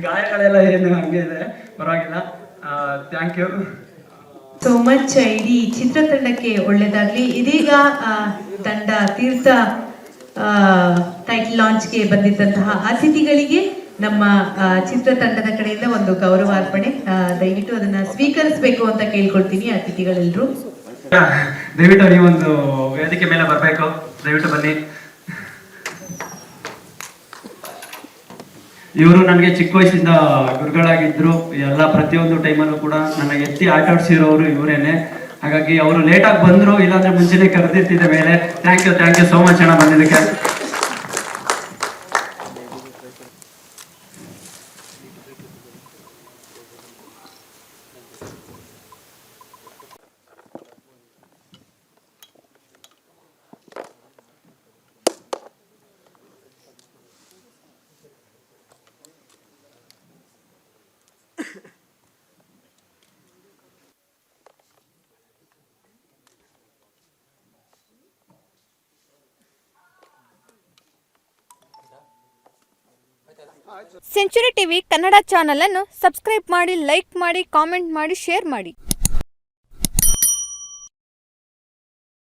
ಗಾಯಗಳೆಲ್ಲ ಏನು ಹಂಗೆ ಇದೆ, ಪರವಾಗಿಲ್ಲ. Thank you so much. ಇಡೀ ಚಿತ್ರತಂಡಕ್ಕೆ ಒಳ್ಳೆದಾಗ್ಲಿ. ಇದೀಗ ತಂಡ ತೀರ್ಥ ಟೈಟಲ್ ಲಾಂಚ್ಗೆ ಬಂದಿದ್ದಂತಹ ಅತಿಥಿಗಳಿಗೆ ನಮ್ಮ ಚಿತ್ರತಂಡದ ಕಡೆಯಿಂದ ಒಂದು ಗೌರವಾರ್ಪಣೆ. ದಯವಿಟ್ಟು ಅದನ್ನ ಸ್ವೀಕರಿಸಬೇಕು ಅಂತ ಕೇಳ್ಕೊಳ್ತೀನಿ ಅತಿಥಿಗಳೆಲ್ಲರೂ. ದಯವಿಟ್ಟು ನೀವೊಂದು ವೇದಿಕೆ ಮೇಲೆ ಬರಬೇಕು, ದಯವಿಟ್ಟು ಬನ್ನಿ. ಇವರು ನನಗೆ ಚಿಕ್ಕ ವಯಸ್ಸಿಂದ ಗುರುಗಳಾಗಿದ್ರು. ಎಲ್ಲ ಪ್ರತಿಯೊಂದು ಟೈಮಲ್ಲೂ ಕೂಡ ನನ್ನ ಎತ್ತಿ ಆಟ ಆಡಿಸಿರೋರು ಇವರೇನೆ. ಹಾಗಾಗಿ ಅವರು ಲೇಟಾಗಿ ಬಂದ್ರು, ಇಲ್ಲಾಂದ್ರೆ ಮುಂಚೆನೆ ಕರೆದಿರ್ತಿದ್ದೆ ಮೇಲೆ. ಥ್ಯಾಂಕ್ ಯು ಸೋ ಮಚ್ ಅಣ್ಣ ಬಂದಿದ್ದಕ್ಕೆ. ಸೆಂಚುರಿ ಟಿವಿ ಕನ್ನಡ ಚಾನಲ್ ಅನ್ನು ಸಬ್ಸ್ಕ್ರೈಬ್ ಮಾಡಿ, ಲೈಕ್ ಮಾಡಿ, ಕಾಮೆಂಟ್ ಮಾಡಿ, ಶೇರ್ ಮಾಡಿ.